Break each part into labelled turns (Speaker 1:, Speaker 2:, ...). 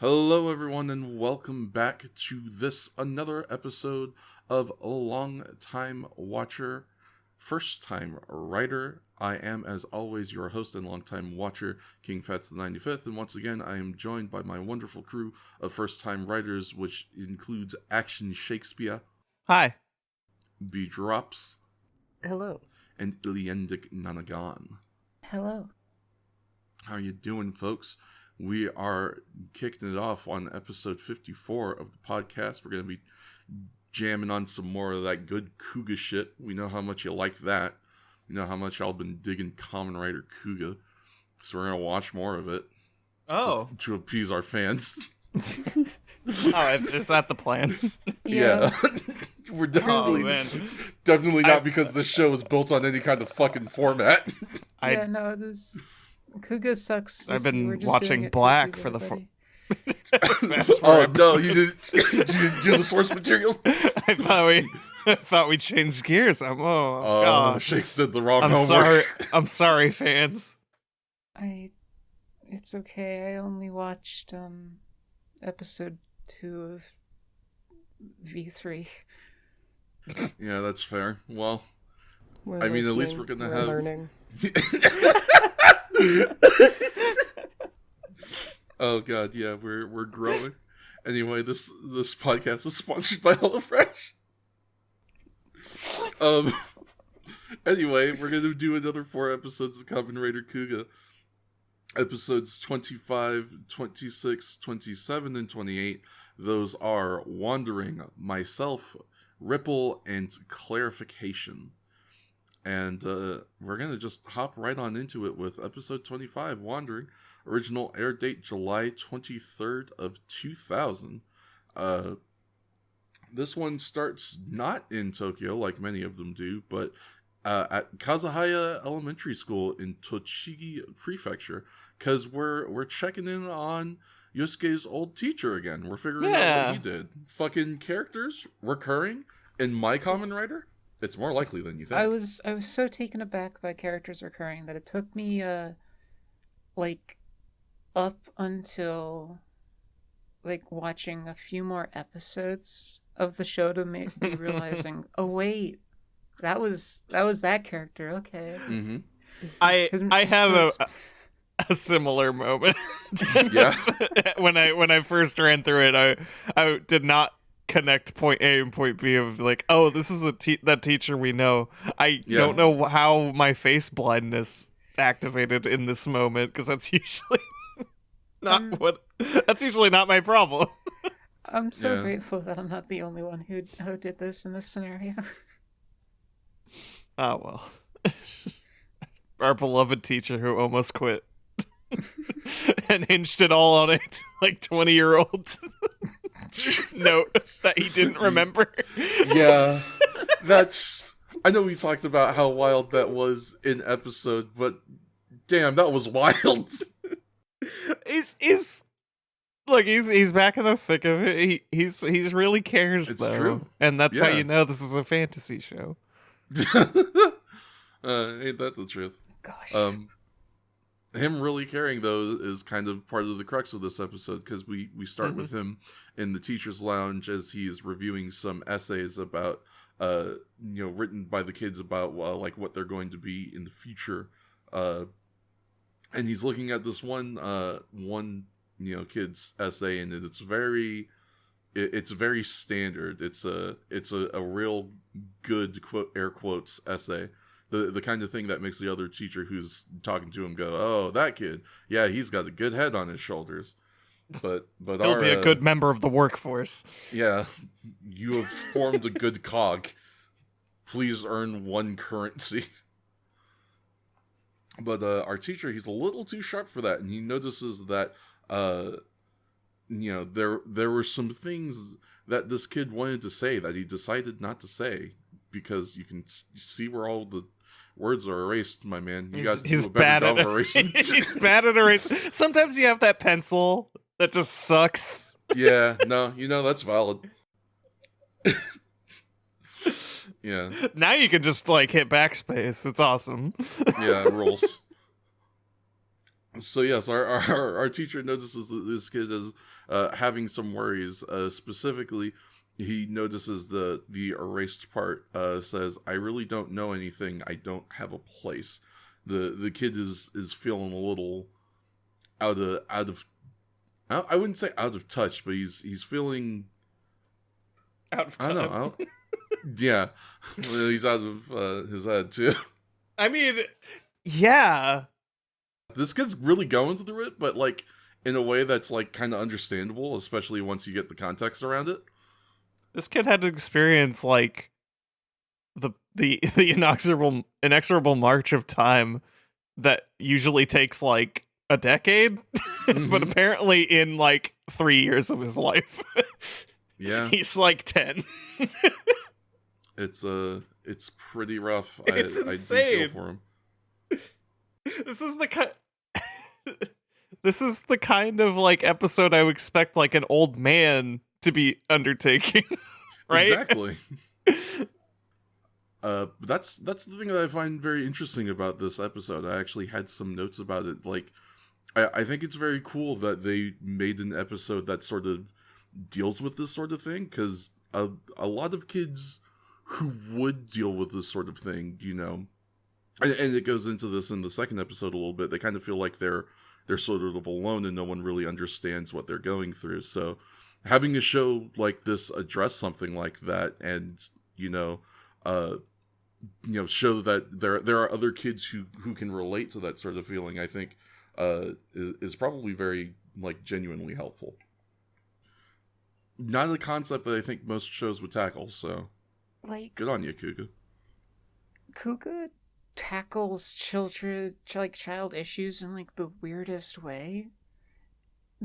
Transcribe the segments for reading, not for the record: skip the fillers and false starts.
Speaker 1: Hello, everyone, and welcome back to this another episode of Long Time Watcher, First Time Writer. I am, as always, your host and longtime watcher, King Fats the 95th, and once again, I am joined by my wonderful crew of first-time writers, which includes Action Shakespeare.
Speaker 2: Hi.
Speaker 1: B Drops.
Speaker 3: Hello.
Speaker 1: And Iliendic Nanagan.
Speaker 3: Hello.
Speaker 1: How are you doing, folks? We are kicking it off on episode 54 of the podcast. We're going to be jamming on some more of that good Kuuga shit. We know how much you like that. We know how much y'all been digging Kamen Rider Kuuga. So we're going to watch more of it.
Speaker 2: Oh.
Speaker 1: To appease our fans.
Speaker 2: Is that the plan?
Speaker 1: Yeah. We're definitely, definitely not because this show is built on any kind of fucking format.
Speaker 3: This Kuuga sucks.
Speaker 2: I've been watching Black for the
Speaker 1: Oh no, you didn't do the source material?
Speaker 2: I thought we changed gears. God.
Speaker 1: Shakes did the wrong
Speaker 2: I'm
Speaker 1: homework.
Speaker 2: I'm sorry, fans.
Speaker 3: It's okay. I only watched episode 2 of V3.
Speaker 1: Yeah, that's fair. Well,
Speaker 3: At
Speaker 1: least we're gonna have
Speaker 3: learning.
Speaker 1: Oh god, yeah, we're growing. Anyway, this podcast is sponsored by HelloFresh. Anyway, we're gonna do another 4 episodes of Kamen Rider Kuuga. Episodes 25, 26, 27, and 28. Those are Wandering, Myself, Ripple, and Clarification. And we're going to just hop right on into it with episode 25, Wandering. Original air date July 23rd of 2000. This one starts not in Tokyo, like many of them do, but at Kazuhaya Elementary School in Tochigi Prefecture, because we're checking in on Yosuke's old teacher again. We're figuring out what he did. Fucking characters recurring in My Kamen Rider. It's more likely than you think.
Speaker 3: I was so taken aback by characters recurring that it took me up until watching a few more episodes of the show to me realizing, oh wait, that was that character. Okay.
Speaker 1: Mm-hmm.
Speaker 2: I have a similar moment.
Speaker 1: Yeah.
Speaker 2: when I first ran through it, I did not connect point A and point B of this is that teacher we know. I don't know how my face blindness activated in this moment, because that's usually that's usually not my problem.
Speaker 3: I'm so grateful that I'm not the only one who did this in this scenario.
Speaker 2: Oh well. Our beloved teacher who almost quit. And hinged it all on it 20-year-old note that he didn't remember.
Speaker 1: Yeah, I know we talked about how wild that was in episode, but damn, that was wild.
Speaker 2: He's back in the thick of it. He's really cares,
Speaker 1: it's
Speaker 2: though.
Speaker 1: True.
Speaker 2: And that's how you know this is a fantasy show.
Speaker 1: Ain't that the truth?
Speaker 3: Gosh.
Speaker 1: Him really caring, though, is kind of part of the crux of this episode, because we start with him in the teacher's lounge as he's reviewing some essays about, written by the kids about, what they're going to be in the future. And he's looking at this one kid's essay, and it's very standard. It's a real good air quotes essay. The kind of thing that makes the other teacher who's talking to him go, oh, that kid, yeah, he's got a good head on his shoulders. But
Speaker 2: he'll be a good member of the workforce.
Speaker 1: Yeah, you have formed a good cog. Please earn 1 currency. But our teacher, he's a little too sharp for that, and he notices that there were some things that this kid wanted to say that he decided not to say, because you can see where all the words are erased, my man.
Speaker 2: He's bad at erasing. He's bad at erasing. Sometimes you have that pencil that just sucks.
Speaker 1: Yeah, no, that's valid. Yeah.
Speaker 2: Now you can just hit backspace. It's awesome.
Speaker 1: Yeah, it rolls. So yes, our teacher notices that this kid having some worries. Specifically, he notices the erased part says, "I really don't know anything. I don't have a place." The kid is feeling a little out of I wouldn't say out of touch, but he's feeling
Speaker 2: Out of
Speaker 1: I
Speaker 2: time.
Speaker 1: don't know. Yeah, well, he's out of his head too.
Speaker 2: I mean, yeah.
Speaker 1: This kid's really going through it, but like in a way that's like kind of understandable, especially once you get the context around it.
Speaker 2: This kid had to experience like the inexorable march of time that usually takes like a decade, but apparently in like 3 years of his life.
Speaker 1: Yeah,
Speaker 2: he's like 10.
Speaker 1: It's pretty rough.
Speaker 2: It's insane.
Speaker 1: I do feel for him.
Speaker 2: This is the this is the kind of like episode I would expect like an old man to be undertaking, right?
Speaker 1: Exactly. That's the thing that I find very interesting about this episode. I actually had some notes about it. Like, I think it's very cool that they made an episode that sort of deals with this sort of thing, because a lot of kids who would deal with this sort of thing, you know, and it goes into this in the second episode a little bit, they kind of feel like they're sort of alone and no one really understands what they're going through. So having a show like this address something like that, and show that there are other kids who can relate to that sort of feeling, I think is probably very like genuinely helpful. Not a concept that I think most shows would tackle, so
Speaker 3: Like,
Speaker 1: good on you, Kuuga.
Speaker 3: Kuuga tackles child issues in like the weirdest way,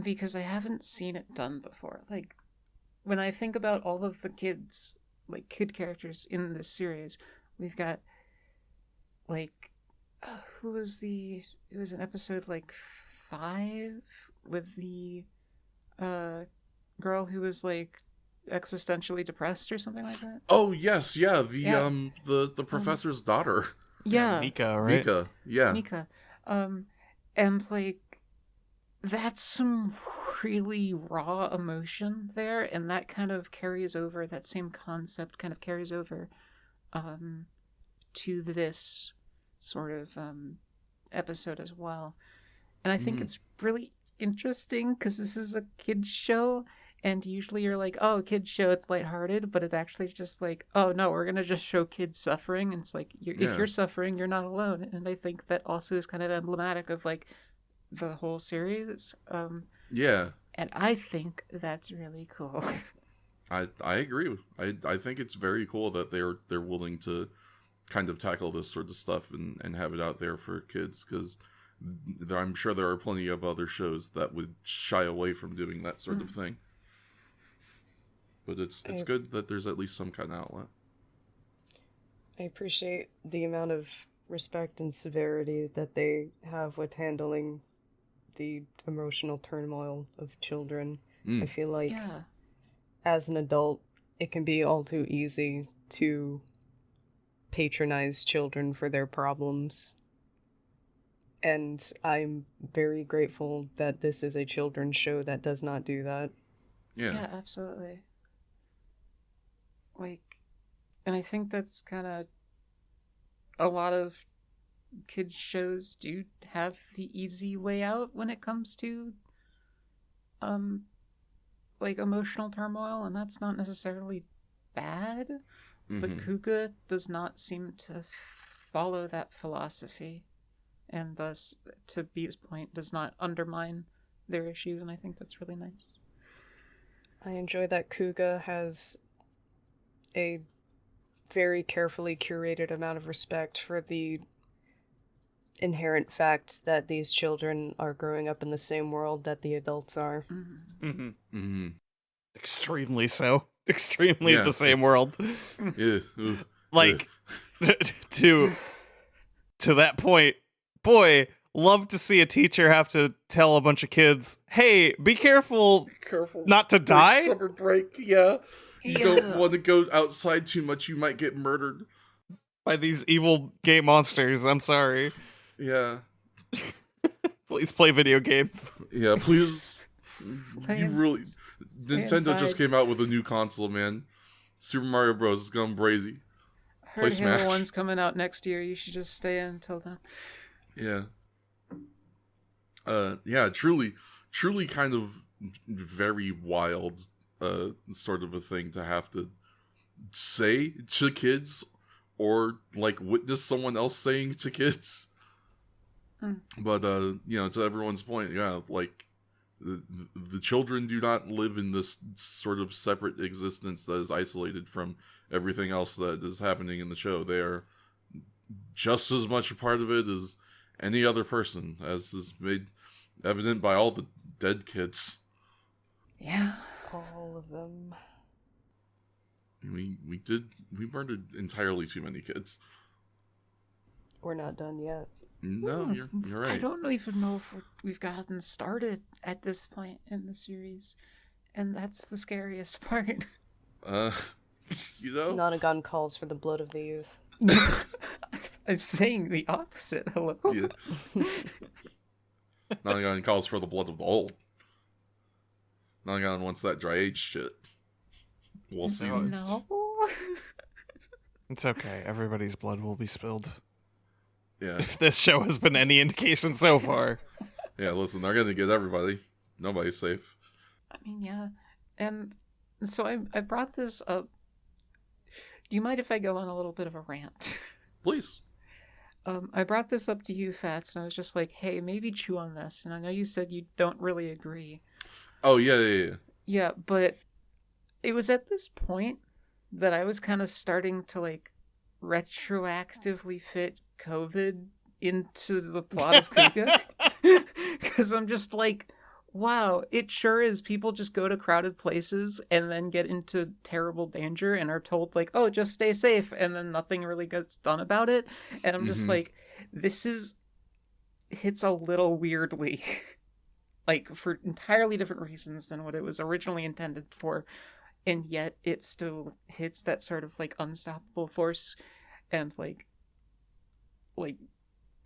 Speaker 3: because I haven't seen it done before. Like, when I think about all of the kids, like kid characters in this series, we've got like it was an episode like 5 with the girl who was like existentially depressed or something like that.
Speaker 1: Oh yes, yeah, the professor's daughter.
Speaker 3: Yeah,
Speaker 2: Mika, right?
Speaker 1: Mika, yeah.
Speaker 3: Mika. And like, that's some really raw emotion there, and that kind of carries over, that same concept kind of carries over to this sort of episode as well. And I think it's really interesting because this is a kid's show, and usually you're like, oh, kid's show, it's lighthearted, but it's actually just like, oh no, we're gonna just show kids suffering, and it's like, if you're suffering, you're not alone. And I think that also is kind of emblematic of like the whole series.
Speaker 1: Yeah.
Speaker 3: And I think that's really cool.
Speaker 1: I agree. I think it's very cool that they're willing to kind of tackle this sort of stuff and have it out there for kids, because I'm sure there are plenty of other shows that would shy away from doing that sort of thing. But it's good that there's at least some kind of outlet.
Speaker 4: I appreciate the amount of respect and severity that they have with handling the emotional turmoil of children. I feel like as an adult, it can be all too easy to patronize children for their problems. And I'm very grateful that this is a children's show that does not do that.
Speaker 3: Yeah, absolutely. Like, and I think that's kind of a lot of kids shows do have the easy way out when it comes to like emotional turmoil, and that's not necessarily bad, but Kuuga does not seem to follow that philosophy, and thus, to B's point, does not undermine their issues, and I think that's really nice.
Speaker 4: I enjoy that Kuuga has a very carefully curated amount of respect for the inherent fact that these children are growing up in the same world that the adults are.
Speaker 2: Extremely so. Extremely the same world. Like, to that point, boy, love to see a teacher have to tell a bunch of kids, hey, be careful not to die.
Speaker 1: Summer break, You don't want to go outside too much, you might get murdered
Speaker 2: by these evil gay monsters. I'm sorry.
Speaker 1: Yeah.
Speaker 2: Please play video games.
Speaker 1: Yeah, please
Speaker 3: Stay
Speaker 1: You really... Nintendo
Speaker 3: inside.
Speaker 1: just came out with a new console, man. Super Mario Bros. Is going crazy.
Speaker 3: I
Speaker 1: Play
Speaker 3: heard Halo
Speaker 1: Smash.
Speaker 3: 1's coming out next year. You should just stay in until then.
Speaker 1: Yeah. Yeah, truly kind of very wild, sort of a thing to have to say to kids, or like witness someone else saying to kids. But to everyone's point, yeah, like the children do not live in this sort of separate existence that is isolated from everything else that is happening in the show. They are just as much a part of it as any other person, as is made evident by all the dead kids.
Speaker 3: Yeah.
Speaker 4: All of them.
Speaker 1: We murdered entirely too many kids.
Speaker 4: We're not done yet.
Speaker 1: No, you're right.
Speaker 3: I don't even know if we've gotten started at this point in the series, and that's the scariest part.
Speaker 4: Nonagon calls for the blood of the youth.
Speaker 3: I'm saying the opposite. Hello.
Speaker 1: Yeah. Nonagon calls for the blood of the old. Nonagon wants that dry age shit. We'll see.
Speaker 3: No.
Speaker 2: It's okay. Everybody's blood will be spilled.
Speaker 1: Yeah.
Speaker 2: If this show has been any indication so far.
Speaker 1: Yeah, listen, they're gonna get everybody. Nobody's safe.
Speaker 3: I mean, yeah. And so I brought this up. Do you mind if I go on a little bit of a rant?
Speaker 1: Please.
Speaker 3: I brought this up to you, Fats, and I was just like, hey, maybe chew on this. And I know you said you don't really agree.
Speaker 1: Oh, yeah.
Speaker 3: Yeah, but it was at this point that I was kind of starting to, like, retroactively fit COVID into the plot of Kuuga. Because I'm just like, wow, it sure is. People just go to crowded places and then get into terrible danger and are told, like, oh, just stay safe. And then nothing really gets done about it. And I'm just like, this hits a little weirdly. Like, for entirely different reasons than what it was originally intended for. And yet it still hits that sort of, like, unstoppable force and, like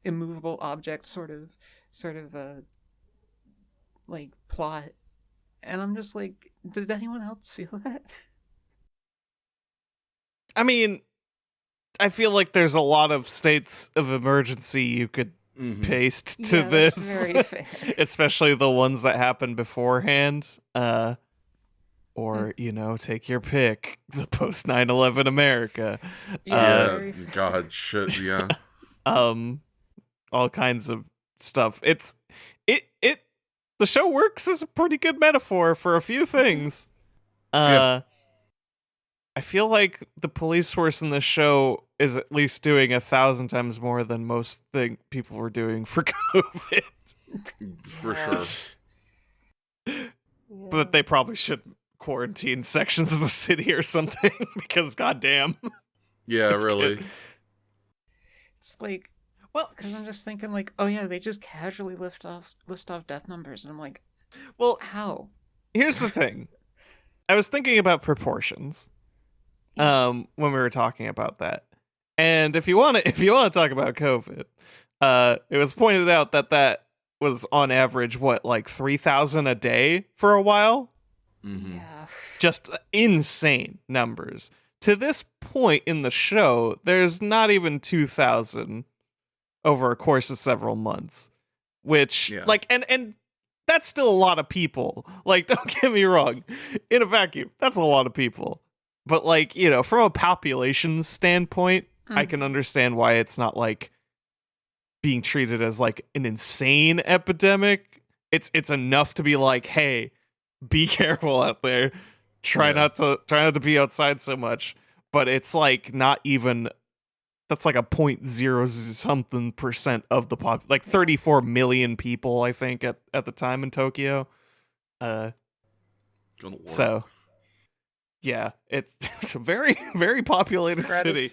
Speaker 3: immovable object sort of like plot. And I'm just like, did anyone else feel that?
Speaker 2: I mean, I feel like there's a lot of states of emergency you could paste to this.
Speaker 3: That's very fair.
Speaker 2: Especially the ones that happen beforehand. Or, take your pick. The post 9/11 America.
Speaker 1: Yeah, God, shit, yeah.
Speaker 2: All kinds of stuff. The show works as a pretty good metaphor for a few things. I feel like the police force in the show is at least doing 1,000 times more than most people were doing for COVID.
Speaker 1: For sure.
Speaker 4: Yeah.
Speaker 2: But they probably should quarantine sections of the city or something because goddamn.
Speaker 1: Yeah, really.
Speaker 2: Good.
Speaker 3: It's like,
Speaker 2: well,
Speaker 3: because I'm just thinking, like, oh yeah, they just casually list off death numbers, and I'm like,
Speaker 2: well,
Speaker 3: how?
Speaker 2: Here's the thing. I was thinking about proportions when we were talking about that. And if you want to talk about COVID, it was pointed out that was on average like 3,000 a day for a while.
Speaker 1: Mm-hmm.
Speaker 3: Yeah.
Speaker 2: Just insane numbers. To this point in the show, there's not even 2,000 over a course of several months, which like and that's still a lot of people. Like, don't get me wrong, in a vacuum, that's a lot of people. But like, from a population standpoint, I can understand why it's not like being treated as like an insane epidemic. It's enough to be like, hey, be careful out there. Try not to be outside so much. But it's like not even. That's like a 0.0 something % of the pop, like 34 million people, I think, at the time in Tokyo. So, yeah, it's a very, very populated city.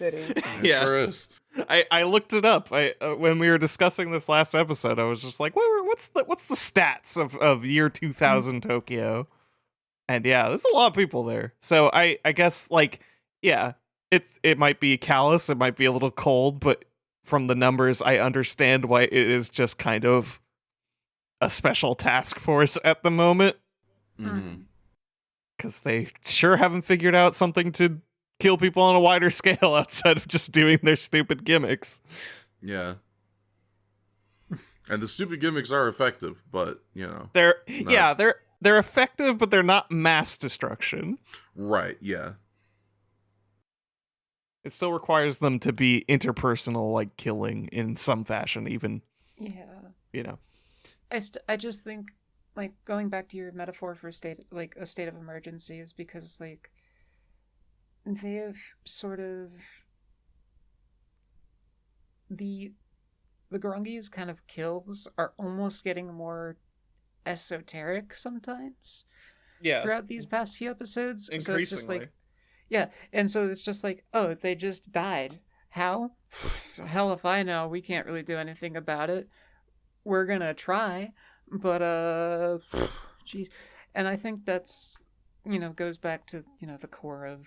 Speaker 1: Yeah, sure is.
Speaker 2: I looked it up. When we were discussing this last episode, I was just like, what's the stats of year 2000 Tokyo? And yeah, there's a lot of people there. So I guess like, yeah. It might be callous, it might be a little cold, but from the numbers, I understand why it is just kind of a special task force at the moment.
Speaker 1: Mm-hmm.
Speaker 2: Because they sure haven't figured out something to kill people on a wider scale outside of just doing their stupid gimmicks.
Speaker 1: Yeah. And the stupid gimmicks are effective, but, you know.
Speaker 2: They're effective, but they're not mass destruction.
Speaker 1: Right, yeah.
Speaker 2: It still requires them to be interpersonal, like killing in some fashion, even.
Speaker 3: Yeah.
Speaker 2: You know.
Speaker 3: I just think, like, going back to your metaphor for a state of emergency is because, like, they have sort of the Grungi's kind of kills are almost getting more esoteric sometimes.
Speaker 2: Yeah.
Speaker 3: Throughout these past few episodes.
Speaker 2: Increasingly.
Speaker 3: So it's just like, yeah, and so it's just like, oh, they just died. How? Hell if I know. We can't really do anything about it. We're gonna try, but jeez. And I think that's, goes back to, the core of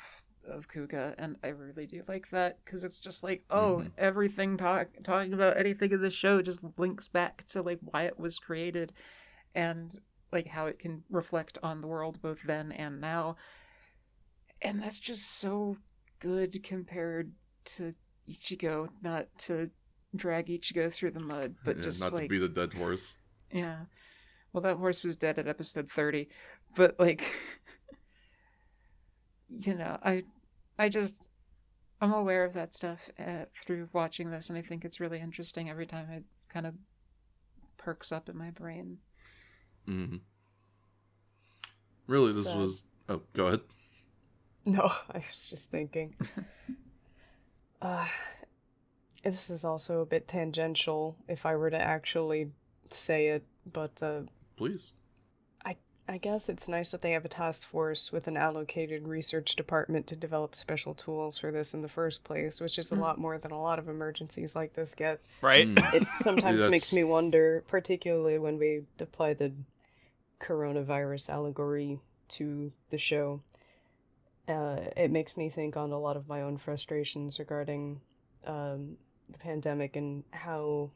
Speaker 3: Kuuga, and I really do like that, because it's just like, everything talking about anything in the show just links back to, like, why it was created, and, like, how it can reflect on the world both then and now. And that's just so good compared to Ichigo, not to drag Ichigo through the mud, but just
Speaker 1: not to be the dead horse.
Speaker 3: Yeah. Well, that horse was dead at episode 30, but, like, I'm aware of that stuff through watching this, and I think it's really interesting every time it kind of perks up in my brain.
Speaker 1: Mm-hmm. Really, this was... Oh, go ahead.
Speaker 4: No, I was just thinking. This is also a bit tangential if I were to actually say it, but
Speaker 1: please.
Speaker 4: I guess it's nice that they have a task force with an allocated research department to develop special tools for this in the first place, which is a lot more than a lot of emergencies like this get.
Speaker 2: Right?
Speaker 4: It sometimes makes me wonder, particularly when we apply the coronavirus allegory to the show, it makes me think on a lot of my own frustrations regarding the pandemic and how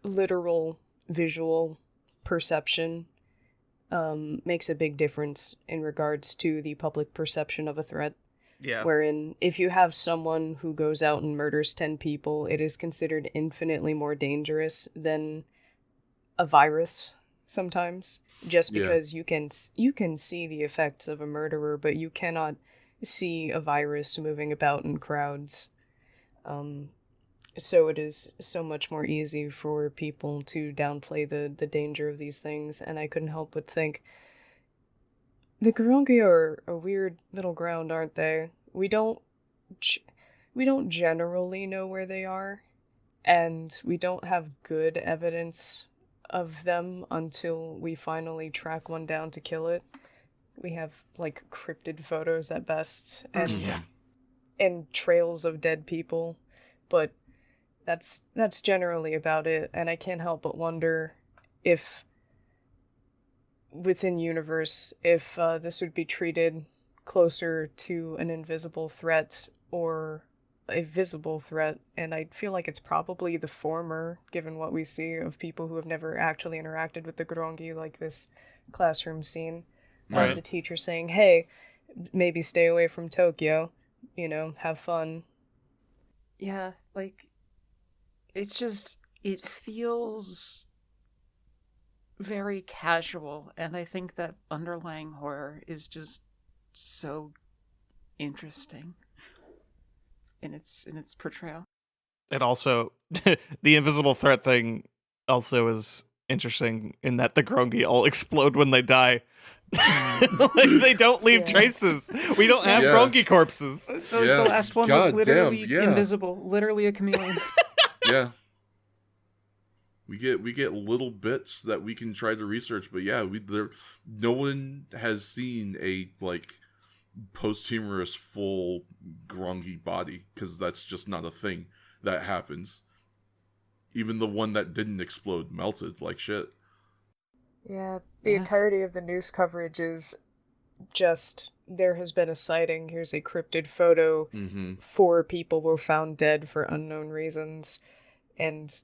Speaker 4: literal visual perception makes a big difference in regards to the public perception of a threat.
Speaker 2: Yeah.
Speaker 4: Wherein, if you have someone who goes out and murders 10 people, it is considered infinitely more dangerous than a virus sometimes. Just because you can see the effects of a murderer, but you cannot see a virus moving about in crowds. So it is so much more easy for people to downplay the danger of these things, and I couldn't help but think, the Gurungi are a weird middle ground, aren't they? We don't generally know where they are, and we don't have good evidence of them until we finally track one down to kill it. We have, like, cryptid photos at best, and trails of dead people, but that's generally about it, and I can't help but wonder if, within universe, if this would be treated closer to an invisible threat or a visible threat, and I feel like it's probably the former, given what we see of people who have never actually interacted with the Grongi, like this classroom scene.
Speaker 2: Right.
Speaker 4: The teacher saying, hey, maybe stay away from Tokyo, have fun.
Speaker 3: Yeah, like, it's just, it feels very casual, and I think that underlying horror is just so interesting in its portrayal.
Speaker 2: It also, the invisible threat thing also is interesting in that the Grongi all explode when they die. Like, they don't leave traces. We don't have Grongi corpses.
Speaker 3: The last one was literally invisible, literally a chameleon.
Speaker 1: Yeah. We get little bits that we can try to research, but no one has seen a, like, posthumous full Grongi body, because that's just not a thing that happens. Even the one that didn't explode melted like shit.
Speaker 4: Yeah, the entirety of the news coverage is just, there has been a sighting, here's a cryptid photo, 4 people were found dead for unknown reasons, and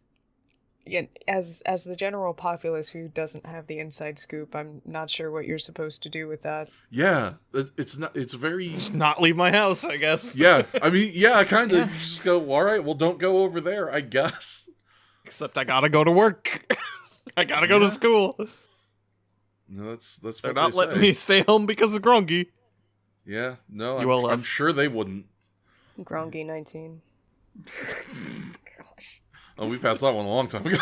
Speaker 4: Yeah, as the general populace who doesn't have the inside scoop, I'm not sure what you're supposed to do with that.
Speaker 1: Yeah, it's not. It's very.
Speaker 2: Just not leave my house, I guess.
Speaker 1: Yeah, I mean, yeah, kind of.
Speaker 3: Yeah.
Speaker 1: You just go. All right, well, don't go over there, I guess.
Speaker 2: Except I gotta go to work. I gotta go to
Speaker 1: Yeah.
Speaker 2: school.
Speaker 1: No, that's
Speaker 2: They're
Speaker 1: what
Speaker 2: not
Speaker 1: they
Speaker 2: letting
Speaker 1: say.
Speaker 2: me stay home because of Grongi.
Speaker 1: Yeah, no,
Speaker 2: ULF.
Speaker 1: I'm sure they wouldn't.
Speaker 4: Grongi 19.
Speaker 3: Gosh.
Speaker 1: Oh, we passed that one a long time ago.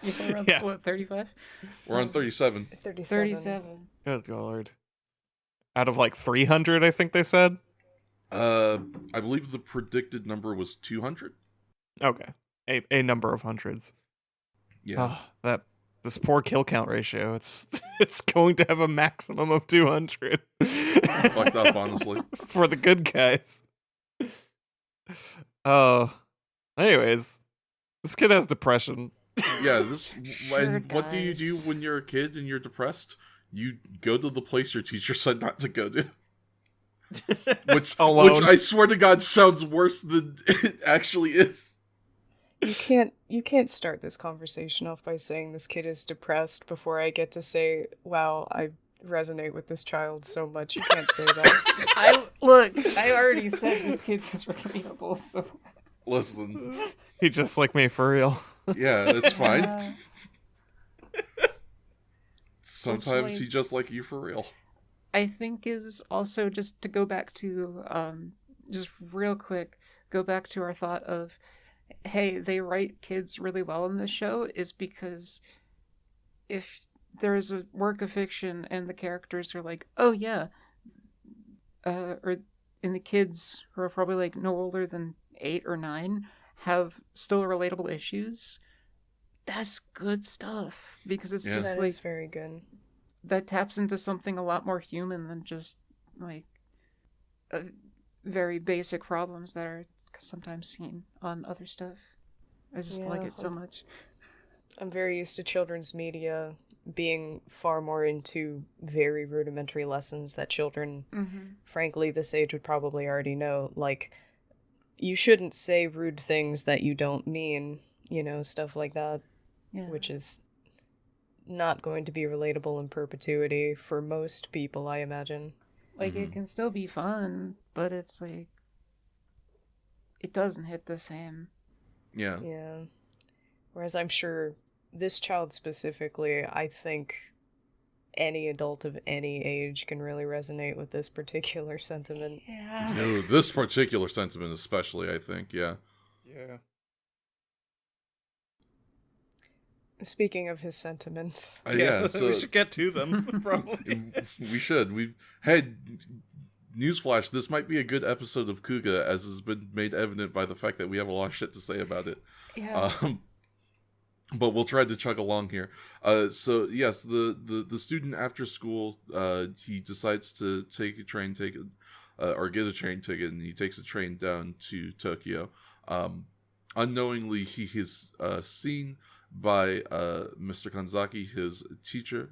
Speaker 3: You're around,
Speaker 2: Yeah.
Speaker 3: what, 35?
Speaker 1: We're on 37.
Speaker 4: 37.
Speaker 3: 37.
Speaker 2: Good lord. Out of like 300, I think they said.
Speaker 1: I believe the predicted number was 200.
Speaker 2: Okay. A number of hundreds.
Speaker 1: Yeah.
Speaker 2: This poor kill count ratio. It's it's going to have a maximum of 200.
Speaker 1: Fucked up, honestly.
Speaker 2: For the good guys. Oh. Anyways, this kid has depression.
Speaker 1: Yeah, this.
Speaker 3: Sure
Speaker 1: And what do you do
Speaker 3: does.
Speaker 1: when you're a kid and you're depressed? You go to the place your teacher said not to go to. Which
Speaker 2: Alone.
Speaker 1: I swear to God sounds worse than it actually is.
Speaker 4: You can't start this conversation off by saying this kid is depressed before I get to say, wow, I resonate with this child so much. You can't say that.
Speaker 3: I already said this kid was relatable, so.
Speaker 1: Listen,
Speaker 2: He just like me for real.
Speaker 1: yeah, that's fine.
Speaker 3: Uh,
Speaker 1: Sometimes
Speaker 3: Which, like-
Speaker 1: he just like you for real.
Speaker 3: I think is also just to go back to, just real quick, go back to our thought of, hey, they write kids really well in this show, is because if there's a work of fiction and the characters are like, oh yeah, or and the kids who are probably like no older than 8 or 9 have still relatable issues, that's good stuff, because it's
Speaker 1: Yeah.
Speaker 3: just
Speaker 4: That
Speaker 3: like
Speaker 4: is very good.
Speaker 3: that taps into something a lot more human than just like very basic problems that are sometimes seen on other stuff. I just like
Speaker 4: Yeah,
Speaker 3: it so much.
Speaker 4: I'm very used to children's media being far more into very rudimentary lessons that children, frankly, this age would probably already know. Like, you shouldn't say rude things that you don't mean, stuff like that,
Speaker 3: Yeah.
Speaker 4: which is not going to be relatable in perpetuity for most people, I imagine.
Speaker 3: Like, it can still be fun, but it's like it doesn't hit the same.
Speaker 1: Yeah.
Speaker 4: Yeah. Whereas I'm sure this child specifically, I think any adult of any age can really resonate with this particular sentiment.
Speaker 3: Yeah.
Speaker 1: No, this particular sentiment especially, I think, yeah.
Speaker 2: Yeah.
Speaker 4: Speaking of his sentiments,
Speaker 1: Yeah, so
Speaker 2: we should get to them, probably.
Speaker 1: we should. We've had newsflash. This might be a good episode of Kuuga, as has been made evident by the fact that we have a lot of shit to say about it.
Speaker 3: Yeah.
Speaker 1: But we'll try to chug along here. So yes, the student after school, he decides to take a train ticket, or get a train ticket, and he takes a train down to Tokyo. Unknowingly, he is seen by Mr. Kanzaki, his teacher.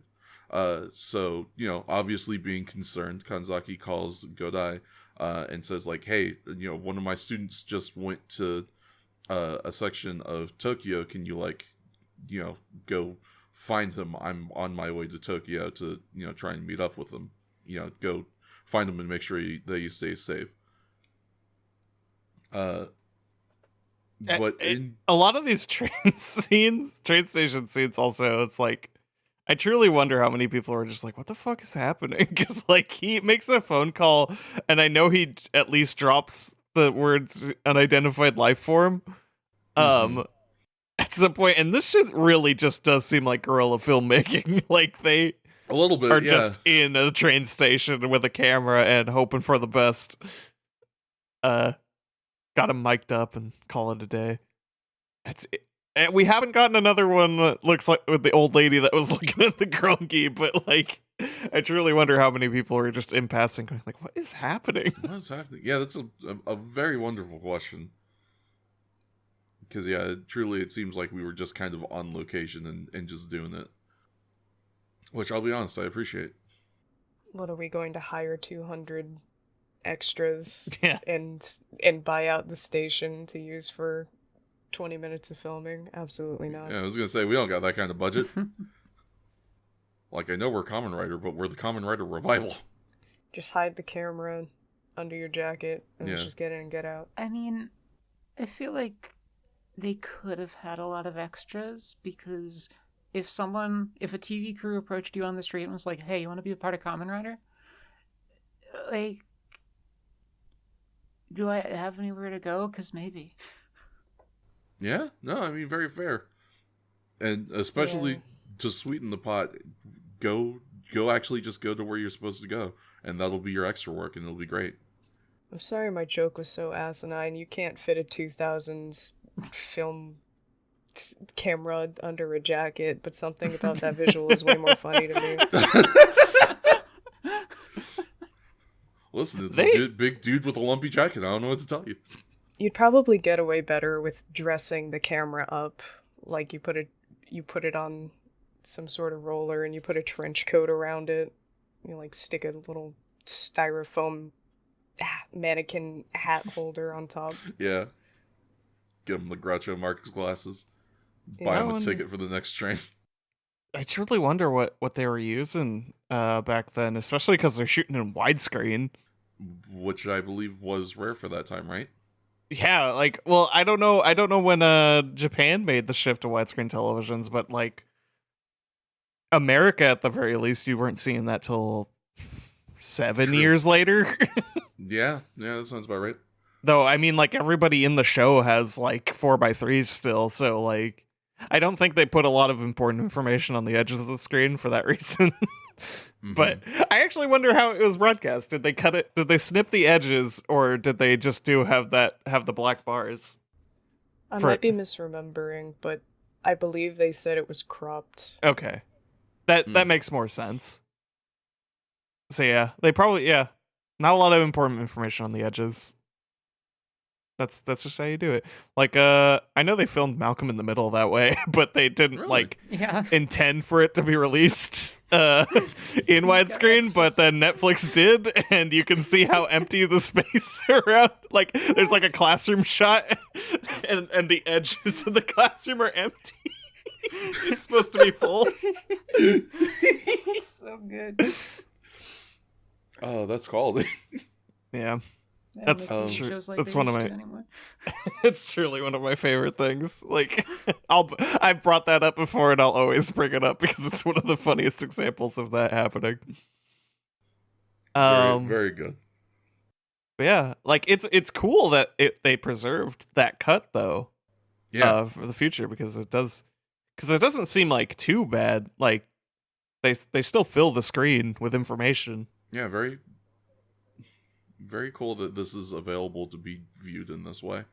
Speaker 1: So, obviously being concerned, Kanzaki calls Godai and says, like, hey, one of my students just went to a section of Tokyo. Can you, go find him? I'm on my way to Tokyo to, try and meet up with him. Go find him and make sure that he stays safe. But
Speaker 2: A lot of these train station scenes also, it's like, I truly wonder how many people are just like, what the fuck is happening? Because, he makes a phone call, and I know he at least drops the words unidentified life form at some point, and this shit really just does seem like guerrilla filmmaking. They
Speaker 1: a little bit
Speaker 2: are
Speaker 1: yeah.
Speaker 2: just in a train station with a camera and hoping for the best. Got him mic'd up and call it a day. That's it. And we haven't gotten another one that looks like with the old lady that was looking at the Grongi, but I truly wonder how many people are just in passing going what is happening?
Speaker 1: What is happening? Yeah, that's a very wonderful question. Because, yeah, truly it seems like we were just kind of on location and just doing it. Which, I'll be honest, I appreciate.
Speaker 4: what are we going to hire 200 extras
Speaker 2: Yeah.
Speaker 4: and buy out the station to use for 20 minutes of filming. Absolutely not.
Speaker 1: Yeah, I was gonna say, we don't got that kind of budget. Like, I know we're Kamen Rider, but we're the Kamen Rider revival.
Speaker 4: Just hide the camera under your jacket and let's just get in and get out.
Speaker 3: I mean, I feel like they could have had a lot of extras, because if a TV crew approached you on the street and was like, hey, you want to be a part of Kamen Rider? Like, do I have anywhere to go? Because maybe.
Speaker 1: Yeah, no, I mean, very fair. And especially to sweeten the pot, go actually just go to where you're supposed to go, and that'll be your extra work, and it'll be great.
Speaker 4: I'm sorry my joke was so asinine. You can't fit a 2000s film camera under a jacket, but something about that visual is way more funny to me.
Speaker 1: Listen, it's a big dude with a lumpy jacket. I don't know what to tell you.
Speaker 4: You'd probably get away better with dressing the camera up, like you put it on some sort of roller and you put a trench coat around it. You like stick a little styrofoam mannequin hat holder on top.
Speaker 1: Yeah. Give him the Groucho Marx glasses. Buy him a ticket for the next train.
Speaker 2: I truly wonder what they were using back then, especially because they're shooting in widescreen.
Speaker 1: Which I believe was rare for that time, right?
Speaker 2: Yeah, like, well, I don't know when Japan made the shift to widescreen televisions, but like America, at the very least, you weren't seeing that till 7 years later.
Speaker 1: Yeah, that sounds about right.
Speaker 2: Though, I mean, like, everybody in the show has like 4x3s still, so like, I don't think they put a lot of important information on the edges of the screen for that reason. But I actually wonder how it was broadcast. Did they cut it? Did they snip the edges, or did they just have the black bars?
Speaker 4: I might be misremembering, but I believe they said it was cropped.
Speaker 2: Okay, that makes more sense. So yeah, they probably not a lot of important information on the edges. That's just how you do it. Like, I know they filmed Malcolm in the Middle that way, but they didn't intend for it to be released in widescreen. But then Netflix did, and you can see how empty the space around. Like, there's like a classroom shot, and the edges of the classroom are empty. It's supposed to be full.
Speaker 3: It's so good.
Speaker 1: Oh, that's quality.
Speaker 2: Yeah. That's one of my. It's truly one of my favorite things. Like, I've brought that up before, and I'll always bring it up because it's one of the funniest examples of that happening.
Speaker 1: Very, very good.
Speaker 2: But yeah, like it's cool that they preserved that cut though.
Speaker 1: Yeah.
Speaker 2: For the future, because it doesn't seem like too bad. Like they still fill the screen with information.
Speaker 1: Yeah, very. Very cool that this is available to be viewed in this way.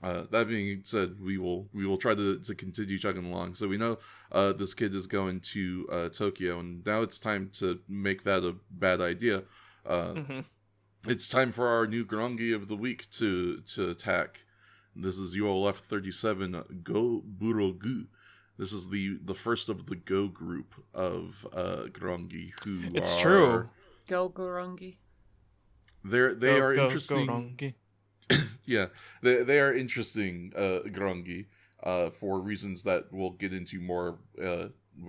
Speaker 1: That being said, we will try to continue chugging along. So we know this kid is going to Tokyo, and now it's time to make that a bad idea. It's time for our new Grongi of the week to attack. This is ULF 37 Go Burogu. This is the first of the Go group of Grongi who
Speaker 2: It's true.
Speaker 3: Go Gorongi.
Speaker 1: They are interesting. Yeah, they are interesting Grongi for reasons that we'll get into more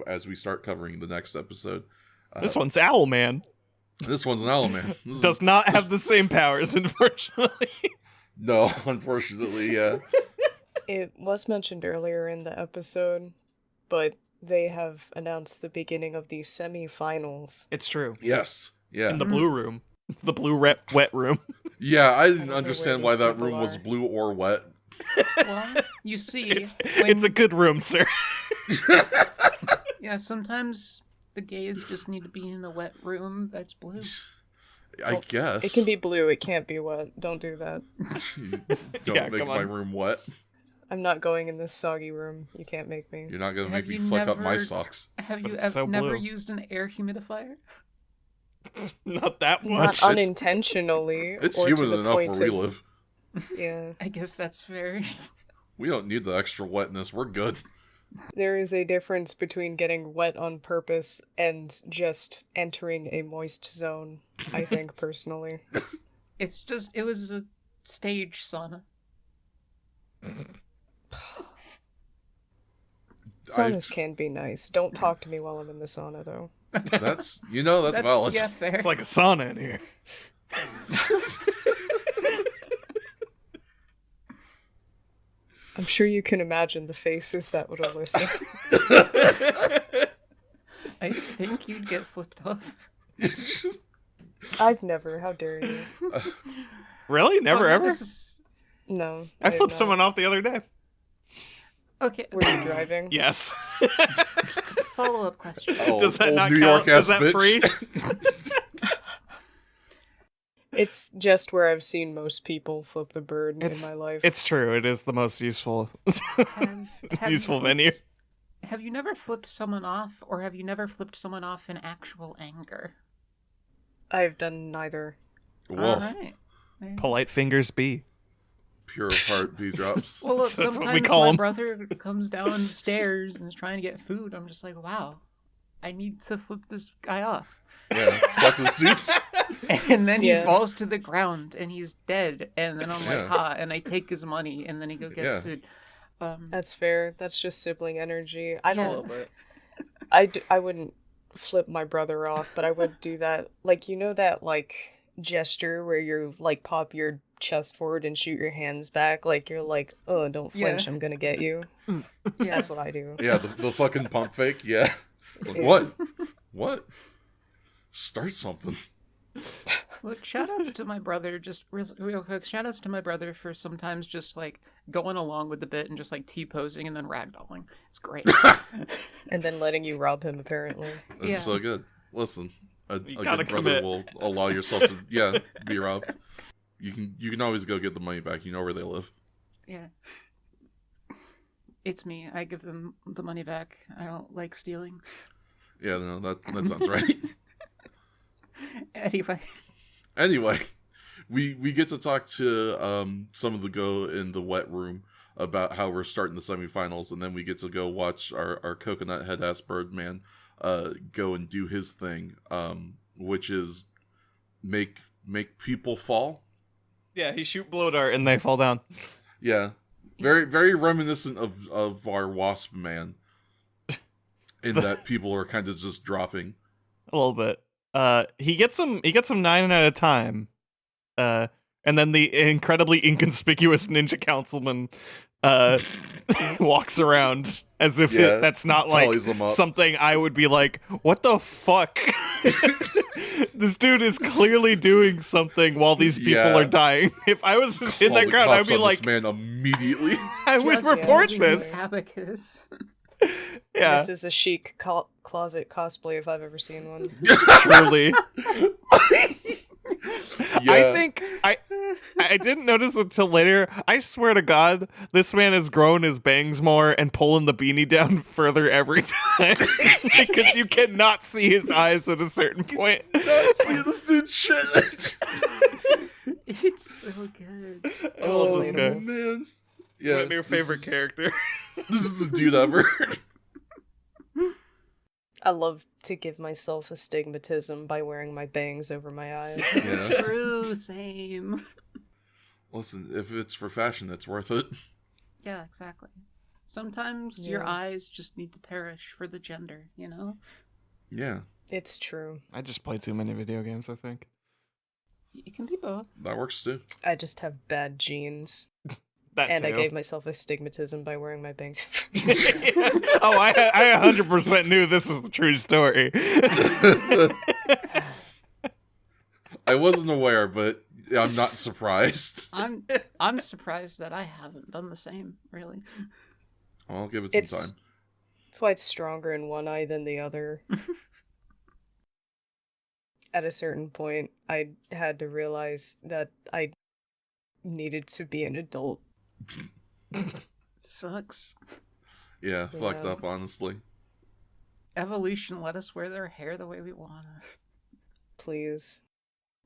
Speaker 1: as we start covering the next episode.
Speaker 2: This one's Owlman.
Speaker 1: This one's an Owlman.
Speaker 2: Does not have the same powers, unfortunately.
Speaker 1: No, unfortunately, yeah.
Speaker 4: It was mentioned earlier in the episode, but they have announced the beginning of the semi-finals.
Speaker 2: It's true.
Speaker 1: Yes. Yeah.
Speaker 2: In the blue room. The blue wet room.
Speaker 1: Yeah, I didn't understand why that room was blue or wet.
Speaker 3: Well, you see...
Speaker 2: It's a good room, sir.
Speaker 3: Yeah, sometimes the gays just need to be in a wet room that's blue.
Speaker 1: I guess.
Speaker 4: It can be blue, it can't be wet. Don't do that.
Speaker 1: Don't make my room wet.
Speaker 4: I'm not going in this soggy room. You can't make me.
Speaker 1: You're not going to make me flick up my socks.
Speaker 3: Have you ever never used an air humidifier?
Speaker 2: Not that much.
Speaker 4: Not unintentionally.
Speaker 1: It's humid enough where we live.
Speaker 4: Yeah.
Speaker 3: I guess that's fair.
Speaker 1: We don't need the extra wetness. We're good.
Speaker 4: There is a difference between getting wet on purpose and just entering a moist zone, I think, personally.
Speaker 3: It was a stage sauna.
Speaker 4: Saunas can be nice. Don't talk to me while I'm in the sauna, though.
Speaker 1: That's valid.
Speaker 3: Yeah, fair.
Speaker 2: It's like a sauna in here.
Speaker 4: I'm sure you can imagine the faces that would elicit.
Speaker 3: I think you'd get flipped off.
Speaker 4: I've never. How dare you?
Speaker 2: Really? Never ever?
Speaker 4: No.
Speaker 2: I flipped someone off the other day.
Speaker 3: Okay.
Speaker 4: Were you driving?
Speaker 2: Yes.
Speaker 3: Follow-up question.
Speaker 2: Does that not
Speaker 1: New
Speaker 2: count?
Speaker 1: York
Speaker 2: Is that
Speaker 1: bitch.
Speaker 2: free?
Speaker 4: It's just where I've seen most people flip the bird in my life.
Speaker 2: It's true. It is the most useful useful venue.
Speaker 3: Have you never flipped someone off, or have you never flipped someone off in actual anger?
Speaker 4: I've done neither.
Speaker 1: Whoa.
Speaker 3: All right.
Speaker 2: Polite fingers be.
Speaker 1: Pure of heart B drops.
Speaker 3: Well, look,
Speaker 2: That's what
Speaker 3: sometimes
Speaker 2: we call
Speaker 3: my
Speaker 2: 'em.
Speaker 3: brother comes downstairs and is trying to get food. I'm just like, wow, I need to flip this guy off.
Speaker 1: Yeah, fuck this dude.
Speaker 3: And then he
Speaker 4: Yeah.
Speaker 3: falls to the ground and he's dead. And then I'm
Speaker 1: Yeah.
Speaker 3: like, ha, and I take his money and then he gets
Speaker 1: Yeah.
Speaker 3: food.
Speaker 4: That's fair. That's just sibling energy. I
Speaker 3: Yeah.
Speaker 4: don't. I wouldn't flip my brother off, but I would do that. Like, you know that like gesture where you like pop your chest forward and shoot your hands back, like you're like, oh, don't flinch,
Speaker 3: Yeah.
Speaker 4: I'm gonna get you.
Speaker 3: Yeah.
Speaker 4: That's what I do.
Speaker 1: Yeah, the fucking pump fake. Yeah. Like,
Speaker 4: Yeah.
Speaker 1: What? Start something.
Speaker 3: Look, shoutouts to my brother, just real quick. Shoutouts to my brother for sometimes just like going along with the bit and just like T-posing and then ragdolling. It's great.
Speaker 4: And then letting you rob him, apparently.
Speaker 1: That's
Speaker 3: Yeah.
Speaker 1: so good. Listen, a
Speaker 2: gotta
Speaker 1: good brother
Speaker 2: commit.
Speaker 1: will allow yourself to be robbed. You can always go get the money back. You know where they live.
Speaker 3: Yeah. It's me. I give them the money back. I don't like stealing.
Speaker 1: Yeah, no, that sounds right.
Speaker 3: Anyway.
Speaker 1: we get to talk to some of the go in the wet room about how we're starting the semifinals, and then we get to go watch our coconut head ass Birdman go and do his thing, which is make people fall.
Speaker 2: Yeah, he shoot blow dart and they fall down.
Speaker 1: Yeah, very very reminiscent of our Wasp Man, in that people are kind of just dropping.
Speaker 2: A little bit. He gets them 9 at a time. And then the incredibly inconspicuous ninja councilman walks around as if
Speaker 1: Yeah,
Speaker 2: that's not like
Speaker 1: tallies them up.
Speaker 2: something I would be like, what the fuck? This dude is clearly doing something while these people
Speaker 1: Yeah.
Speaker 2: are dying. If I was just in
Speaker 1: Call
Speaker 2: that
Speaker 1: the
Speaker 2: crowd, I'd
Speaker 1: cops
Speaker 2: be
Speaker 1: on
Speaker 2: like,
Speaker 1: this man immediately.
Speaker 2: I would
Speaker 3: Just
Speaker 2: report
Speaker 3: judging
Speaker 2: this.
Speaker 3: Abacus.
Speaker 2: Yeah,
Speaker 4: This is a chic closet cosplay if I've ever seen one.
Speaker 2: truly.
Speaker 1: Yeah.
Speaker 2: I think I didn't notice until later. I swear to God, this man has grown his bangs more and pulling the beanie down further every time because you cannot see his eyes at a certain point.
Speaker 1: See this dude shit.
Speaker 3: It's so good.
Speaker 2: I love this guy.
Speaker 1: Man.
Speaker 2: He's my new favorite character.
Speaker 1: This is the dude ever.
Speaker 4: I love to give myself astigmatism by wearing my bangs over my eyes.
Speaker 1: Yeah.
Speaker 3: True, same.
Speaker 1: Listen, if it's for fashion, it's worth it.
Speaker 3: Yeah, exactly. Sometimes your
Speaker 4: Yeah.
Speaker 3: eyes just need to perish for the gender, you know?
Speaker 1: Yeah,
Speaker 4: It's true.
Speaker 2: I just play too many video games, I think.
Speaker 3: It can be both.
Speaker 1: that works too.
Speaker 4: I just have bad genes.
Speaker 2: That
Speaker 4: And
Speaker 2: too.
Speaker 4: I gave myself astigmatism by wearing my bangs.
Speaker 2: Oh, I 100% knew this was the true story.
Speaker 1: I wasn't aware, but I'm not surprised.
Speaker 3: I'm surprised that I haven't done the same, really.
Speaker 1: I'll give it some
Speaker 4: It's-
Speaker 1: time.
Speaker 4: That's why it's stronger in one eye than the other. At a certain point, I had to realize that I needed to be an adult.
Speaker 3: Sucks.
Speaker 1: Yeah, fucked
Speaker 4: Yeah.
Speaker 1: up, honestly.
Speaker 3: Evolution let us wear their hair the way we wanna.
Speaker 4: Please.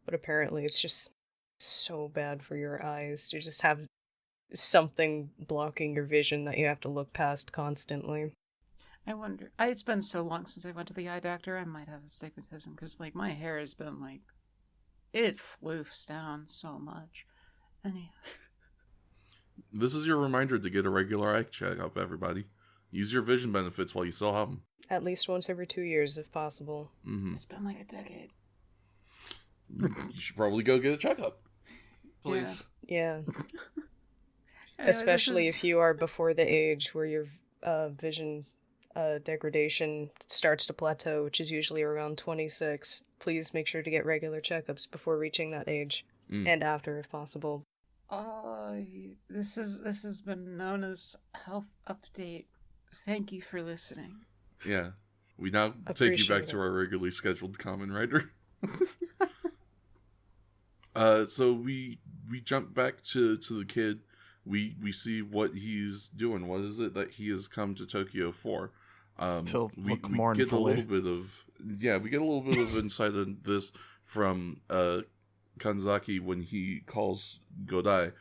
Speaker 4: But apparently it's just so bad for your eyes to just have something blocking your vision that you have to look past constantly.
Speaker 3: I wonder. It's been so long since I went to the eye doctor. I might have astigmatism because, like, my hair has been like, it floofs down so much, Anyhow.
Speaker 1: This is your reminder to get a regular eye checkup, everybody. Use your vision benefits while you still have them.
Speaker 4: At least once every 2 years, if possible.
Speaker 1: Mm-hmm.
Speaker 3: It's been like a decade.
Speaker 1: You should probably go get a checkup.
Speaker 2: Please.
Speaker 4: Yeah.
Speaker 3: Anyway,
Speaker 4: Especially
Speaker 3: this is-
Speaker 4: if you are before the age where your vision degradation starts to plateau, which is usually around 26. Please make sure to get regular checkups before reaching that age, and after, if possible.
Speaker 3: This has been known as Health Update. Thank you for listening.
Speaker 1: Yeah. We now take you back to our regularly scheduled Kamen Rider. So we jump back to the kid. We see what he's doing. What is it that he has come to Tokyo for?
Speaker 2: To
Speaker 1: we
Speaker 2: look
Speaker 1: get
Speaker 2: mournfully.
Speaker 1: a little bit of insight on this from Kanzaki when he calls Godai,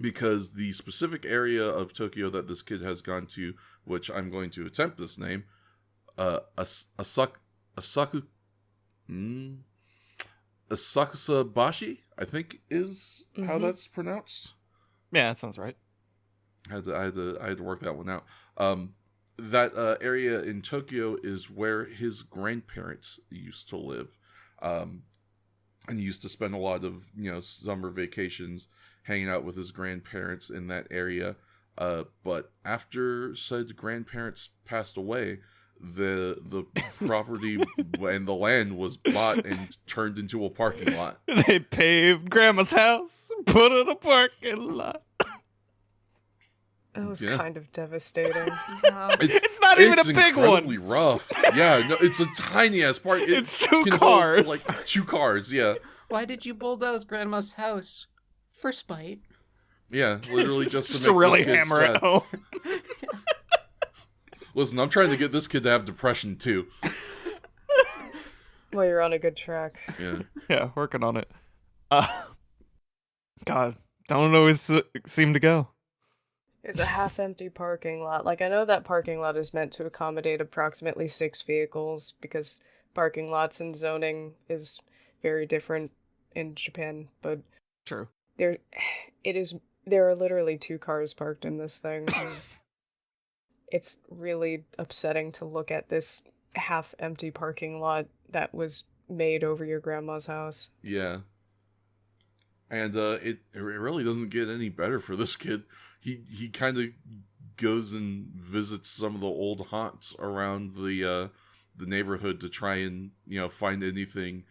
Speaker 1: because the specific area of Tokyo that this kid has gone to, which I'm going to attempt this name, Asakusabashi, I think is how that's pronounced.
Speaker 2: Yeah, that sounds right.
Speaker 1: I had to work that one out. That area in Tokyo is where his grandparents used to live, and he used to spend a lot of summer vacations hanging out with his grandparents in that area. But after said grandparents passed away, the property and the land was bought and turned into a parking lot.
Speaker 2: They paved Grandma's house, put in a parking lot.
Speaker 4: It was kind of devastating.
Speaker 2: It's not even a big one.
Speaker 1: It's incredibly rough. Yeah, no, it's a tiny ass park.
Speaker 2: It's two
Speaker 1: can
Speaker 2: cars.
Speaker 1: hold, like 2 cars. Yeah.
Speaker 3: Why did you bulldoze Grandma's house? For spite.
Speaker 1: Yeah, literally just
Speaker 2: to
Speaker 1: make
Speaker 2: really
Speaker 1: this kid
Speaker 2: hammer
Speaker 1: sad.
Speaker 2: it home.
Speaker 1: Listen, I'm trying to get this kid to have depression too.
Speaker 4: Well, you're on a good track.
Speaker 1: Yeah.
Speaker 2: Yeah, working on it. God, don't always seem to go.
Speaker 4: It's a half-empty parking lot. Like, I know that parking lot is meant to accommodate approximately 6 vehicles, because parking lots and zoning is very different in Japan, but
Speaker 2: True.
Speaker 4: there are literally 2 cars parked in this thing. It's really upsetting to look at this half-empty parking lot that was made over your grandma's house.
Speaker 1: Yeah. And it really doesn't get any better for this kid. He kind of goes and visits some of the old haunts around the neighborhood to try and find anything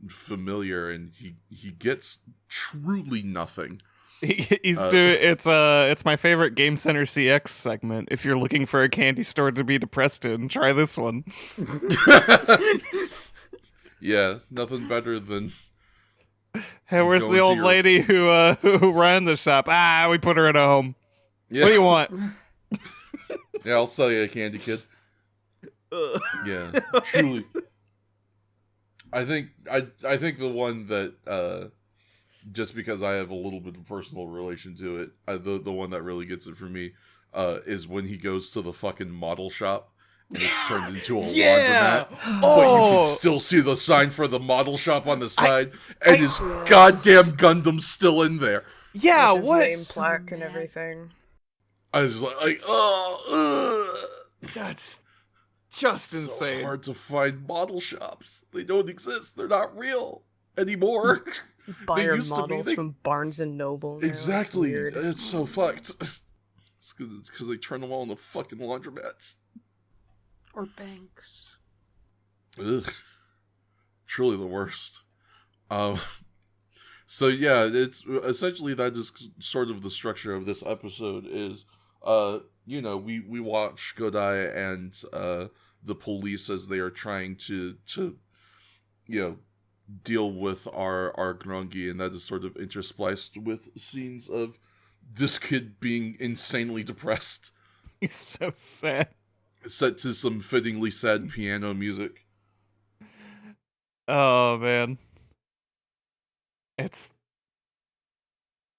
Speaker 1: familiar, and he gets truly nothing.
Speaker 2: He's doing it's my favorite Game Center CX segment. If you're looking for a candy store to be depressed in, try this one.
Speaker 1: Yeah, nothing better than.
Speaker 2: Hey, where's the old lady who ran the shop? We put her in a home.
Speaker 1: Yeah.
Speaker 2: What do you want?
Speaker 1: Yeah, I'll sell you a candy, kid. Yeah, truly. I think the one that just because I have a little bit of personal relation to it, the one that really gets it for me is when he goes to the fucking model shop and it's turned into a laundromat. But you can still see the sign for the model shop on the side, and his goddamn Gundam's still in there.
Speaker 2: Yeah,
Speaker 4: with his
Speaker 2: what?
Speaker 4: name plaque and everything.
Speaker 1: I was like
Speaker 2: That's just
Speaker 1: so
Speaker 2: insane.
Speaker 1: hard to find model shops. They don't exist. They're not real anymore.
Speaker 4: Buy your
Speaker 1: used to be.
Speaker 4: models from Barnes and Noble. Now.
Speaker 1: Exactly.
Speaker 4: It's weird.
Speaker 1: It's so fucked. It's because they turn them all into fucking laundromats.
Speaker 3: Or banks.
Speaker 1: Ugh. Truly the worst. So yeah, it's essentially that is sort of the structure of this episode is, we watch Godai and the police as they are trying to deal with our Grongi, and that is sort of interspliced with scenes of this kid being insanely depressed.
Speaker 2: He's so sad.
Speaker 1: Set to some fittingly sad piano music.
Speaker 2: Oh man. It's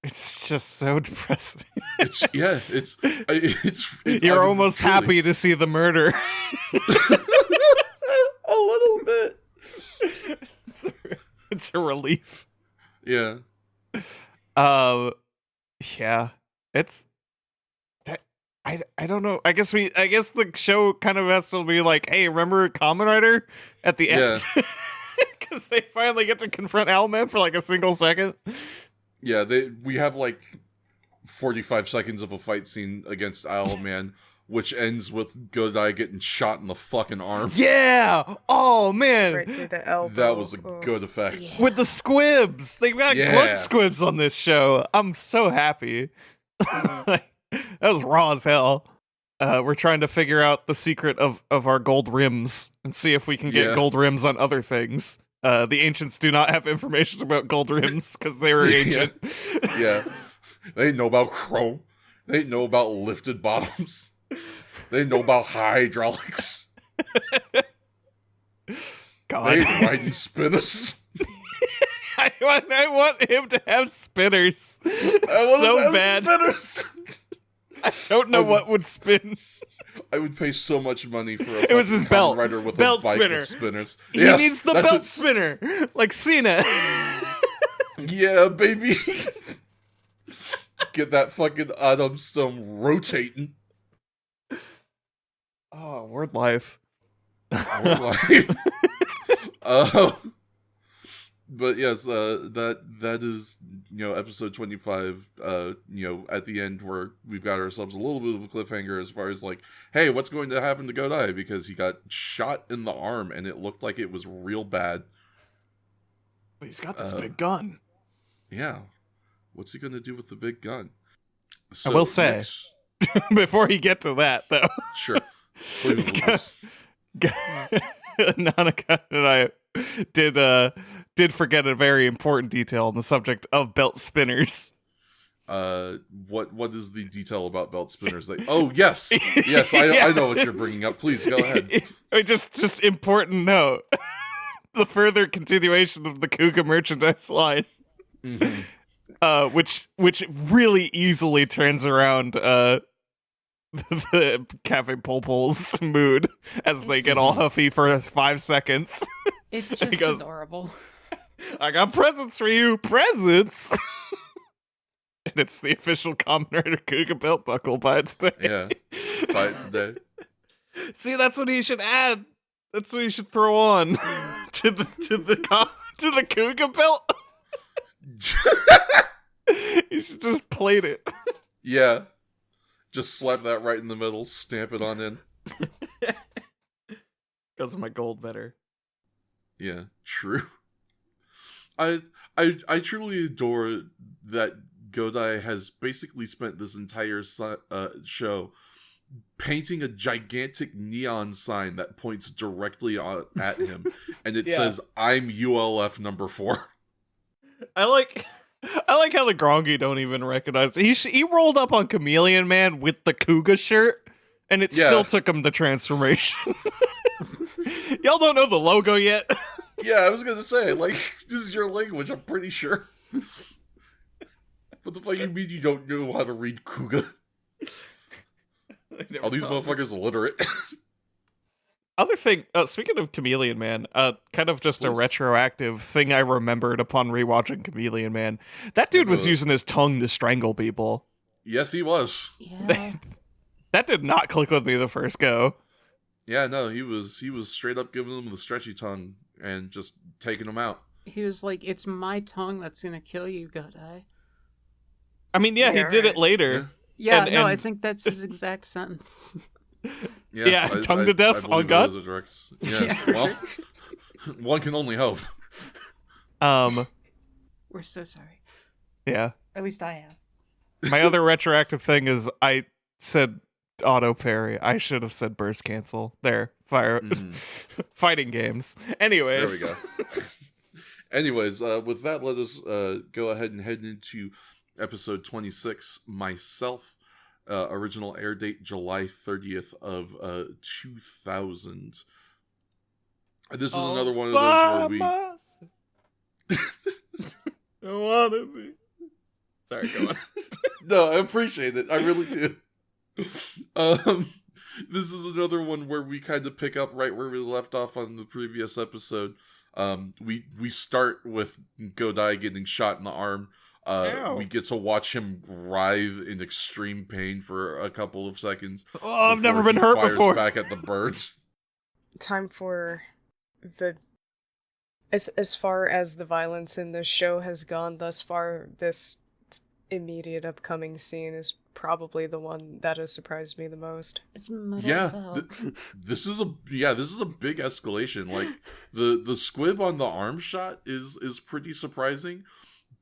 Speaker 2: just so depressing. You're almost happy to see the murder.
Speaker 1: A little bit.
Speaker 2: It's a relief.
Speaker 1: Yeah.
Speaker 2: Yeah, it's that I don't know. I guess the show kind of has to be like, hey, remember Kamen Rider at the end? Because they finally get to confront Owlman for like a single second.
Speaker 1: Yeah, we have like 45 seconds of a fight scene against Owlman, which ends with Godai getting shot in the fucking arm.
Speaker 2: Yeah! Oh, man!
Speaker 4: Right through the elbow.
Speaker 1: That was a good effect.
Speaker 3: Yeah.
Speaker 2: With the squibs! They got blood squibs on this show. I'm so happy. That was raw as hell. We're trying to figure out the secret of our gold rims and see if we can get gold rims on other things. The ancients do not have information about gold rims because they were ancient.
Speaker 1: Yeah. They know about chrome. They know about lifted bottoms. They know about hydraulics.
Speaker 2: God.
Speaker 1: They ain't riding spinners.
Speaker 2: I want him to have spinners
Speaker 1: I
Speaker 2: so
Speaker 1: have
Speaker 2: bad.
Speaker 1: Spinners.
Speaker 2: I don't know what would spin.
Speaker 1: I would pay so much money for a
Speaker 2: It was his
Speaker 1: Kamen
Speaker 2: belt.
Speaker 1: Rider with
Speaker 2: Belt
Speaker 1: a bike
Speaker 2: spinner.
Speaker 1: with spinners.
Speaker 2: He needs the belt spinner, like Cena.
Speaker 1: Yeah, baby. Get that fucking Adam Stone rotating.
Speaker 2: Oh, word life.
Speaker 1: We're like, but yes, that is, episode 25. At the end where we've got ourselves a little bit of a cliffhanger as far as like, hey, what's going to happen to Godai, because he got shot in the arm and it looked like it was real bad.
Speaker 2: But he's got this big gun.
Speaker 1: Yeah, what's he gonna do with the big gun?
Speaker 2: I will say, before you get to that, though.
Speaker 1: Sure. Please.
Speaker 2: Nanaka and I did forget a very important detail on the subject of belt spinners.
Speaker 1: What is the detail about belt spinners? Oh, yes. Yes, I know what you're bringing up. Please, go ahead.
Speaker 2: Just important note. The further continuation of the Kuuga merchandise line.
Speaker 1: Mm-hmm.
Speaker 2: Which really easily turns around the Cafe Pulpul's mood as they get all huffy for 5 seconds.
Speaker 3: It's just adorable.
Speaker 2: I got presents for you, presents! And it's the official Kamen Rider Kuuga belt buckle by its day.
Speaker 1: Yeah, by its day.
Speaker 2: See, that's what he should add. That's what he should throw on to the Kuuga belt. You should just plate it.
Speaker 1: Yeah. Just slap that right in the middle, stamp it on in.
Speaker 2: Because of my gold better.
Speaker 1: Yeah, true. I truly adore that Godai has basically spent this entire show painting a gigantic neon sign that points directly at him, and it says, "I'm ULF number 4."
Speaker 2: I like how the Grongi don't even recognize it. He rolled up on Chameleon Man with the Kuuga shirt, and it still took him the transformation. Y'all don't know the logo yet?
Speaker 1: Yeah, I was gonna say, like, this is your language, I'm pretty sure. What the fuck you mean you don't know how to read Kuuga? All these motherfuckers illiterate.
Speaker 2: Other thing, speaking of Chameleon Man, kind of just a retroactive thing I remembered upon rewatching Chameleon Man. That dude was using his tongue to strangle people.
Speaker 1: Yes, he was.
Speaker 3: Yeah.
Speaker 2: That did not click with me the first go.
Speaker 1: Yeah, no, he was straight up giving them the stretchy tongue and just taking them out.
Speaker 3: He was like, "It's my tongue that's gonna kill you, Godai."
Speaker 2: I mean, he did it later.
Speaker 3: Yeah,
Speaker 2: And-
Speaker 3: no,
Speaker 2: and-
Speaker 3: I think that's his exact sentence.
Speaker 2: Yeah, tongue to death on God?
Speaker 1: Yeah, well, one can only hope.
Speaker 3: We're so sorry.
Speaker 2: Yeah.
Speaker 3: At least I am.
Speaker 2: My other retroactive thing is I said auto parry. I should have said burst cancel. There. Fighting games. Anyways.
Speaker 1: There we go. Anyways, with that, let us go ahead and head into episode 26. Myself. Original air date July 30th of 2000. This is another one of those where we...
Speaker 2: I wanna be. Sorry, go on.
Speaker 1: No, I appreciate it. I really do. This is another one where we kind of pick up right where we left off on the previous episode. We start with Godai getting shot in the arm.
Speaker 2: Ow.
Speaker 1: We get to watch him writhe in extreme pain for a couple of seconds.
Speaker 2: Oh, I've never
Speaker 1: before
Speaker 2: been
Speaker 1: he
Speaker 2: hurt
Speaker 1: fires
Speaker 2: before.
Speaker 1: back at the bird.
Speaker 4: Time for the... As far as the violence in this show has gone thus far, this immediate upcoming scene is probably the one that has surprised me the most.
Speaker 3: It's metal
Speaker 1: Yeah,
Speaker 3: as hell.
Speaker 1: this is a big escalation. Like the squib on the arm shot is pretty surprising,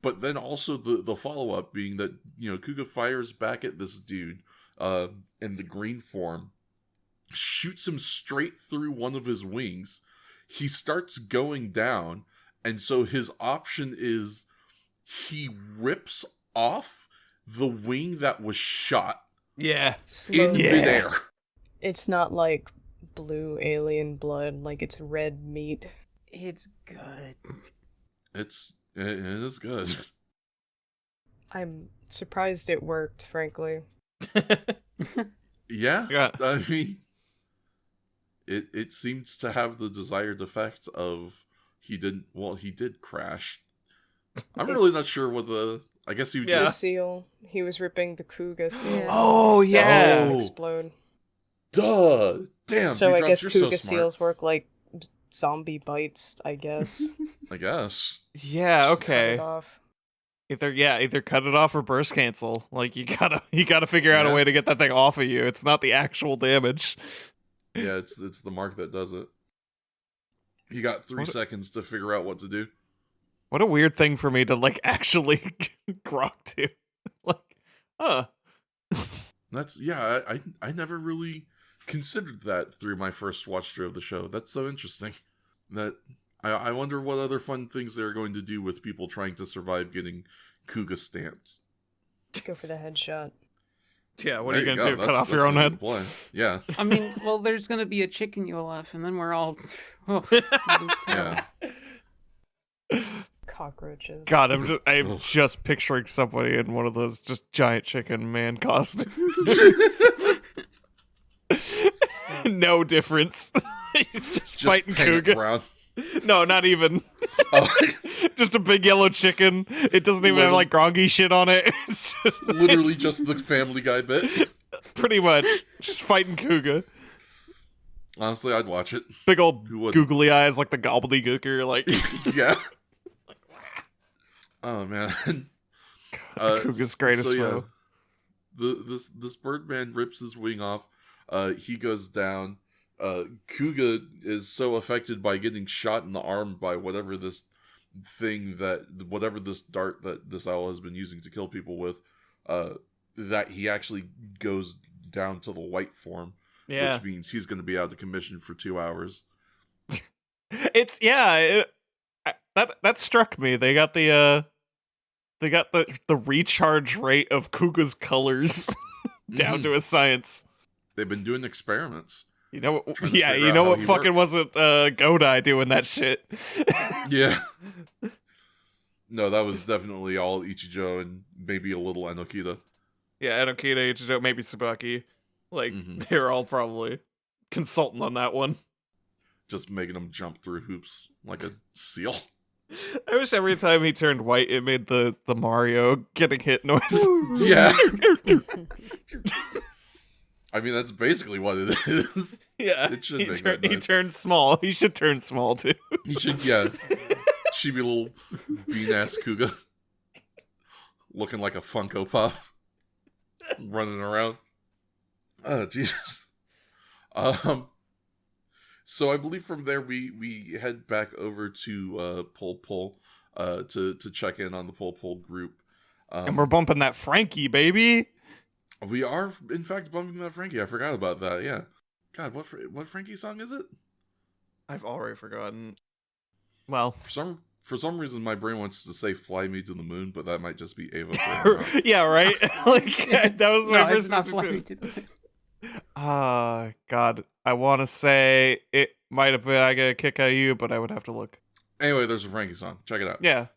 Speaker 1: but then also the follow up being that Kuuga fires back at this dude in the green form, shoots him straight through one of his wings. He starts going down, and so his option is he rips off the wing that was shot
Speaker 2: Yeah.
Speaker 1: in midair.
Speaker 4: It's not like blue alien blood, like it's red meat.
Speaker 3: It's good.
Speaker 1: It is good.
Speaker 4: I'm surprised it worked, frankly.
Speaker 1: Yeah. I mean, it seems to have the desired effect of he did crash. I'm really not sure what I guess he
Speaker 4: The
Speaker 1: just...
Speaker 4: seal. He was ripping the Kuuga seal.
Speaker 3: Yeah.
Speaker 2: Oh,
Speaker 4: So
Speaker 2: yeah.
Speaker 4: it would explode.
Speaker 1: Duh! Damn,
Speaker 4: So I guess
Speaker 1: you're so
Speaker 4: Kuuga
Speaker 1: smart.
Speaker 4: seals work like zombie bites, I guess.
Speaker 1: I guess.
Speaker 2: Yeah,
Speaker 4: Just cut
Speaker 2: okay.
Speaker 4: it off.
Speaker 2: Either cut it off or burst cancel. Like you gotta figure out a
Speaker 1: Yeah.
Speaker 2: way to get that thing off of you. It's not the actual damage.
Speaker 1: Yeah, it's the mark that does it. You got 3 seconds to figure out what to do.
Speaker 2: What a weird thing for me to like actually grok to. Like, huh.
Speaker 1: That's I never really considered that through my first watch through of the show. That's so interesting. That I wonder what other fun things they're going to do with people trying to survive getting Kuuga stamped.
Speaker 4: Go for the headshot.
Speaker 2: Yeah, what
Speaker 1: There
Speaker 2: are you
Speaker 1: you
Speaker 2: gonna
Speaker 1: go.
Speaker 2: do?
Speaker 1: That's-
Speaker 2: Cut off
Speaker 1: that's
Speaker 2: your own
Speaker 1: gonna
Speaker 2: head?
Speaker 1: be the plan. Yeah.
Speaker 3: I mean, well, there's gonna be a chicken you laugh, and then we're all. Oh,
Speaker 1: Yeah.
Speaker 4: Cockroaches.
Speaker 2: God, I'm just picturing somebody in one of those just giant chicken man costumes. No difference. He's just fighting
Speaker 1: paint it
Speaker 2: Kuuga.
Speaker 1: brown.
Speaker 2: No, not even.
Speaker 1: Oh,
Speaker 2: Just a big yellow chicken. It doesn't even have like groggy shit on it. It's just
Speaker 1: literally
Speaker 2: it's
Speaker 1: just the Family Guy bit.
Speaker 2: pretty much just fighting Kuuga.
Speaker 1: Honestly, I'd watch it.
Speaker 2: Big old
Speaker 1: Who wouldn't?
Speaker 2: googly eyes like the gobbledygooker. Like
Speaker 1: Yeah. Oh man.
Speaker 2: Kuga's greatest foe.
Speaker 1: This Birdman rips his wing off. He goes down. Kuuga is so affected by getting shot in the arm by whatever this dart that this owl has been using to kill people with, that he actually goes down to the white form,
Speaker 2: Yeah,
Speaker 1: which means he's going to be out of commission for 2 hours.
Speaker 2: it's that struck me. They got the recharge rate of Kuga's colors down to a science.
Speaker 1: They've been doing experiments.
Speaker 2: You know what?
Speaker 1: Trying to
Speaker 2: Yeah,
Speaker 1: figure
Speaker 2: you
Speaker 1: out
Speaker 2: know
Speaker 1: how
Speaker 2: what?
Speaker 1: he
Speaker 2: Fucking
Speaker 1: works.
Speaker 2: wasn't Godai doing that shit.
Speaker 1: Yeah. No, that was definitely all Ichijo and maybe a little Enokita.
Speaker 2: Yeah, Enokita, Ichijo, maybe Tsubaki. Like
Speaker 1: Mhm.
Speaker 2: they're all probably consulting on that one.
Speaker 1: Just making him jump through hoops like a seal.
Speaker 2: I wish every time he turned white, it made the Mario getting hit noise.
Speaker 1: Yeah. I mean, that's basically what it is.
Speaker 2: Yeah,
Speaker 1: It should
Speaker 2: he,
Speaker 1: make that
Speaker 2: he
Speaker 1: noise.
Speaker 2: turned small. He should turn small too.
Speaker 1: He should, yeah. Chibi little bean-ass Kuuga. Looking like a Funko Pop. Running around. Oh, Jesus. So I believe from there we head back over to Pol to check in on the Pol group.
Speaker 2: And we're bumping that Frankie, baby.
Speaker 1: We are, in fact, bumping that Frankie. I forgot about that, yeah. God, what Frankie song is it?
Speaker 2: I've already forgotten. Well,
Speaker 1: For some reason, my brain wants to say "Fly Me to the Moon," but that might just be Ava. playing around.
Speaker 2: yeah, right. Like that was my
Speaker 3: No,
Speaker 2: first
Speaker 3: it's not
Speaker 2: instinct,
Speaker 3: flying
Speaker 2: too.
Speaker 3: to the-
Speaker 2: God, I want to say it might have been "I Get a Kick Out of You," but I would have to look.
Speaker 1: Anyway, there's a Frankie song. Check it out.
Speaker 2: Yeah,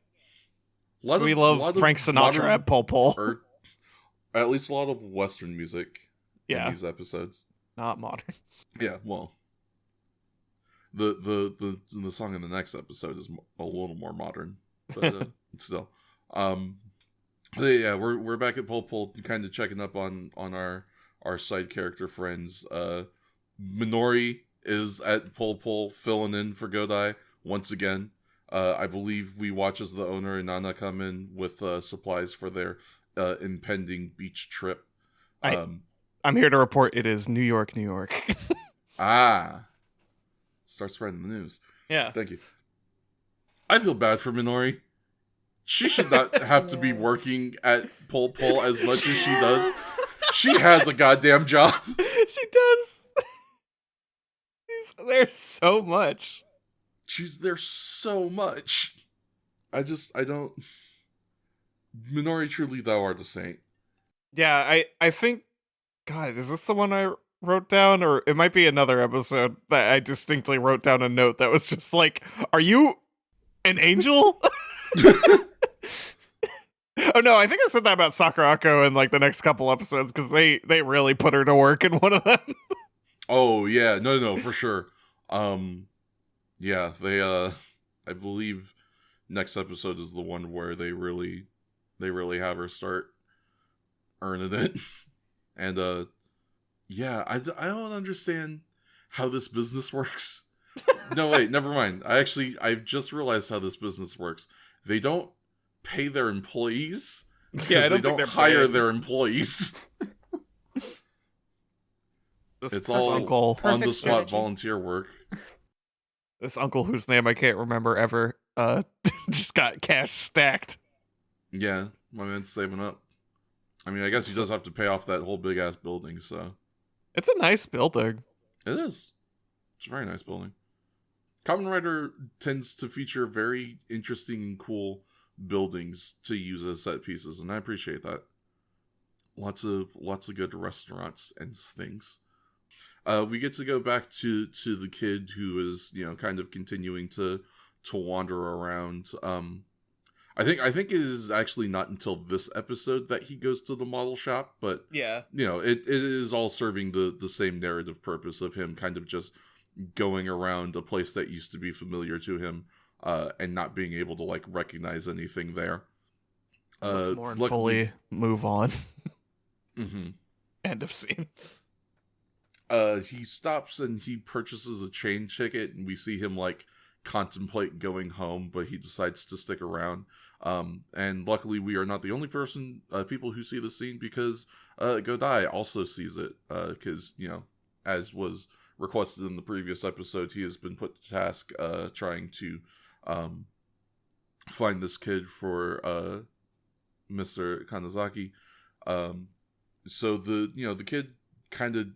Speaker 1: We
Speaker 2: we love Frank Sinatra at Pol.
Speaker 1: or at least a lot of Western music
Speaker 2: Yeah,
Speaker 1: in these episodes.
Speaker 2: not modern.
Speaker 1: Yeah, well, the song in the next episode is a little more modern, but still. Yeah, we're back at Pol Pol, kind of checking up on our side character friends. Minori is at Pol Pol, filling in for Godai once again. I believe we watch as the owner and Nana come in with supplies for their impending beach trip.
Speaker 2: I'm here to report it is New York, New York.
Speaker 1: Start spreading the news.
Speaker 2: Yeah.
Speaker 1: Thank you. I feel bad for Minori. She should not have to be working at Pol Pol as much as she does. She has a goddamn job.
Speaker 2: She does. There's so much.
Speaker 1: She's there so much. I don't. Minori, truly, thou art a saint.
Speaker 2: Yeah, I think. God, is this the one I wrote down? Or it might be another episode that I distinctly wrote down a note that was just like, are you an angel? Oh no, I think I said that about Sakurako in like the next couple episodes because they really put her to work in one of them.
Speaker 1: Oh yeah, no, for sure. Yeah, they I believe next episode is the one where they really have her start earning it. And yeah, I don't understand how this business works. No, wait, never mind. I've just realized how this business works. They don't pay their employees.
Speaker 2: Yeah,
Speaker 1: they don't hire their employees. It's all
Speaker 2: uncle
Speaker 1: on the spot volunteer work.
Speaker 2: This uncle whose name I can't remember ever just got cash stacked.
Speaker 1: Yeah, my man's saving up. I mean, I guess he does have to pay off that whole big ass building, so
Speaker 2: it's a nice building.
Speaker 1: It is. It's a very nice building. Kamen Rider tends to feature very interesting and cool buildings to use as set pieces, and I appreciate that. Lots of good restaurants and things. We get to go back to the kid who is, kind of continuing to wander around. I think it is actually not until this episode that he goes to the model shop, but
Speaker 2: yeah,
Speaker 1: it is all serving the same narrative purpose of him kind of just going around a place that used to be familiar to him, and not being able to like recognize anything there.
Speaker 2: More and fully move on.
Speaker 1: Mm-hmm.
Speaker 2: End of scene.
Speaker 1: He stops and he purchases a train ticket, and we see him like contemplate going home, but he decides to stick around. And luckily we are not the only people who see the scene, because Godai also sees it, because, as was requested in the previous episode, he has been put to task trying to find this kid for Mr. Kanazaki. So the kid kind of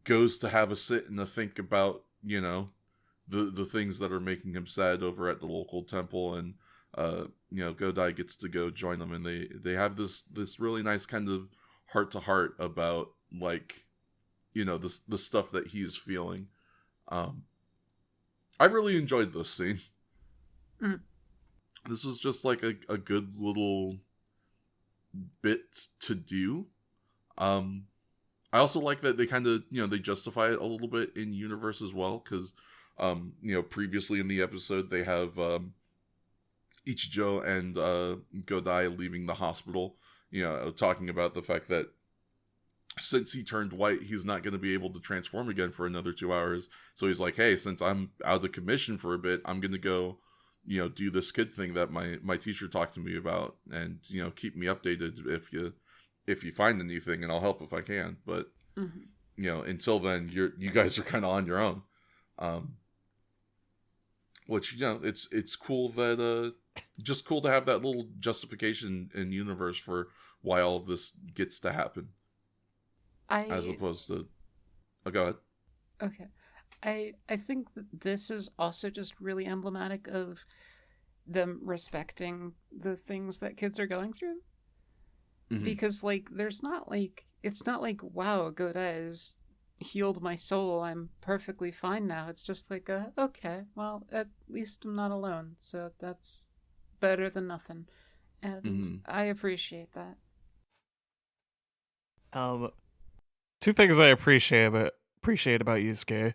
Speaker 1: goes to have a sit and a think about, the things that are making him sad over at the local temple, and Godai gets to go join them, and they have this really nice kind of heart to heart about like, the stuff that he's feeling. I really enjoyed this scene.
Speaker 3: Mm.
Speaker 1: This was just like a good little bit to do. I also like that they kind of, they justify it a little bit in universe as well, because previously in the episode they have Ichijo and Godai leaving the hospital, talking about the fact that since he turned white, he's not going to be able to transform again for another 2 hours. So he's like, hey, since I'm out of commission for a bit, I'm going to go, do this kid thing that my teacher talked to me about, and, keep me updated if you find anything, and I'll help if I can. But, until then, you guys are kind of on your own. Which, it's cool that, just cool to have that little justification in universe for why all of this gets to happen. As opposed to... Oh, go ahead.
Speaker 3: Okay. I think that this is also just really emblematic of them respecting the things that kids are going through. Mm-hmm. Because, like, it's not like, wow, Godai has healed my soul, I'm perfectly fine now. It's just like, okay, well, at least I'm not alone, so that's better than nothing. And I appreciate that.
Speaker 2: Two things I appreciate about Yusuke.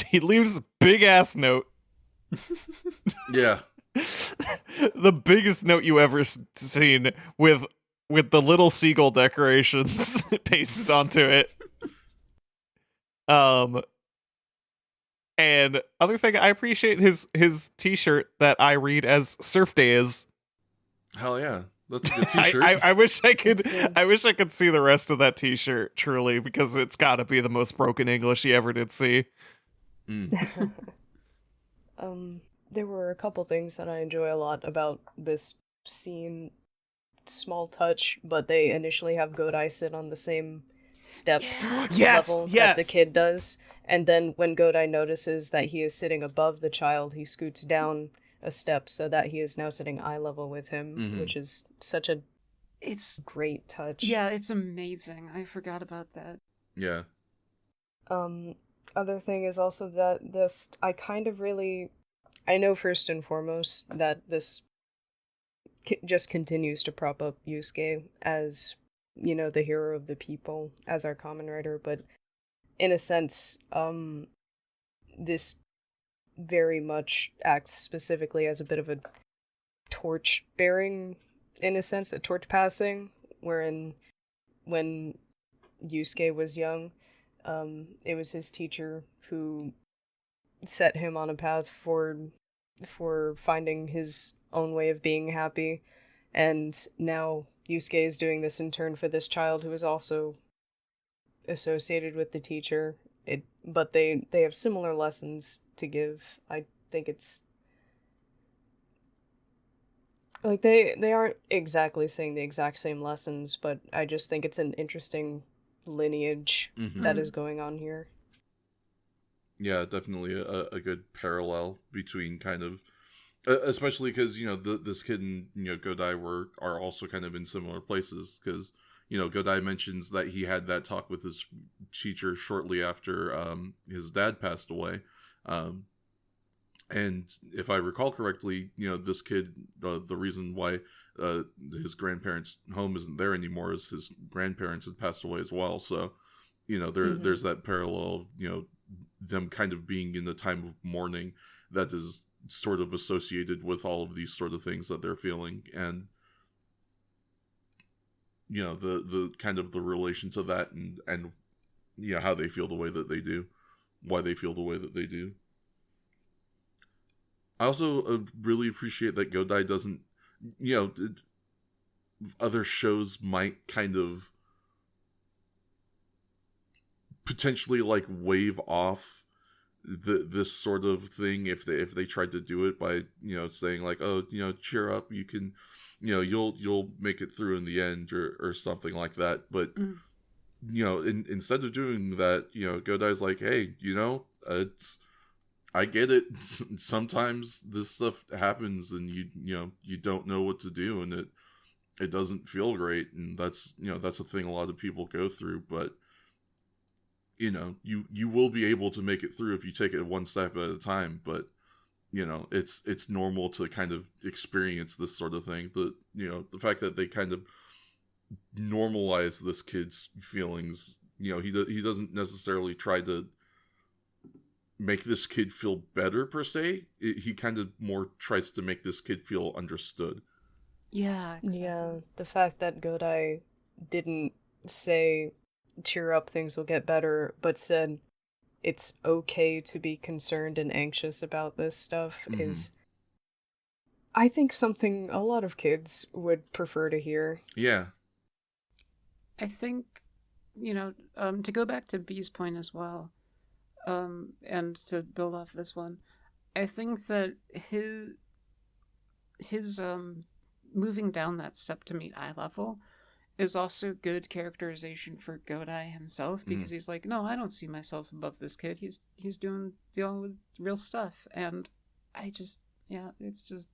Speaker 2: He leaves a big ass note.
Speaker 1: Yeah.
Speaker 2: The biggest note you ever seen with the little seagull decorations pasted onto it. And other thing, I appreciate his t-shirt that I read as Surf Days.
Speaker 1: Hell yeah. That's a good t-shirt.
Speaker 2: I wish I could see the rest of that t-shirt, truly, because it's gotta be the most broken English you ever did see.
Speaker 4: There were a couple things that I enjoy a lot about this scene. Small touch, but they initially have Godai sit on the same step level that the kid does. And then when Godai notices that he is sitting above the child, he scoots down a step so that he is now sitting eye level with him, which is such a great touch.
Speaker 3: Yeah, it's amazing. I forgot about that.
Speaker 1: Yeah.
Speaker 4: Other thing is also that this, I know first and foremost that this just continues to prop up Yusuke as, the hero of the people, as our Kamen Rider, but in a sense, this very much acts specifically as a bit of a torch bearing, in a sense, a torch passing, wherein when Yusuke was young, it was his teacher who set him on a path for finding his own way of being happy, and now Yusuke is doing this in turn for this child who is also associated with the teacher. But they have similar lessons to give. I think it's like they aren't exactly saying the exact same lessons, but I just think it's an interesting lineage that is going on here.
Speaker 1: Yeah, definitely a good parallel between kind of, especially because this kid and Godai are also kind of in similar places, because Godai mentions that he had that talk with his teacher shortly after his dad passed away, and if I recall correctly, this kid, the reason why his grandparents' home isn't there anymore is his grandparents had passed away as well. So there's that parallel of them kind of being in the time of mourning that is sort of associated with all of these sort of things that they're feeling, and the kind of the relation to that, and how they feel the way that they do, why they feel the way that they do. I also really appreciate that Godai doesn't, other shows might kind of potentially like wave off this sort of thing if they tried to do it by saying like, oh, cheer up, you can, you'll make it through in the end, or something like that. But instead of doing that, Godai's like, hey, it's, I get it. Sometimes this stuff happens and you don't know what to do, and it doesn't feel great, and that's a thing a lot of people go through, but you will be able to make it through if you take it one step at a time. But it's normal to kind of experience this sort of thing. The fact that they kind of normalize this kid's feelings, he doesn't necessarily try to make this kid feel better per se. He kind of more tries to make this kid feel understood.
Speaker 3: Yeah, exactly.
Speaker 4: Yeah, the fact that Godai didn't say, cheer up, things will get better, but said it's okay to be concerned and anxious about this stuff is, I think, something a lot of kids would prefer to hear.
Speaker 1: Yeah.
Speaker 3: I think, to go back to B's point as well, and to build off this one, I think that his moving down that step to meet eye level is also good characterization for Godai himself, because he's like, no, I don't see myself above this kid. He's dealing with real stuff, and it's just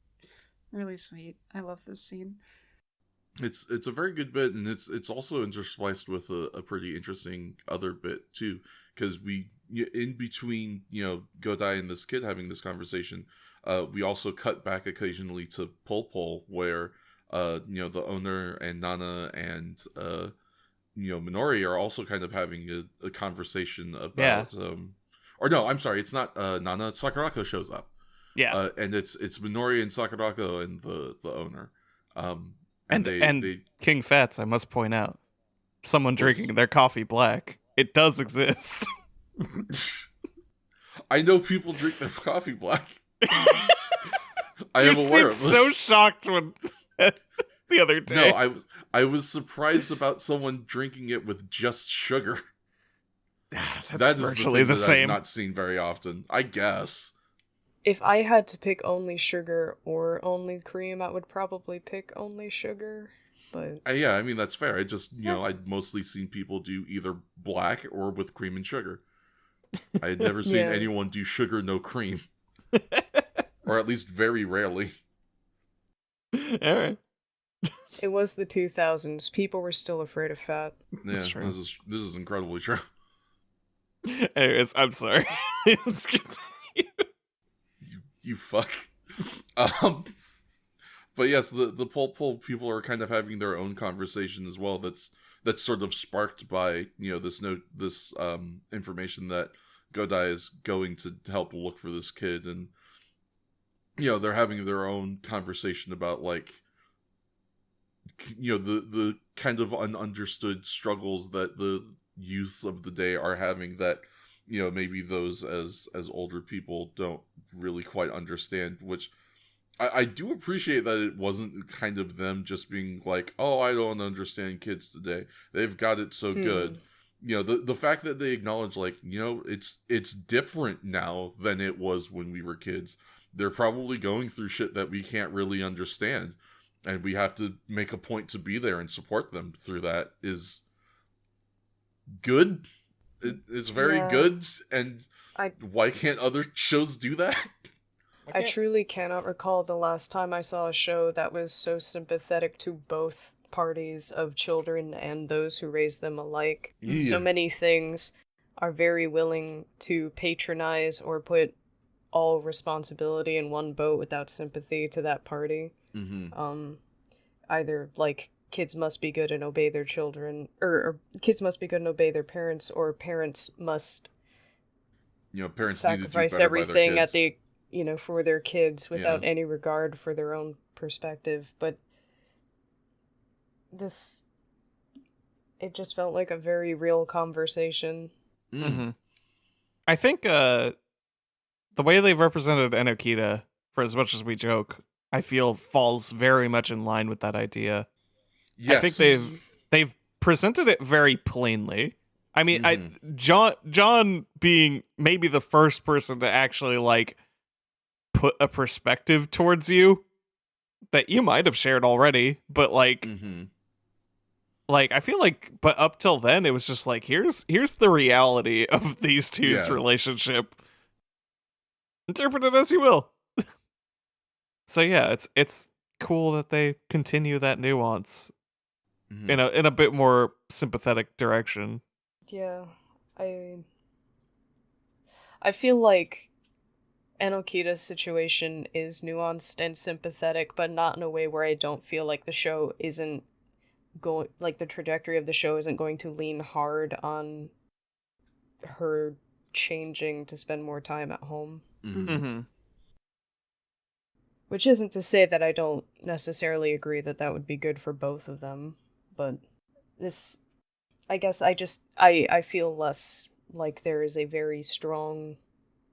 Speaker 3: really sweet. I love this scene.
Speaker 1: It's a very good bit, and it's also interspliced with a pretty interesting other bit too, because we, in between Godai and this kid having this conversation, we also cut back occasionally to Pol, where the owner and Nana and Minori are also kind of having a conversation about or no, I'm sorry, it's not Nana. Sakurako shows up.
Speaker 2: Yeah.
Speaker 1: And it's Minori and Sakurako and the owner.
Speaker 2: And
Speaker 1: they
Speaker 2: King Fats, I must point out, someone drinking their coffee black. It does exist.
Speaker 1: I know people drink their coffee black. I
Speaker 2: You
Speaker 1: am aware of
Speaker 2: seemed
Speaker 1: this.
Speaker 2: so shocked when the other day.
Speaker 1: No, I was surprised about someone drinking it with just sugar.
Speaker 2: That's
Speaker 1: That is
Speaker 2: virtually
Speaker 1: the
Speaker 2: the
Speaker 1: thing that
Speaker 2: same.
Speaker 1: I've not seen very often. I guess.
Speaker 4: If I had to pick only sugar or only cream, I would probably pick only sugar. But
Speaker 1: Yeah, I mean that's fair. I just I'd mostly seen people do either black or with cream and sugar. I had never seen
Speaker 4: Yeah.
Speaker 1: anyone do sugar no cream, or at least very rarely.
Speaker 2: All right.
Speaker 4: it was the 2000s. People were still afraid of fat.
Speaker 1: Yeah,
Speaker 2: That's true.
Speaker 1: This is incredibly true.
Speaker 2: Anyways, I'm sorry. Let's continue.
Speaker 1: You fuck. But yes, the pole people are kind of having their own conversation as well. That's sort of sparked by this information that Godai is going to help look for this kid, and they're having their own conversation about like the kind of ununderstood struggles that the youths of the day are having that maybe those as older people don't really quite understand, which I do appreciate that it wasn't kind of them just being like, oh, I don't understand kids today, they've got it so good. The fact that they acknowledge like it's different now than it was when we were kids. They're probably going through shit that we can't really understand, and we have to make a point to be there and support them through that is good. It's very good, and why can't other shows do that?
Speaker 4: I truly cannot recall the last time I saw a show that was so sympathetic to both parties of children and those who raise them alike.
Speaker 1: Yeah.
Speaker 4: So many things are very willing to patronize or put all responsibility in one boat without sympathy to that party.
Speaker 1: Mm-hmm.
Speaker 4: Either like kids must be good and obey their children, or kids must be good and obey their parents, or parents must
Speaker 1: parents need to do
Speaker 4: sacrifice
Speaker 1: better
Speaker 4: everything
Speaker 1: by their
Speaker 4: at
Speaker 1: kids.
Speaker 4: for their kids without any regard for their own perspective. But it just felt like a very real conversation.
Speaker 2: Mm-hmm. I think the way they've represented Enokita, for as much as we joke, I feel falls very much in line with that idea.
Speaker 1: Yes.
Speaker 2: I think they've presented it very plainly. I mean,
Speaker 1: Mm-hmm.
Speaker 2: John being maybe the first person to actually like put a perspective towards you that you might have shared already, but like
Speaker 1: Mm-hmm.
Speaker 2: like I feel like but up till then it was just like here's the reality of these two's relationship. Interpret it as you will. So yeah, it's cool that they continue that nuance
Speaker 1: Mm-hmm.
Speaker 2: in a bit more sympathetic direction.
Speaker 4: Yeah, I feel like Enokita's situation is nuanced and sympathetic, but not in a way where I don't feel like the show isn't going, like the trajectory of the show isn't going to lean hard on her changing to spend more time at home.
Speaker 1: Mm-hmm.
Speaker 2: Mm-hmm.
Speaker 4: Which isn't to say that I don't necessarily agree that that would be good for both of them, but this, I guess I feel less like there is a very strong,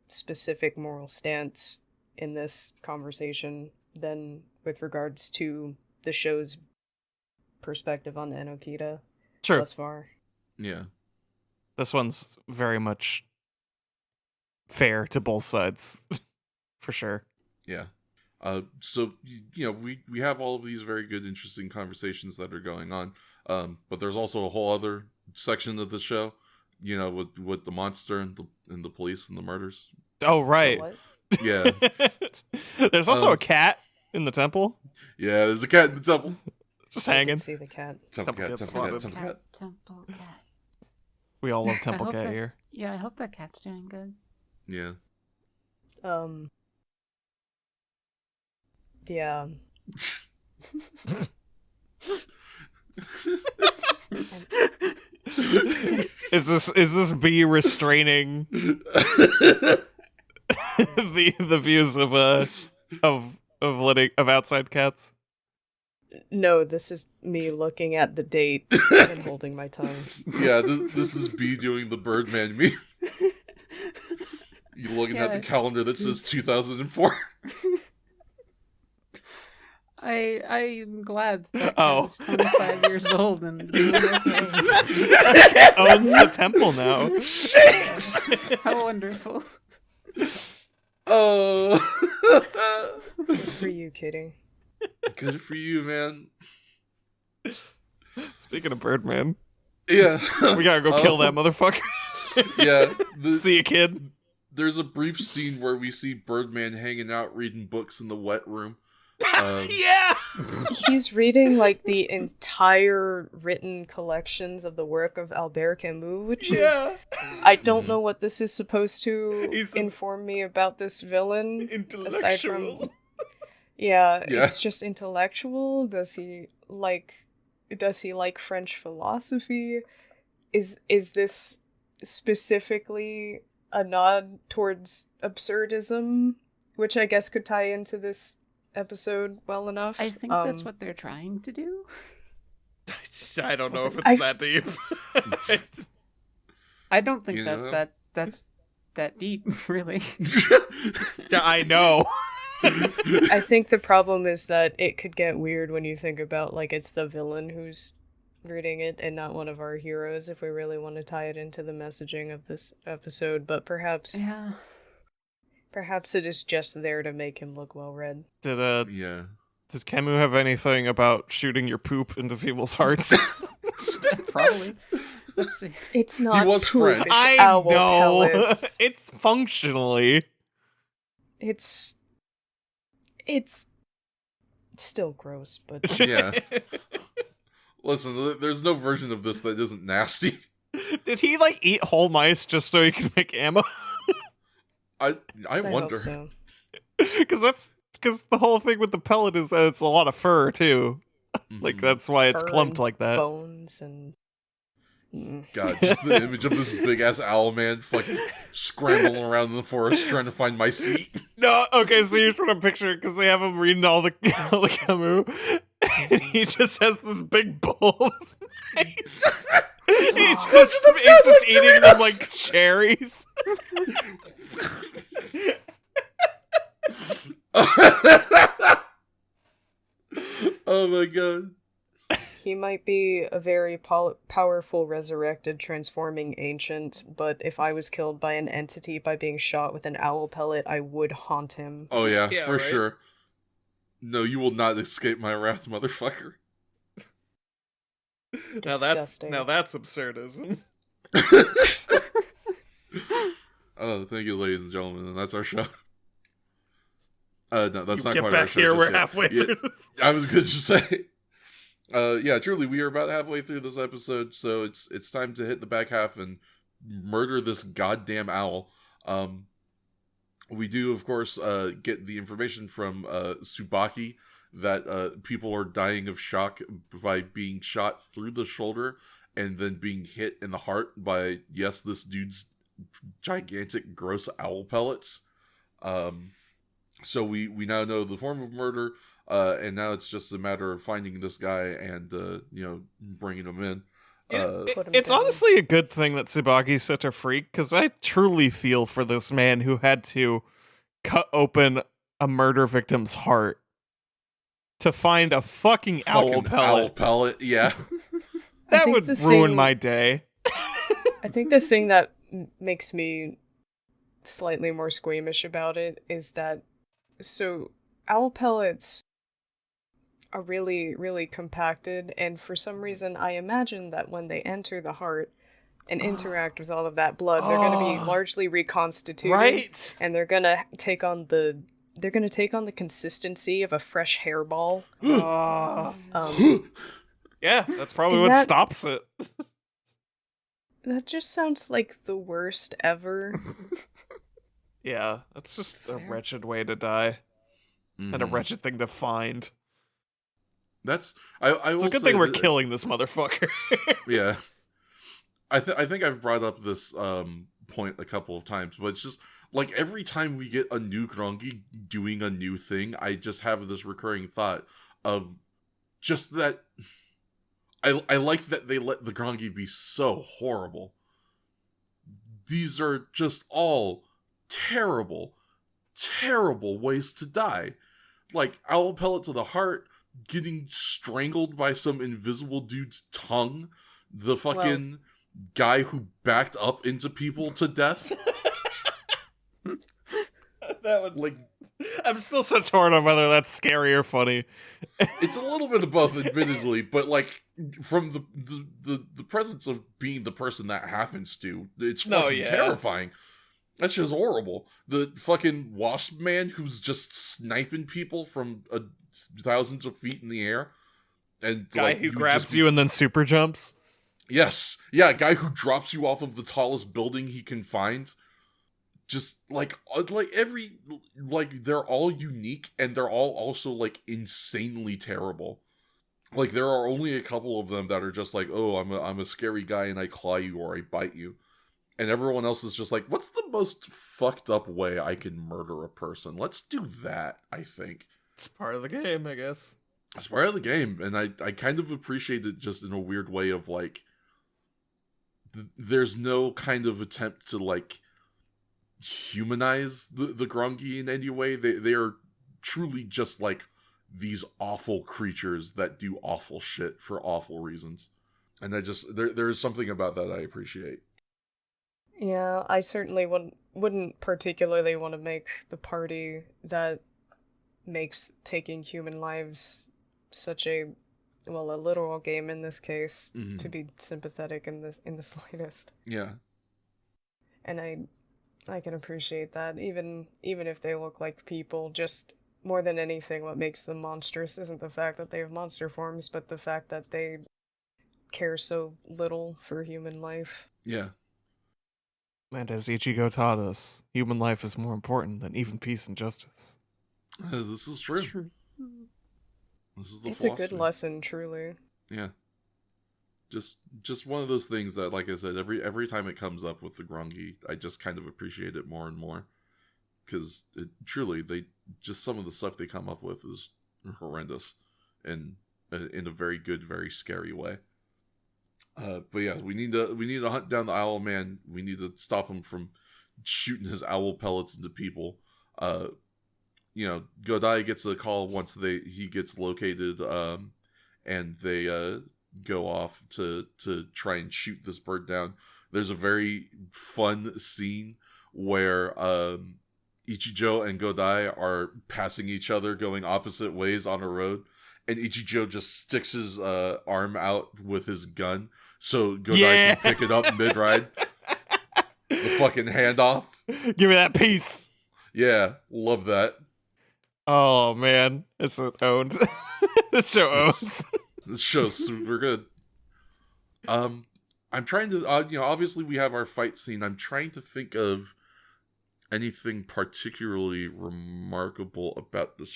Speaker 4: specific moral stance in this conversation than with regards to the show's perspective on Enokita
Speaker 2: Sure.
Speaker 4: thus far.
Speaker 1: Yeah.
Speaker 2: This one's very much fair to both sides, for sure.
Speaker 1: Yeah. So we have all of these very good, interesting conversations that are going on. But there's also a whole other section of the show, with the monster and the police and the murders.
Speaker 2: Oh right.
Speaker 4: What?
Speaker 1: Yeah.
Speaker 2: There's also a cat in the temple,
Speaker 1: Yeah, there's a cat in the temple.
Speaker 2: just
Speaker 4: I
Speaker 2: hanging.
Speaker 4: did see the cat.
Speaker 1: Temple
Speaker 2: Temple
Speaker 1: cat,
Speaker 2: cat's
Speaker 1: temple cat,
Speaker 2: spotted.
Speaker 1: temple cat.
Speaker 3: Temple cat.
Speaker 2: We all love
Speaker 3: I
Speaker 2: Temple
Speaker 3: hope
Speaker 2: Cat
Speaker 3: that-
Speaker 2: here.
Speaker 3: Yeah, I hope that cat's doing good.
Speaker 1: Yeah.
Speaker 4: Yeah.
Speaker 2: Is this B restraining the views of outside cats.
Speaker 4: No, this is me looking at the date and holding my tongue.
Speaker 1: Yeah, this is B doing the Birdman meme. You looking at the calendar that says 2004.
Speaker 3: I'm glad that cat is 25 years old and doing okay.
Speaker 2: Cat owns the temple now.
Speaker 3: How wonderful.
Speaker 1: Oh.
Speaker 4: Good for you, Kitty.
Speaker 1: Good for you, man.
Speaker 2: Speaking of Birdman,
Speaker 1: yeah,
Speaker 2: we gotta go kill that motherfucker.
Speaker 1: Yeah,
Speaker 2: see you, kid.
Speaker 1: There's a brief scene where we see Birdman hanging out reading books in the wet room.
Speaker 2: Yeah,
Speaker 4: he's reading like the entire written collections of the work of Albert Camus, which is I don't know what this is supposed to inform me about this villain.
Speaker 2: Intellectual.
Speaker 4: It's just intellectual. Does he like French philosophy? Is this specifically a nod towards absurdism, which I guess could tie into this episode well enough?
Speaker 3: I think that's what they're trying to do.
Speaker 2: I don't know if it's that deep.
Speaker 3: I don't think that's that deep, really.
Speaker 2: Yeah, I know.
Speaker 4: I think the problem is that it could get weird when you think about, like, it's the villain who's reading it and not one of our heroes, if we really want to tie it into the messaging of this episode, but perhaps it is just there to make him look well-read.
Speaker 2: Did Camus have anything about shooting your poop into people's hearts?
Speaker 3: Probably. Let's see.
Speaker 4: It's not
Speaker 1: he was
Speaker 4: poop,
Speaker 1: French.
Speaker 4: it's
Speaker 2: I
Speaker 4: owl
Speaker 2: know.
Speaker 4: pellets.
Speaker 2: It's functionally.
Speaker 4: It's still gross, but
Speaker 1: Yeah. Listen, there's no version of this that isn't nasty.
Speaker 2: Did he like eat whole mice just so he could make ammo?
Speaker 1: I wonder.
Speaker 4: hope so.
Speaker 2: Because the whole thing with the pellet is that it's a lot of fur too. Like that's why it's
Speaker 4: Fur
Speaker 2: clumped
Speaker 4: and
Speaker 2: like that.
Speaker 4: Bones and
Speaker 1: God, just the image of this big ass owl man fucking scrambling around in the forest trying to find my seat.
Speaker 2: No, okay, so you sort of picture it because they have him reading all the Camus, and he just has this big bowl of mice. He's just eating them like cherries.
Speaker 1: Oh my god.
Speaker 4: He might be a very powerful, resurrected, transforming ancient, but if I was killed by an entity by being shot with an owl pellet, I would haunt him.
Speaker 1: Oh yeah, for
Speaker 2: right?
Speaker 1: sure. No, you will not escape my wrath, motherfucker.
Speaker 2: Now that's absurdism.
Speaker 1: Oh, thank you, ladies and gentlemen, and that's our show. No, that's not
Speaker 2: get
Speaker 1: quite
Speaker 2: back
Speaker 1: our show.
Speaker 2: here. We're
Speaker 1: yet.
Speaker 2: halfway through this.
Speaker 1: I was going to say. Yeah, truly, we are about halfway through this episode, so it's time to hit the back half and murder this goddamn owl. We do, of course, get the information from Tsubaki that people are dying of shock by being shot through the shoulder and then being hit in the heart by, yes, this dude's gigantic, gross owl pellets. So we now know the form of murder. And now it's just a matter of finding this guy and, bringing him in.
Speaker 2: It's honestly a good thing that Tsubaki's such a freak, because I truly feel for this man who had to cut open a murder victim's heart to find a fucking owl pellet.
Speaker 1: Owl pellet, yeah.
Speaker 2: That would ruin my day.
Speaker 4: I think the thing that makes me slightly more squeamish about it is that, so owl pellets are really, really compacted, and for some reason I imagine that when they enter the heart and interact with all of that blood, they're going to be largely reconstituted,
Speaker 2: right?
Speaker 4: And they're going to take on the consistency of a fresh hairball.
Speaker 2: Yeah, that's probably what stops it.
Speaker 4: That just sounds like the worst ever.
Speaker 2: Yeah, that's just a wretched way to die. And a wretched thing to find.
Speaker 1: It's
Speaker 2: a good thing we're killing this motherfucker.
Speaker 1: Yeah. I think I've brought up this point a couple of times, but it's just, like, every time we get a new Grongi doing a new thing, I just have this recurring thought of just that. I like that they let the Grongi be so horrible. These are just all terrible, terrible ways to die. Like, owl pellet to the heart, getting strangled by some invisible dude's tongue, the fucking guy who backed up into people to death.
Speaker 2: That was like, I'm still so torn on whether that's scary or funny.
Speaker 1: It's a little bit of both, admittedly, but like from the presence of being the person that happens to, it's fucking terrifying. That's just horrible. The fucking wasp man who's just sniping people from thousands of feet in the air, and
Speaker 2: guy
Speaker 1: like,
Speaker 2: who grabs you and then super jumps.
Speaker 1: Yes, yeah, guy who drops you off of the tallest building he can find. Just like every, like, they're all unique and they're all also like insanely terrible. Like, there are only a couple of them that are just like, oh, I'm a scary guy and I claw you or I bite you. And everyone else is just like, what's the most fucked up way I can murder a person? Let's do that, I think.
Speaker 2: It's part of the game, I guess.
Speaker 1: It's part of the game, and I kind of appreciate it just in a weird way of, like, there's no kind of attempt to, like, humanize the Grongi in any way. They are truly just, like, these awful creatures that do awful shit for awful reasons. And I just, there is something about that I appreciate.
Speaker 4: Yeah, I certainly wouldn't particularly want to make the party that makes taking human lives such a literal game in this case, to be sympathetic in the slightest.
Speaker 1: Yeah.
Speaker 4: And I can appreciate that, even if they look like people. Just more than anything, what makes them monstrous isn't the fact that they have monster forms, but the fact that they care so little for human life.
Speaker 1: Yeah.
Speaker 2: And as Ichigo taught us, human life is more important than even peace and justice.
Speaker 1: This is true. This is the
Speaker 4: It's
Speaker 1: philosophy.
Speaker 4: a good lesson, truly.
Speaker 1: Yeah. Just one of those things that, like I said, every time it comes up with the Grongi, I just kind of appreciate it more and more. Because truly, some of the stuff they come up with is horrendous. And in a very good, very scary way. But yeah, we need to hunt down the owl man. We need to stop him from shooting his owl pellets into people. Godai gets a call once he gets located, and they go off to try and shoot this bird down. There's a very fun scene where Ichijo and Godai are passing each other, going opposite ways on a road, and Ichijo just sticks his arm out with his gun so Godai can pick it up mid-ride. The fucking handoff.
Speaker 2: Give me that piece.
Speaker 1: Yeah, love that.
Speaker 2: Oh man, it's owned. This show owns.
Speaker 1: This show's super good. I'm trying to, obviously we have our fight scene. I'm trying to think of anything particularly remarkable about this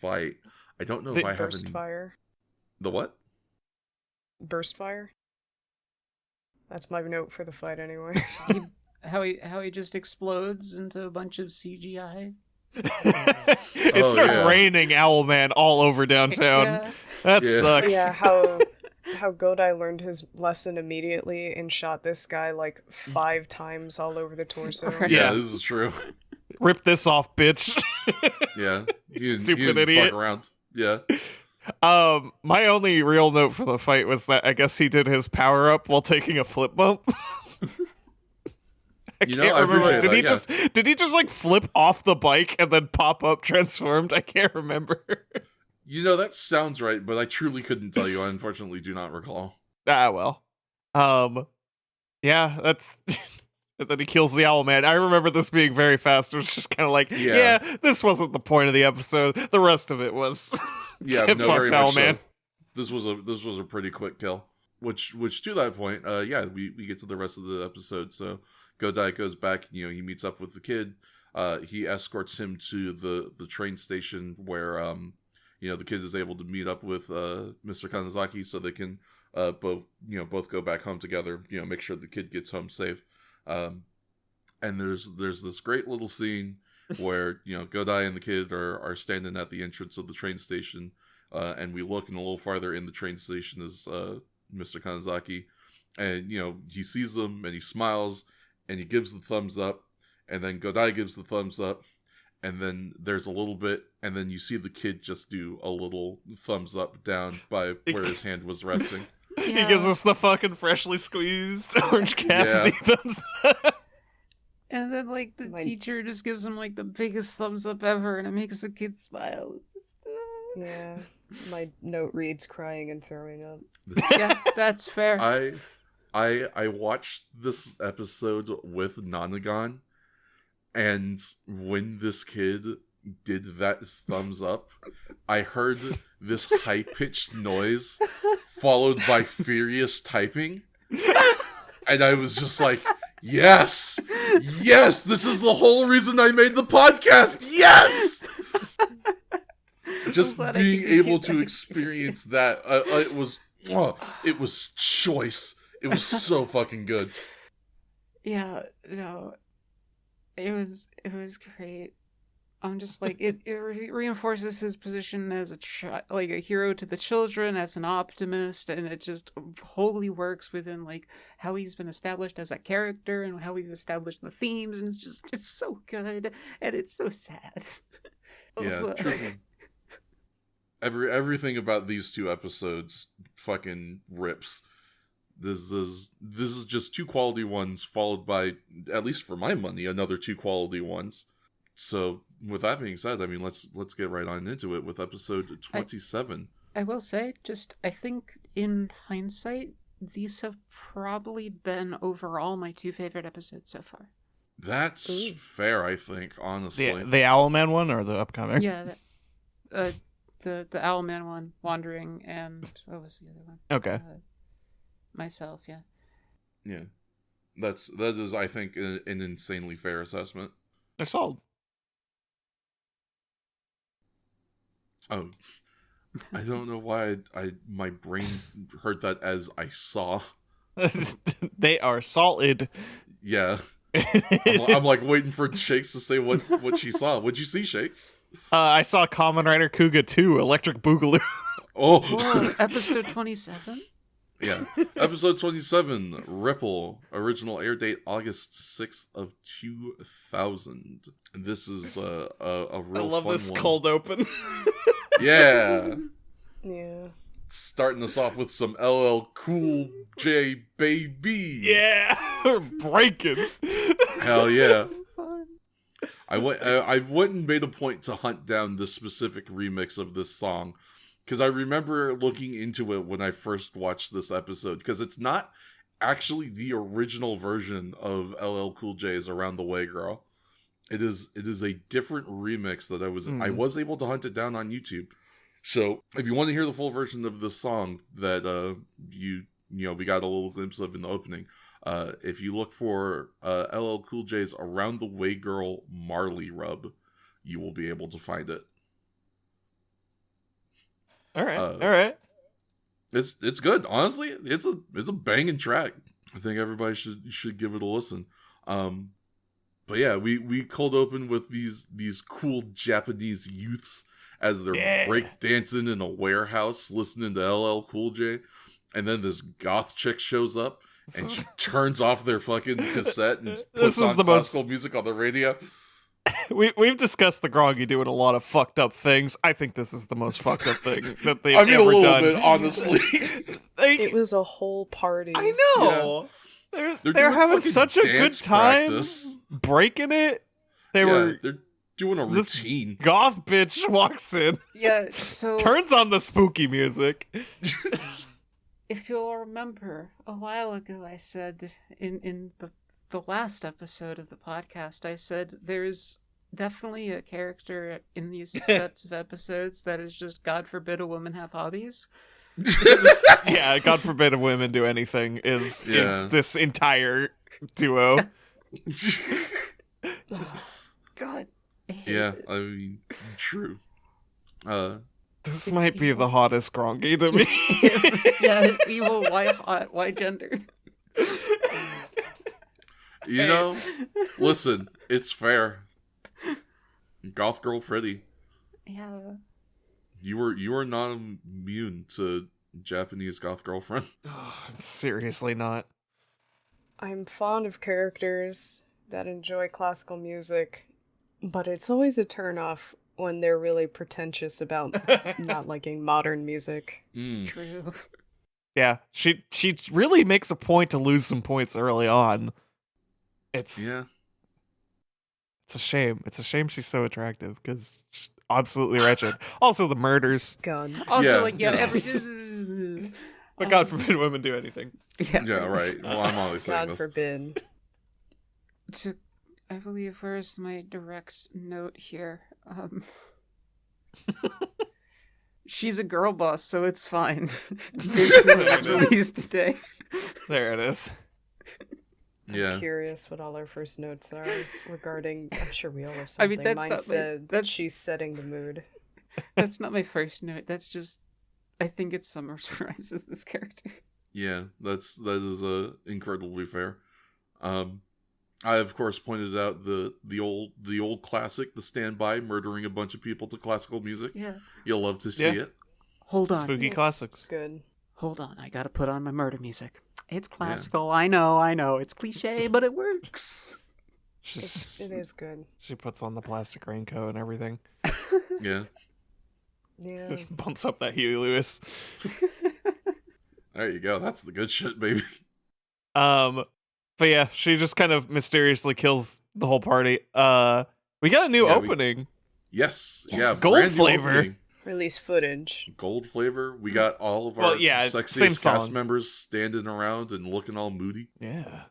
Speaker 1: fight. I don't know if I have
Speaker 4: Burst
Speaker 1: any...
Speaker 4: fire.
Speaker 1: The what?
Speaker 4: Burst fire. That's my note for the fight, anyway.
Speaker 3: How he just explodes into a bunch of CGI.
Speaker 2: It starts raining Owlman all over downtown.
Speaker 3: Yeah.
Speaker 2: That sucks.
Speaker 4: Yeah, how Godai learned his lesson immediately and shot this guy like 5 times all over the torso.
Speaker 3: Right.
Speaker 1: Yeah, this is true.
Speaker 2: Rip this off, bitch.
Speaker 1: Yeah.
Speaker 2: Stupid idiot.
Speaker 1: Fuck around. Yeah.
Speaker 2: My only real note for the fight was that I guess he did his power up while taking a flip bump. I can't remember. Did he just like flip off the bike and then pop up transformed? I can't remember.
Speaker 1: That sounds right, but I truly couldn't tell you. I unfortunately do not recall.
Speaker 2: Ah, well. Yeah, that's... And then he kills the owl man. I remember this being very fast. It was just kind of like, yeah, this wasn't the point of the episode. The rest of it was.
Speaker 1: Yeah,
Speaker 2: Get
Speaker 1: very
Speaker 2: owl
Speaker 1: much
Speaker 2: man.
Speaker 1: So. This was a pretty quick kill. Which to that point, we get to the rest of the episode. So Godai goes back. He meets up with the kid. He escorts him to the train station where the kid is able to meet up with Mr. Kanazaki, so they can both go back home together. Make sure the kid gets home safe. And there's this great little scene where, Godai and the kid are standing at the entrance of the train station, and we look, and a little farther in the train station is Mr. Kanazaki, and he sees them and he smiles and he gives the thumbs up, and then Godai gives the thumbs up, and then there's a little bit, and then you see the kid just do a little thumbs up down by where his hand was resting.
Speaker 3: Yeah.
Speaker 2: He gives us the fucking freshly squeezed Orange Cassidy thumbs up.
Speaker 3: And then, like, the teacher just gives him, like, the biggest thumbs up ever, and it makes the kid smile. Just,
Speaker 4: Yeah. My note reads crying and throwing up.
Speaker 3: Yeah, that's fair.
Speaker 1: I watched this episode with Nanagon, and when this kid did that thumbs up, I heard this high-pitched noise followed by furious typing, and I was just like, yes, this is the whole reason I made the podcast, yes! Just being able to experience that, it was choice. It was so fucking good.
Speaker 3: Yeah, no, it was great. I'm just like, it reinforces his position as like a hero to the children, as an optimist, and it just wholly works within like how he's been established as a character and how we've established the themes, and it's so good, and it's so sad.
Speaker 1: Yeah, true. Everything about these two episodes fucking rips. This is just two quality ones, followed by, at least for my money, another two quality ones. So, with that being said, I mean, let's get right on into it with episode 27.
Speaker 3: I will say, I think in hindsight, these have probably been overall my two favorite episodes so far.
Speaker 1: That's fair, I think, honestly.
Speaker 2: The Owlman one or the upcoming?
Speaker 3: Yeah, the Owlman one, Wandering, and what was the other one?
Speaker 2: Okay.
Speaker 3: Myself, yeah.
Speaker 1: Yeah. That is, I think, an insanely fair assessment.
Speaker 2: They're solid.
Speaker 1: Oh, I don't know why my brain heard that as I saw.
Speaker 2: They are solid.
Speaker 1: Yeah. I'm like waiting for Shakes to say what she saw. What'd you see, Shakes?
Speaker 2: I saw Kamen Rider Kuuga 2, Electric Boogaloo.
Speaker 1: Oh.
Speaker 3: Whoa, episode 27?
Speaker 1: Yeah. Episode 27, Ripple. Original air date August 6th of 2000. And this is a real
Speaker 2: I love
Speaker 1: fun
Speaker 2: this
Speaker 1: one.
Speaker 2: cold open.
Speaker 1: Yeah.
Speaker 4: Yeah.
Speaker 1: Starting us off with some LL Cool J baby.
Speaker 2: Yeah. We're breaking.
Speaker 1: Hell yeah.
Speaker 3: Fun.
Speaker 1: I went and made a point to hunt down the specific remix of this song, because I remember looking into it when I first watched this episode, because it's not actually the original version of LL Cool J's Around the Way Girl. It is a different remix that I was able to hunt it down on YouTube. So if you want to hear the full version of this song that we got a little glimpse of in the opening, if you look for LL Cool J's Around the Way Girl Marley Rub, you will be able to find it.
Speaker 2: All right.
Speaker 1: It's good. Honestly, it's a banging track. I think everybody should give it a listen. But yeah, we cold open with these cool Japanese youths as they're break dancing in a warehouse listening to LL Cool J, and then this goth chick shows up and she turns off their fucking cassette and puts on classical music on the radio.
Speaker 2: We've discussed the Groggy doing a lot of fucked up things. I think this is the most fucked up thing that they've ever done.
Speaker 1: a little bit, honestly.
Speaker 4: It was a whole party.
Speaker 2: I know.
Speaker 1: Yeah.
Speaker 2: They're having such a good time
Speaker 1: practice.
Speaker 2: Breaking it.
Speaker 1: They're doing a routine.
Speaker 2: This goth bitch walks in.
Speaker 3: Yeah, so
Speaker 2: Turns on the spooky music.
Speaker 3: if you'll remember, a while ago I said in the last episode of the podcast, I said there's definitely a character in these sets of episodes that is just, God forbid a woman have hobbies.
Speaker 2: Yeah, God forbid a women do anything is this entire duo.
Speaker 3: Just, God. I hate
Speaker 1: Yeah,
Speaker 3: it.
Speaker 1: I mean, true.
Speaker 2: This might be the hottest Groggy to me.
Speaker 3: Yeah, evil, why hot, why gender?
Speaker 1: You know, listen, it's fair. Goth girl pretty.
Speaker 3: Yeah.
Speaker 1: You were not immune to Japanese goth girlfriend.
Speaker 2: I'm seriously not.
Speaker 4: I'm fond of characters that enjoy classical music, but it's always a turnoff when they're really pretentious about not liking modern music.
Speaker 3: True.
Speaker 2: Yeah, she really makes a point to lose some points early on. It's a shame. It's a shame she's so attractive because she's absolutely wretched. Also, the murders.
Speaker 4: God.
Speaker 3: Also,
Speaker 2: But God forbid women do anything.
Speaker 1: Yeah, right. Well, I'm always saying
Speaker 4: God
Speaker 1: this.
Speaker 4: forbid.
Speaker 3: I believe, where's my direct note here? She's a girl boss, so it's fine. It's released today.
Speaker 2: There it is.
Speaker 4: I'm curious what all our first notes are regarding. I'm sure we all have something. Mine said that she's setting the mood.
Speaker 3: That's not my first note. That's just, I think it summarizes this character.
Speaker 1: Yeah, that is incredibly fair. I of course pointed out the old classic, The Standby, murdering a bunch of people to classical music.
Speaker 3: Yeah,
Speaker 1: you'll love to see it.
Speaker 3: Hold on,
Speaker 2: spooky classics.
Speaker 4: Good.
Speaker 3: Hold on, I gotta put on my murder music. It's classical. Yeah. I know. It's cliche, but it works.
Speaker 4: It is good.
Speaker 2: She puts on the plastic raincoat and everything.
Speaker 1: Yeah.
Speaker 4: Yeah.
Speaker 2: Bumps up that Huey Lewis.
Speaker 1: There you go. That's the good shit, baby.
Speaker 2: But yeah, she just kind of mysteriously kills the whole party. We got a new opening.
Speaker 1: Yes. Yeah.
Speaker 2: Gold flavor.
Speaker 1: Opening.
Speaker 4: Release footage.
Speaker 1: Gold flavor. We got all of our sexiest cast members standing around and looking all moody.
Speaker 2: Yeah.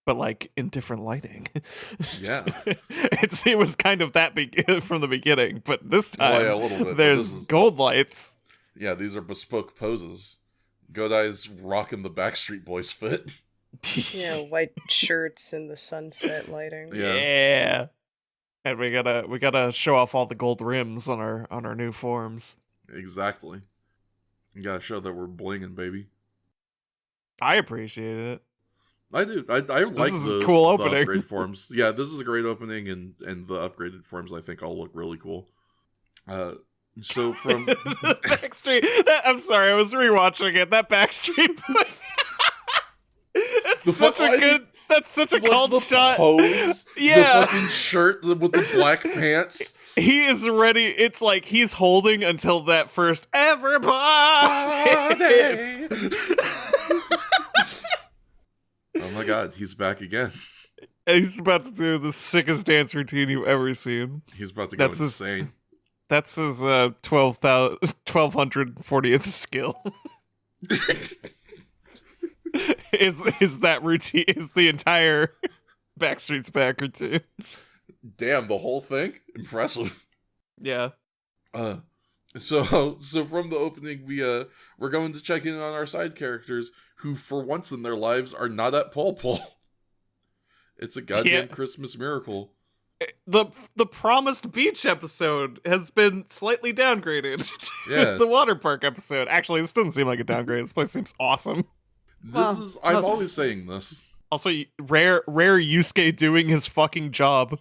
Speaker 2: But like in different lighting.
Speaker 1: Yeah.
Speaker 2: it was kind of that from the beginning, but this time
Speaker 1: a little bit.
Speaker 2: There's gold lights.
Speaker 1: Yeah, these are bespoke poses. Godai's rocking the Backstreet Boys fit.
Speaker 4: Yeah, white shirts and the sunset lighting.
Speaker 2: Yeah. And we gotta show off all the gold rims on our new forms.
Speaker 1: Exactly. You gotta show that we're blinging, baby.
Speaker 2: I appreciate it.
Speaker 1: I do. I like the
Speaker 2: cool opening.
Speaker 1: The upgrade forms. Yeah, this is a great opening, and the upgraded forms I think all look really cool. So from
Speaker 2: Backstreet, I'm sorry, I was rewatching it. That Backstreet Boy. That's such a cult shot.
Speaker 1: Pose,
Speaker 2: yeah,
Speaker 1: the fucking shirt with the black pants.
Speaker 2: He is ready. It's like he's holding until that first everybody.
Speaker 1: Oh my god, he's back again.
Speaker 2: And he's about to do the sickest dance routine you've ever seen.
Speaker 1: He's about to go insane.
Speaker 2: That's his 1240th skill. is that routine? Is the entire Backstreet's Back routine?
Speaker 1: Damn, the whole thing? Impressive.
Speaker 2: Yeah.
Speaker 1: So from the opening, we're going to check in on our side characters who, for once in their lives, are not at Pol Pol. It's a goddamn Christmas miracle.
Speaker 2: The promised beach episode has been slightly downgraded to the water park episode. Actually, this doesn't seem like a downgrade. This place seems awesome.
Speaker 1: I'm always saying this.
Speaker 2: Also, rare Yusuke doing his fucking job.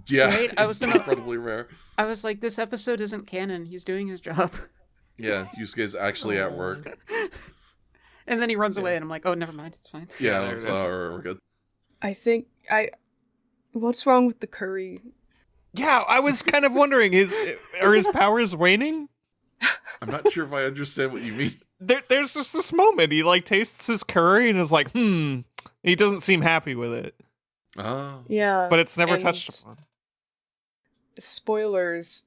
Speaker 1: Yeah, right? It's incredibly rare.
Speaker 3: I was like, this episode isn't canon. He's doing his job.
Speaker 1: Yeah, Yusuke's actually at work.
Speaker 3: And then he runs away, and I'm like, oh, never mind. It's fine.
Speaker 1: Yeah, we're good.
Speaker 4: I think what's wrong with the curry?
Speaker 2: Yeah, I was kind of wondering, are his powers waning?
Speaker 1: I'm not sure if I understand what you mean.
Speaker 2: There's just this moment, he like tastes his curry and is like, he doesn't seem happy with it.
Speaker 1: Oh.
Speaker 4: Yeah.
Speaker 2: But it's never touched upon.
Speaker 4: Spoilers,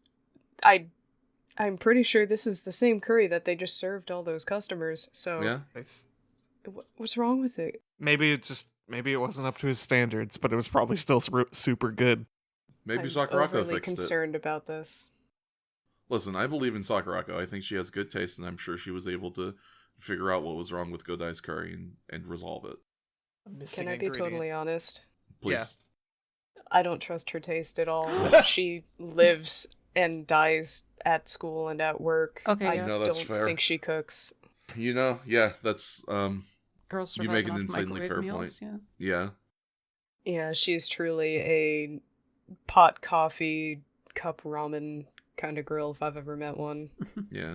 Speaker 4: I'm pretty sure this is the same curry that they just served all those customers, so...
Speaker 1: Yeah.
Speaker 4: What's wrong with it?
Speaker 2: Maybe it wasn't up to his standards, but it was probably still super good.
Speaker 1: Maybe
Speaker 4: I'm
Speaker 1: Sakurako
Speaker 4: overly
Speaker 1: fixed
Speaker 4: concerned about this.
Speaker 1: Listen, I believe in Sakurako. I think she has good taste, and I'm sure she was able to figure out what was wrong with Godai's curry and resolve it.
Speaker 4: Can I be totally honest?
Speaker 1: Please.
Speaker 2: Yeah.
Speaker 4: I don't trust her taste at all. She lives and dies at school and at work.
Speaker 3: Okay,
Speaker 4: I
Speaker 3: that's
Speaker 1: fair.
Speaker 4: think she cooks.
Speaker 1: Yeah, that's
Speaker 3: Girls
Speaker 1: you make an
Speaker 3: off
Speaker 1: insanely fair
Speaker 3: meals,
Speaker 1: point. Yeah.
Speaker 4: Yeah, she's truly a pot coffee, cup ramen kind of girl if I've ever met one.
Speaker 1: Yeah.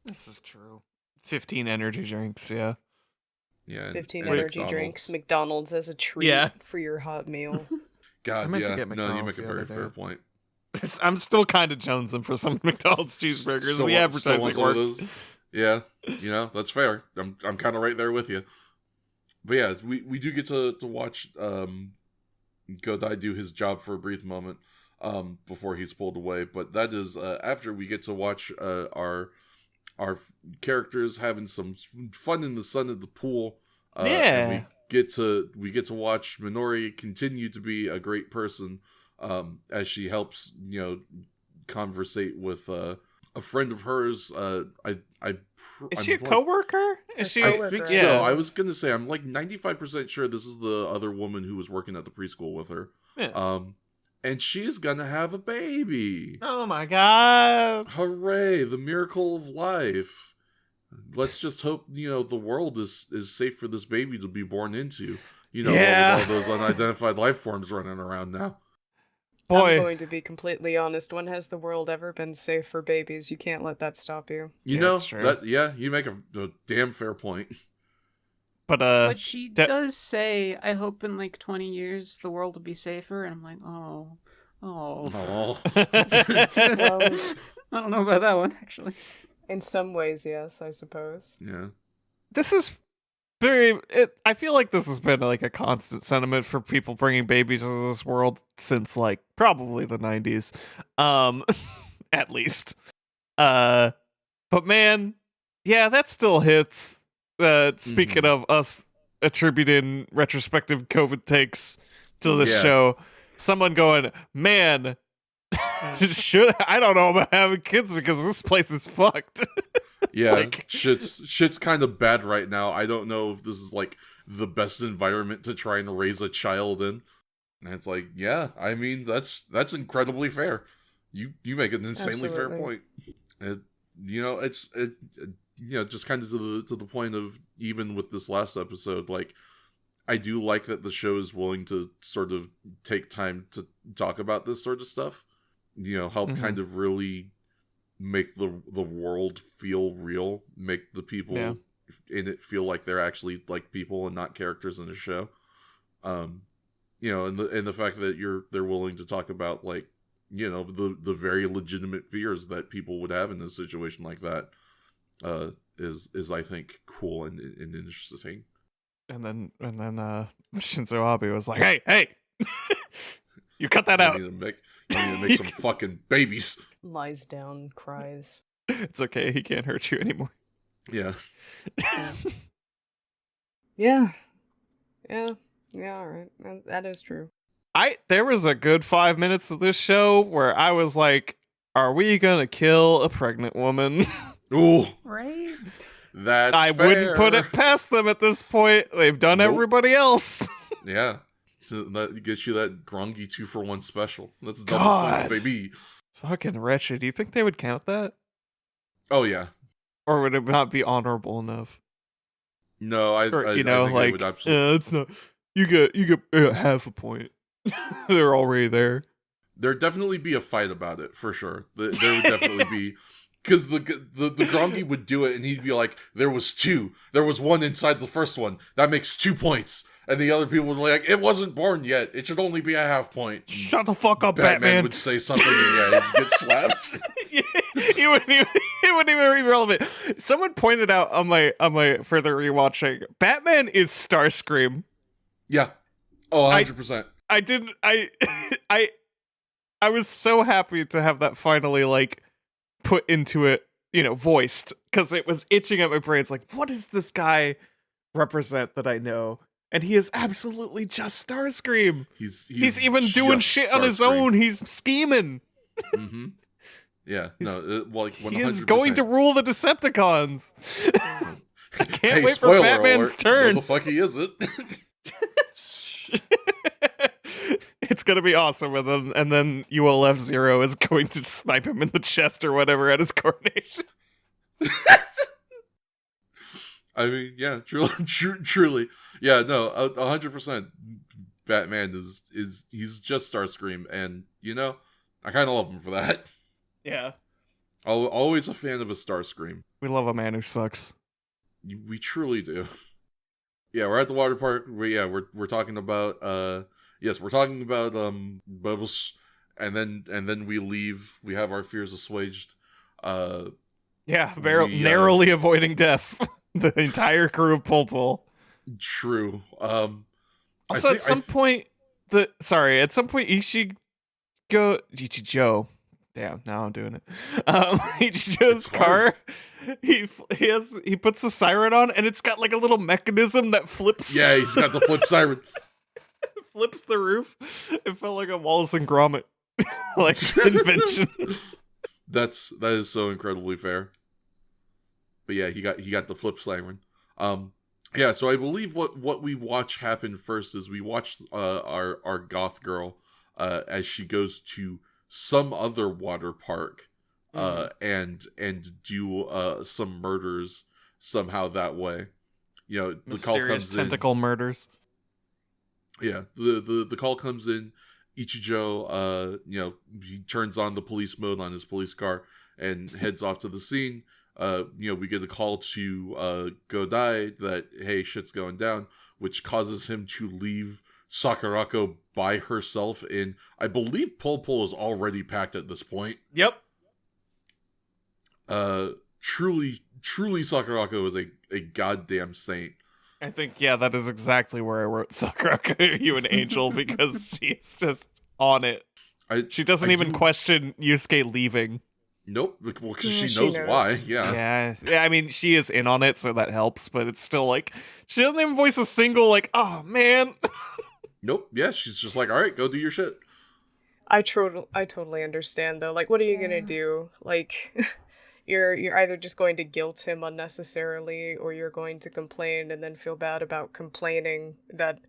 Speaker 2: This is true. 15 energy drinks, yeah.
Speaker 1: Yeah.
Speaker 4: 15
Speaker 1: and
Speaker 4: energy drinks, McDonald's as a treat
Speaker 2: Yeah.
Speaker 4: for your hot meal.
Speaker 1: God,
Speaker 2: I meant to
Speaker 1: yeah.
Speaker 2: get
Speaker 1: No, you make
Speaker 2: McDonald's
Speaker 1: a
Speaker 2: the
Speaker 1: very
Speaker 2: other day.
Speaker 1: fair point.
Speaker 2: I'm still kind of jonesing for some McDonald's cheeseburgers.
Speaker 1: Still
Speaker 2: The
Speaker 1: want- still want
Speaker 2: advertising
Speaker 1: some of
Speaker 2: worked.
Speaker 1: those? Yeah, that's fair. I'm kind of right there with you. But yeah, we do get to watch Godai do his job for a brief moment before he's pulled away. But that is after we get to watch our characters having some fun in the sun at the pool. And we get to watch Minori continue to be a great person as she helps conversate with a friend of hers.
Speaker 2: Is she a coworker? Is she?
Speaker 1: I think so.
Speaker 2: Yeah.
Speaker 1: I was gonna say I'm like 95% sure this is the other woman who was working at the preschool with her.
Speaker 2: Yeah.
Speaker 1: And she's gonna have a baby.
Speaker 2: Oh my god!
Speaker 1: Hooray! The miracle of life. Let's just hope the world is safe for this baby to be born into. With all those unidentified life forms running around now.
Speaker 2: Boy,
Speaker 4: I'm going to be completely honest. When has the world ever been safe for babies? You can't let that stop you.
Speaker 2: that's true.
Speaker 1: You make a damn fair point.
Speaker 2: But
Speaker 3: she does say, I hope in like 20 years the world will be safer. And I'm like, oh.
Speaker 1: Oh.
Speaker 3: I don't know about that one, actually.
Speaker 4: In some ways, yes, I suppose.
Speaker 1: Yeah.
Speaker 2: This is I feel like this has been like a constant sentiment for people bringing babies into this world since like probably the 90s, at least. But man, yeah, that still hits. Speaking of us attributing retrospective COVID takes to the show, someone going, man, I don't know about having kids because this place is fucked.
Speaker 1: Yeah, shit's kind of bad right now. I don't know if this is like the best environment to try and raise a child in. And it's like, yeah, I mean that's incredibly fair. You make an insanely fair point. It's just kind of to the point of even with this last episode, like I do like that the show is willing to sort of take time to talk about this sort of stuff. Help kind of really make the world feel real, make the people in it feel like they're actually like people and not characters in a show. And the fact that they're willing to talk about like the very legitimate fears that people would have in a situation like that is I think cool and interesting.
Speaker 2: And then Shinzo Abe was like, hey, you cut that out.
Speaker 1: You need to make some fucking babies.
Speaker 4: Lies down, cries.
Speaker 2: It's okay, he can't hurt you anymore.
Speaker 1: Yeah.
Speaker 4: Yeah, alright. That is true.
Speaker 2: There was a good 5 minutes of this show where I was like, are we gonna kill a pregnant woman?
Speaker 1: Ooh.
Speaker 3: Right?
Speaker 1: That's
Speaker 2: I wouldn't put it past them at this point. They've done everybody else.
Speaker 1: Yeah. So that gets you that Grongi 2-for-1 special. That's double
Speaker 2: God.
Speaker 1: points, baby.
Speaker 2: Fucking wretched. Do you think they would count that?
Speaker 1: Oh, yeah.
Speaker 2: Or would it not be honorable enough?
Speaker 1: No, I think it would absolutely...
Speaker 2: it's not... You get half a point. They're already there.
Speaker 1: There'd definitely be a fight about it, for sure. There would definitely be... Because the Grongi would do it, and he'd be like, there was 2. There was 1 inside the first one. That makes 2 points. And the other people would be like, it wasn't born yet. It should only be a half point.
Speaker 2: Shut the fuck up,
Speaker 1: Batman
Speaker 2: Batman.
Speaker 1: would say something, and he'd get slapped.
Speaker 2: He wouldn't even be relevant. Someone pointed out on my further rewatching, Batman is Starscream.
Speaker 1: Yeah. Oh, 100%.
Speaker 2: I was so happy to have that finally, like, put into it, voiced, because it was itching at my brain. It's like, what does this guy represent that I know? And he is absolutely just Starscream. He's even doing shit on his own. He's scheming.
Speaker 1: Mm-hmm. Yeah. Like 100%.
Speaker 2: He is going to rule the Decepticons. I can't wait for
Speaker 1: spoiler
Speaker 2: Batman's
Speaker 1: alert.
Speaker 2: turn.
Speaker 1: No, the fuck he isn't.
Speaker 2: It's gonna be awesome, and then ULF Zero is going to snipe him in the chest or whatever at his coronation.
Speaker 1: I mean, yeah, truly. Yeah, no, 100%. Batman is he's just Starscream, and I kind of love him for that.
Speaker 2: Yeah.
Speaker 1: Always a fan of a Starscream.
Speaker 2: We love a man who sucks.
Speaker 1: We truly do. Yeah, we're at the water park. We're talking about we're talking about Bubbles, and then we leave. We have our fears assuaged.
Speaker 2: Narrowly avoiding death. The entire crew of Pol.
Speaker 1: True.
Speaker 2: Also, at some point, Ichijo. Damn, now I'm doing it. Ichijo's car. He puts the siren on, and it's got like a little mechanism that flips.
Speaker 1: Yeah, he's got the flip siren.
Speaker 2: Flips the roof. It felt like a Wallace and Gromit invention.
Speaker 1: That is so incredibly fair. But yeah, he got the flip siren. So I believe what we watch happen first is we watch our goth girl as she goes to some other water park and do some murders somehow that way. The
Speaker 2: Mysterious
Speaker 1: call comes
Speaker 2: tentacle murders.
Speaker 1: Yeah, the call comes in. Ichijo, he turns on the police mode on his police car and heads off to the scene. We get a call to Godai that, hey, shit's going down, which causes him to leave Sakurako by herself in, I believe Pol is already packed at this point.
Speaker 2: Yep.
Speaker 1: Truly Sakurako is a goddamn saint.
Speaker 2: I think, that is exactly where I wrote Sakurako, you an angel, because she's just on it. She doesn't even question Yusuke leaving.
Speaker 1: Nope, well, because she knows why,
Speaker 2: Yeah, I mean, she is in on it, so that helps, but it's still like, she doesn't even voice a single, oh, man.
Speaker 1: Nope, yeah, she's just like, all right, go do your shit.
Speaker 4: I totally understand, though. What are you gonna do? You're either just going to guilt him unnecessarily, or you're going to complain and then feel bad about complaining that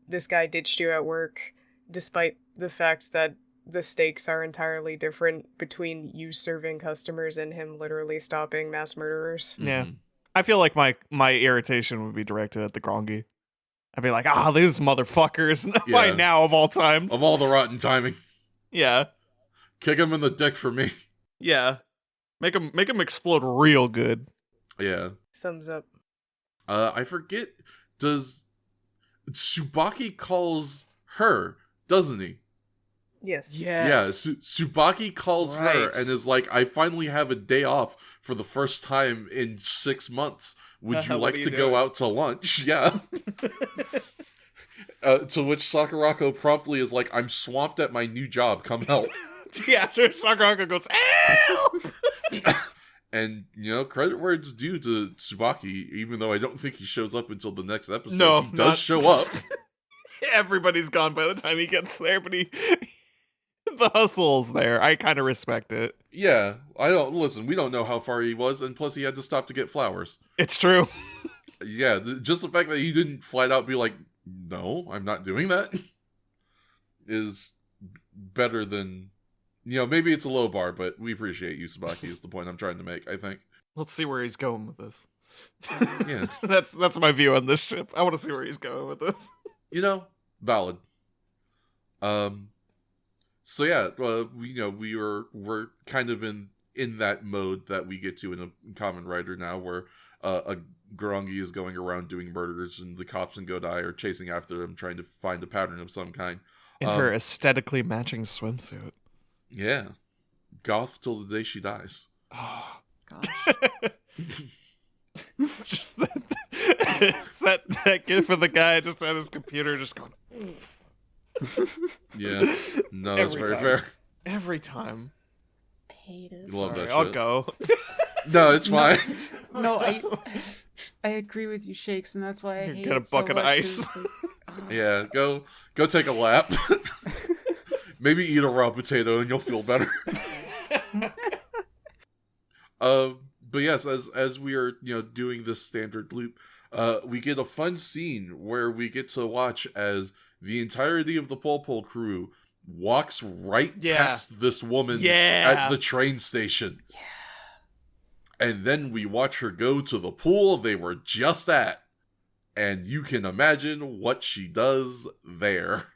Speaker 4: this guy ditched you at work, despite the fact that the stakes are entirely different between you serving customers and him literally stopping mass murderers.
Speaker 2: Yeah. I feel like my irritation would be directed at the Grongi. I'd be like, these motherfuckers. Why now, of all times?
Speaker 1: Of all the rotten timing.
Speaker 2: Yeah.
Speaker 1: Kick him in the dick for me.
Speaker 2: Yeah. Make him explode real good.
Speaker 1: Yeah.
Speaker 4: Thumbs up.
Speaker 1: I forget, does Tsubaki calls her, doesn't he?
Speaker 4: Yes.
Speaker 1: Yeah, Tsubaki calls her and is like, I finally have a day off for the first time in 6 months. Would you like to go out to lunch? Yeah. To which Sakurako promptly is like, I'm swamped at my new job. Come help.
Speaker 2: Yeah, so Sakurako goes, help!
Speaker 1: And, credit where it's due to Tsubaki, even though I don't think he shows up until the next episode.
Speaker 2: No,
Speaker 1: he does show up.
Speaker 2: Everybody's gone by the time he gets there, but the hustle's there. I kind of respect it.
Speaker 1: Yeah, we don't know how far he was, and plus he had to stop to get flowers.
Speaker 2: It's true.
Speaker 1: Yeah, just the fact that he didn't flat out be like, no, I'm not doing that, is better than, maybe it's a low bar, but we appreciate you, Tsubaki, is the point I'm trying to make, I think.
Speaker 2: Let's see where he's going with this.
Speaker 1: Yeah.
Speaker 2: That's my view on this ship. I want to see where he's going with this.
Speaker 1: Valid. So yeah, we're kind of in that mode that we get to in a Kamen Rider now, where a Garangi is going around doing murders, and the cops in Godai are chasing after him, trying to find a pattern of some kind.
Speaker 2: In her aesthetically matching swimsuit.
Speaker 1: Yeah. Goth till the day she dies.
Speaker 2: Oh, gosh. Just that gif of the guy just at his computer just going...
Speaker 1: Yeah. No, that's very fair.
Speaker 2: Every time.
Speaker 3: I hate it.
Speaker 1: You love that shit.
Speaker 2: I'll go.
Speaker 1: No, it's fine.
Speaker 3: No, I agree with you, Shakes, and that's why I hate
Speaker 2: Get a
Speaker 3: it so
Speaker 2: bucket of
Speaker 3: much.
Speaker 2: ice.
Speaker 1: Yeah, go take a lap. Maybe eat a raw potato and you'll feel better. But yes, as we are, doing this standard loop, we get a fun scene where we get to watch as the entirety of the Pol crew walks right past this woman at the train station. Yeah. And then we watch her go to the pool they were just at. And you can imagine what she does there.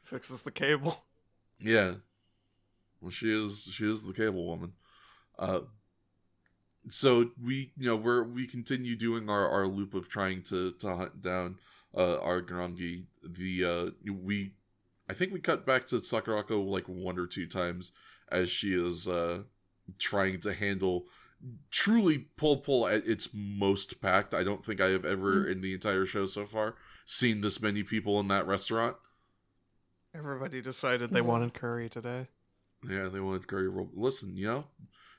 Speaker 2: Fixes the cable.
Speaker 1: Yeah. Well, she is the cable woman. So we continue doing our loop of trying to hunt down our Grangi. I think we cut back to Sakurako like 1 or 2 times as she is trying to handle truly pull at its most packed. I don't think I have ever in the entire show so far seen this many people in that restaurant.
Speaker 2: Everybody decided they wanted curry today.
Speaker 1: Yeah, they wanted curry roll. Listen,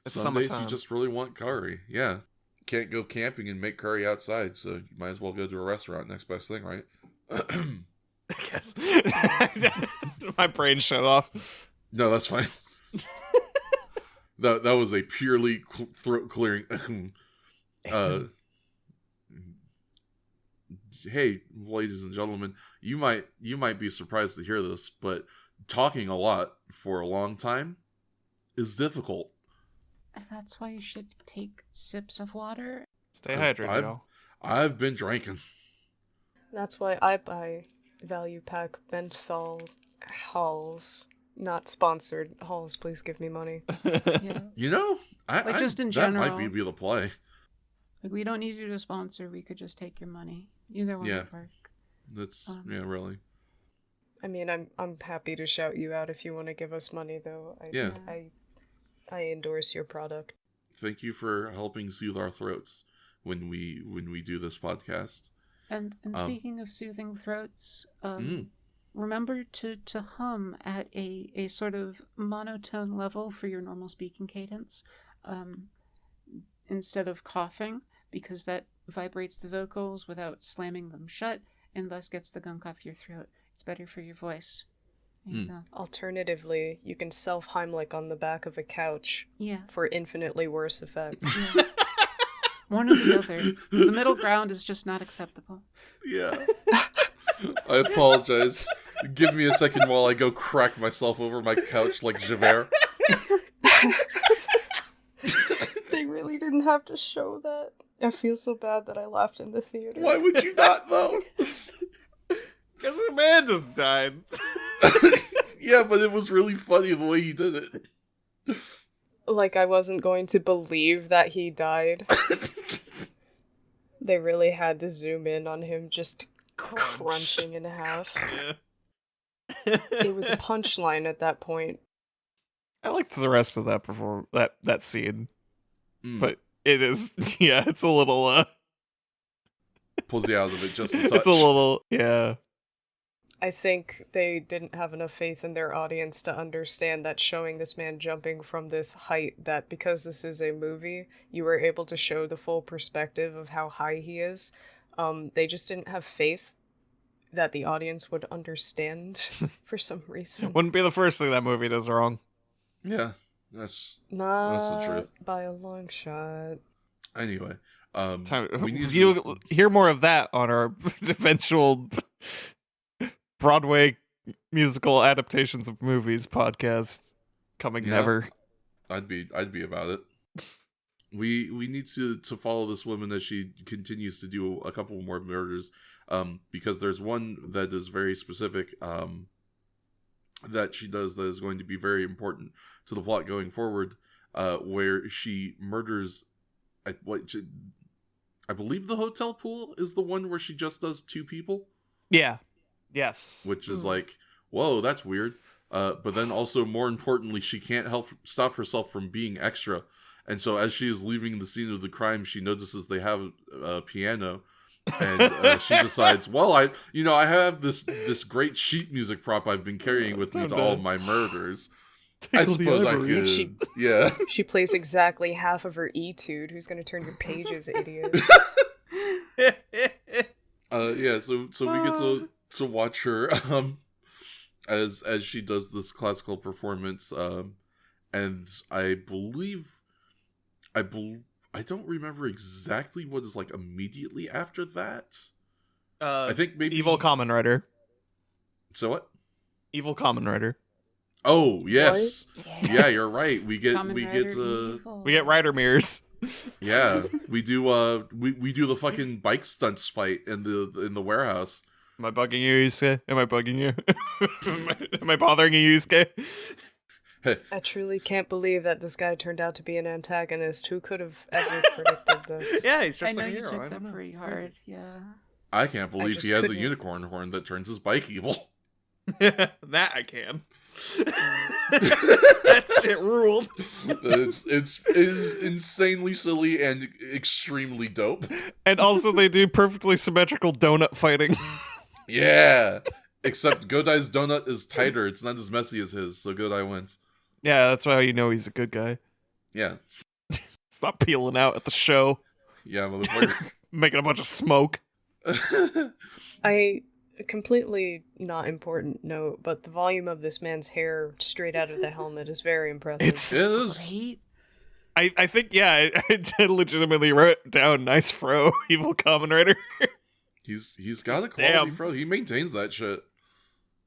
Speaker 2: It's
Speaker 1: some days
Speaker 2: summertime.
Speaker 1: you just really want curry. Yeah. Can't go camping and make curry outside, so you might as well go to a restaurant. Next best thing, right?
Speaker 2: I guess. My brain shut off.
Speaker 1: No, that's fine. That was a purely throat clearing. Hey, ladies and gentlemen, you might be surprised to hear this, but talking a lot for a long time is difficult.
Speaker 3: That's why you should take sips of water.
Speaker 2: Stay hydrated, y'all.
Speaker 1: I've been drinking.
Speaker 4: That's why I buy value pack menthol Halls. Not sponsored. Halls, please give me money.
Speaker 3: Yeah. Just in general.
Speaker 1: That might be the play.
Speaker 3: Like, we don't need you to sponsor. We could just take your money. Either one would work.
Speaker 1: That's really.
Speaker 4: I mean, I'm happy to shout you out if you want to give us money, though. I endorse your product.
Speaker 1: Thank you for helping soothe our throats when we do this podcast.
Speaker 3: And speaking of soothing throats, remember to hum at a sort of monotone level for your normal speaking cadence, instead of coughing, because that vibrates the vocals without slamming them shut, and thus gets the gunk off your throat. It's better for your voice. There you go.
Speaker 4: Alternatively, you can self-Heimlich on the back of a couch for infinitely worse effect.
Speaker 3: Yeah. One or the other. The middle ground is just not acceptable.
Speaker 1: Yeah. I apologize. Give me a second while I go crack myself over my couch like Javert.
Speaker 4: They really didn't have to show that. I feel so bad that I laughed in the theater.
Speaker 1: Why would you not, though?
Speaker 2: Because the man just died.
Speaker 1: Yeah, but it was really funny the way he did it.
Speaker 4: Like, I wasn't going to believe that he died. They really had to zoom in on him just crunching in half.
Speaker 2: Yeah.
Speaker 4: It was a punchline at that point.
Speaker 2: I liked the rest of that scene. But it is, it's a little,
Speaker 1: pulls you out of it just a touch.
Speaker 2: It's a little, yeah.
Speaker 4: I think they didn't have enough faith in their audience to understand that showing this man jumping from this height, that because this is a movie, you were able to show the full perspective of how high he is. They just didn't have faith that the audience would understand for some reason.
Speaker 2: Wouldn't be the first thing that movie does wrong.
Speaker 1: Yeah, that's
Speaker 4: Not
Speaker 1: the truth.
Speaker 4: by a long shot.
Speaker 1: Anyway,
Speaker 2: we need you hear more of that on our eventual Broadway musical adaptations of movies podcast coming never.
Speaker 1: I'd be about it. We need to follow this woman as she continues to do a couple more murders, because there's one that is very specific that she does that is going to be very important to the plot going forward, where she murders I believe the hotel pool is the one where she just does 2 people.
Speaker 2: Yeah. Yes.
Speaker 1: Which is like, whoa, that's weird. But then also, more importantly, she can't stop herself from being extra. And so as she is leaving the scene of the crime, she notices they have a piano. And she decides, well, I have this great sheet music prop I've been carrying with me to all of my murders. I suppose I could. Yeah.
Speaker 4: She plays exactly half of her etude. Who's going to turn your pages, idiot?
Speaker 1: Yeah, so we get to watch her as she does this classical performance, and I don't remember exactly what is like immediately after that. I think maybe
Speaker 2: Evil Kamen Rider.
Speaker 1: So what?
Speaker 2: Evil Kamen Rider.
Speaker 1: Oh yes, yeah, you're right. We get Rider
Speaker 2: Rider mirrors.
Speaker 1: Yeah, we do. We do the fucking bike stunts fight in the warehouse.
Speaker 2: Am I bugging you, Yusuke? Am I bugging you? am I bothering you, Yusuke?
Speaker 4: I truly can't believe that this guy turned out to be an antagonist. Who could have ever predicted this?
Speaker 2: Yeah, he's
Speaker 3: I
Speaker 2: just
Speaker 3: know
Speaker 2: like a
Speaker 3: you
Speaker 2: hero.
Speaker 3: took
Speaker 2: I
Speaker 3: that
Speaker 2: don't know.
Speaker 3: pretty hard. Yeah.
Speaker 1: I can't believe
Speaker 4: just
Speaker 1: he has a
Speaker 4: couldn't-
Speaker 1: unicorn horn that turns his bike evil.
Speaker 2: That I can. That shit ruled.
Speaker 1: It's insanely silly and extremely dope.
Speaker 2: And also, they do perfectly symmetrical donut fighting.
Speaker 1: Yeah, except Godai's donut is tighter. It's not as messy as his, so Godai wins.
Speaker 2: Yeah, that's why you know he's a good guy.
Speaker 1: Yeah,
Speaker 2: Stop peeling out at the show,
Speaker 1: yeah, motherfucker.
Speaker 2: making a bunch of smoke.
Speaker 4: I completely not important note, but the volume of this man's hair straight out of the helmet is very impressive.
Speaker 2: It's
Speaker 1: It is.
Speaker 3: Great.
Speaker 2: I think, yeah, I legitimately wrote down nice fro, evil Kamen Rider.
Speaker 1: He's got a quality
Speaker 2: Damn.
Speaker 1: fro. He maintains that shit.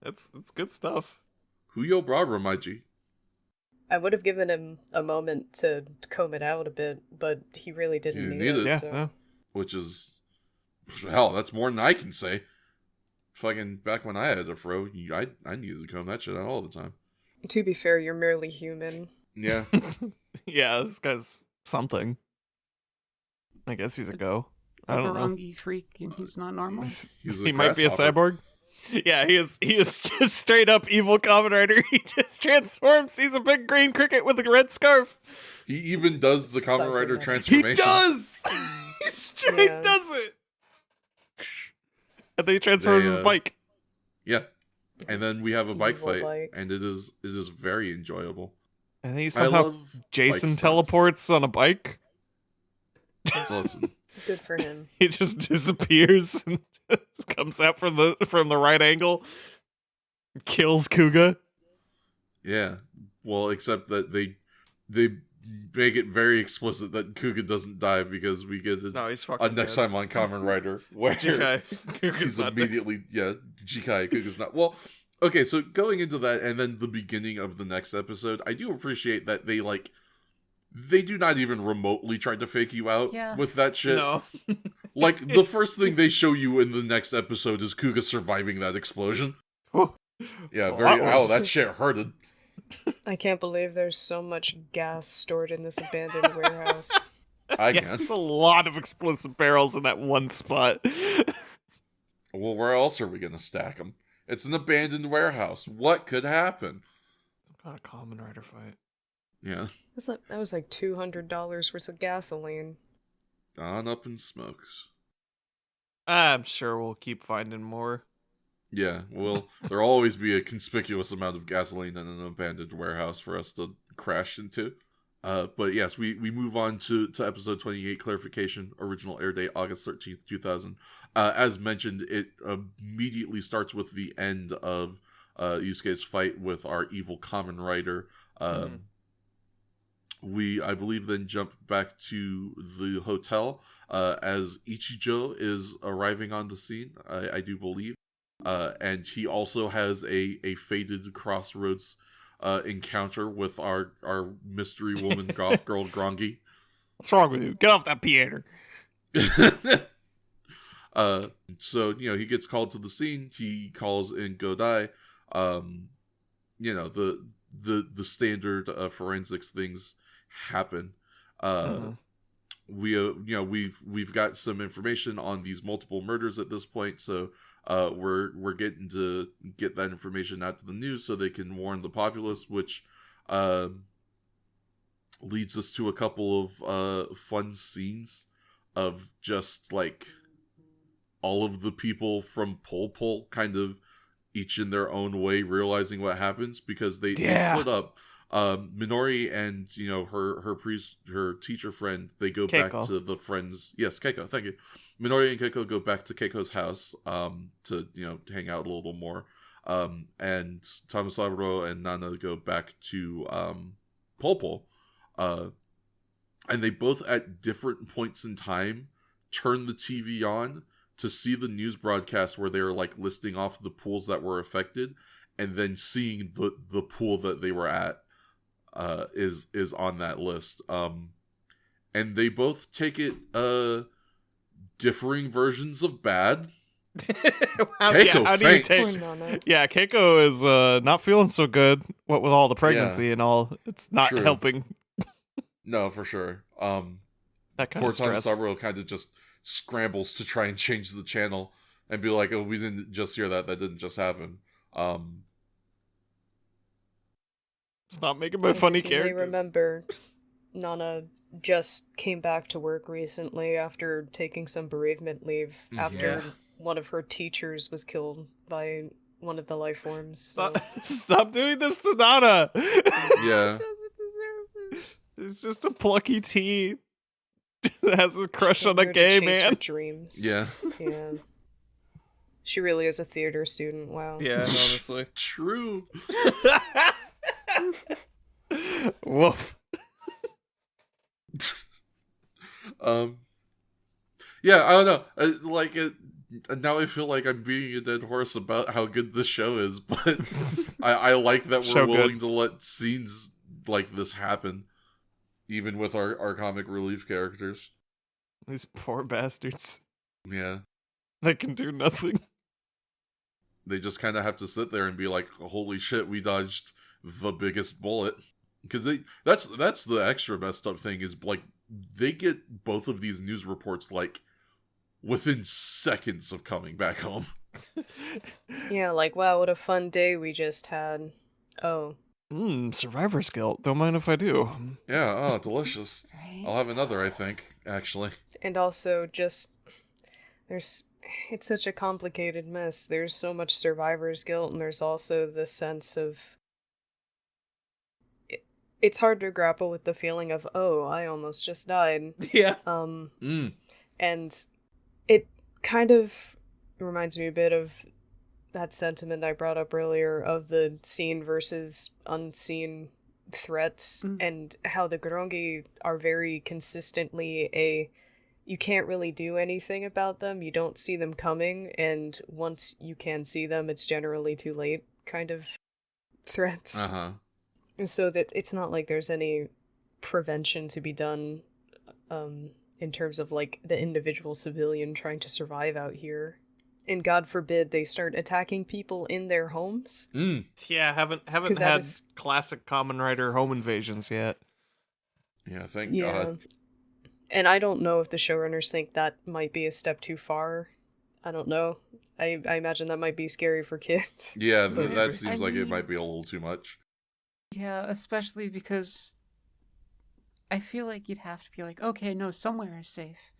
Speaker 2: That's good stuff.
Speaker 1: Huyo Brabra, my G.
Speaker 4: I would have given him a moment to comb it out a bit, but he really didn't
Speaker 1: You
Speaker 4: need
Speaker 1: need
Speaker 4: it.
Speaker 1: it.
Speaker 2: Yeah,
Speaker 4: so.
Speaker 2: yeah.
Speaker 1: Which is, hell, that's more than I can say. Fucking back when I had a fro, I needed to comb that shit out all the time.
Speaker 4: To be fair, you're merely human.
Speaker 1: Yeah.
Speaker 2: Yeah, this guy's something. I guess he's a go. I don't know.
Speaker 3: Oberongi freak, and he's not normal.
Speaker 1: He's
Speaker 2: He might be a
Speaker 1: grasshopper.
Speaker 2: cyborg. Yeah, he is just straight up evil Kamen Rider. He just transforms. He's a big green cricket with a red scarf.
Speaker 1: He even does the Kamen Rider
Speaker 4: Cybernetic.
Speaker 1: transformation.
Speaker 2: He does! He straight
Speaker 4: Yeah.
Speaker 2: does it! And then he transforms his
Speaker 1: They,
Speaker 2: bike.
Speaker 1: Yeah. And then we have a bike
Speaker 4: Evil
Speaker 1: fight,
Speaker 4: bike.
Speaker 1: and it is very enjoyable.
Speaker 2: And then he
Speaker 1: I
Speaker 2: somehow
Speaker 1: love
Speaker 2: Jason
Speaker 1: bike stunts.
Speaker 2: teleports on a bike.
Speaker 1: Listen,
Speaker 4: Good for him.
Speaker 2: He just disappears and just comes out from the right angle. Kills Kuuga.
Speaker 1: yeah. Well, except that they make it very explicit that Kuuga doesn't die because we get it
Speaker 2: No, he's fucking
Speaker 1: next
Speaker 2: dead.
Speaker 1: time on Kamen Rider where
Speaker 2: Jikai. Kuga's
Speaker 1: he's
Speaker 2: not dead.
Speaker 1: immediately Jikai Kuga's not. Well, okay, so going into that and then the beginning of the next episode, I do appreciate that they do not even remotely try to fake you out
Speaker 3: Yeah.
Speaker 1: with that shit.
Speaker 2: No.
Speaker 1: Like, the first thing they show you in the next episode is Kuga surviving that explosion.
Speaker 2: Whew.
Speaker 1: Yeah,
Speaker 2: Well,
Speaker 1: that shit hurted.
Speaker 4: I can't believe there's so much gas stored in this abandoned warehouse.
Speaker 1: I
Speaker 2: Yeah,
Speaker 1: can't.
Speaker 2: it's a lot of explosive barrels in that one spot.
Speaker 1: Well, where else are we gonna stack them? It's an abandoned warehouse. What could happen?
Speaker 2: Not a Kamen Rider fight.
Speaker 1: Yeah,
Speaker 4: That was like $200 worth of gasoline.
Speaker 1: on up in smokes.
Speaker 2: I'm sure we'll keep finding more.
Speaker 1: Yeah, well, there'll always be a conspicuous amount of gasoline in an abandoned warehouse for us to crash into. But yes, we move on to episode 28, clarification, original air date August 13th, 2000. As mentioned, it immediately starts with the end of Yusuke's fight with our evil Kamen Rider. We, I believe, then jump back to the hotel as Ichijo is arriving on the scene, I do believe. And he also has a faded crossroads encounter with our mystery woman goth girl Grongi.
Speaker 2: What's wrong with you? Get off that piano.
Speaker 1: So he gets called to the scene. He calls in Godai. The standard forensics things happen. We've got some information on these multiple murders at this point, so we're getting to get that information out to the news so they can warn the populace, which leads us to a couple of fun scenes of just like all of the people from Pol Pol kind of each in their own way realizing what happens, because they split up. Minori and her teacher friend, they go
Speaker 2: Keiko.
Speaker 1: back to the friends. Yes, Keiko, thank you. Minori and Keiko go back to Keiko's house to hang out a little more. And Tomosauro and Nana go back to Pol Pol. And they both at different points in time turn the TV on to see the news broadcast where they're like listing off the pools that were affected, and then seeing the pool that they were at is on that list. and they both take it differing versions of bad. Keiko
Speaker 2: how do you
Speaker 1: faints.
Speaker 2: take? Yeah, Keiko is not feeling so good. What with all the pregnancy and all, it's not
Speaker 1: True.
Speaker 2: helping.
Speaker 1: No, for sure.
Speaker 2: That kind
Speaker 1: Poor
Speaker 2: of stress.
Speaker 1: Saburo kind of just scrambles to try and change the channel and be like, "Oh, we didn't just hear that. That didn't just happen."
Speaker 2: Stop making my funny characters.
Speaker 4: I remember Nana just came back to work recently after taking some bereavement leave after one of her teachers was killed by one of the life forms. So.
Speaker 2: Stop doing this to Nana.
Speaker 1: Yeah.
Speaker 3: Doesn't deserve this.
Speaker 2: He's just a plucky teen that has a crush on a
Speaker 4: Her to
Speaker 2: gay
Speaker 4: chase her
Speaker 2: man.
Speaker 4: dreams.
Speaker 1: Yeah.
Speaker 4: Yeah. She really is a theater student. Wow.
Speaker 2: Yeah, honestly.
Speaker 1: True.
Speaker 2: Woof.
Speaker 1: Yeah, I don't know. Now I feel like I'm beating a dead horse about how good this show is, but I like that we're
Speaker 2: So
Speaker 1: willing to let scenes like this happen, even with our comic relief characters.
Speaker 2: These poor bastards.
Speaker 1: Yeah.
Speaker 2: They can do nothing.
Speaker 1: They just kind of have to sit there and be like, holy shit, we dodged the biggest bullet. Because that's the extra messed up thing is, like, they get both of these news reports, like, within seconds of coming back home.
Speaker 4: Yeah, like, wow, what a fun day we just had. Oh.
Speaker 2: Survivor's guilt. Don't mind if I do.
Speaker 1: Yeah, oh, delicious.
Speaker 3: Right?
Speaker 1: I'll have another, I think, actually.
Speaker 4: And also, just, it's such a complicated mess. There's so much survivor's guilt, and there's also the sense of, it's hard to grapple with the feeling of, oh, I almost just died.
Speaker 2: Yeah.
Speaker 4: And it kind of reminds me a bit of that sentiment I brought up earlier of the seen versus unseen threats, and how the Grongi are very consistently you can't really do anything about them, you don't see them coming, and once you can see them, it's generally too late kind of threats.
Speaker 1: Uh-huh.
Speaker 4: So that it's not like there's any prevention to be done in terms of, like, the individual civilian trying to survive out here. And God forbid they start attacking people in their homes.
Speaker 2: Yeah, haven't had classic Kamen Rider home invasions yet.
Speaker 1: Yeah, thank God.
Speaker 4: And I don't know if the showrunners think that might be a step too far. I don't know. I imagine that might be scary for kids.
Speaker 1: Yeah, that seems like it might be a little too much.
Speaker 3: Yeah, especially because I feel like you'd have to be like, okay, no, somewhere is safe.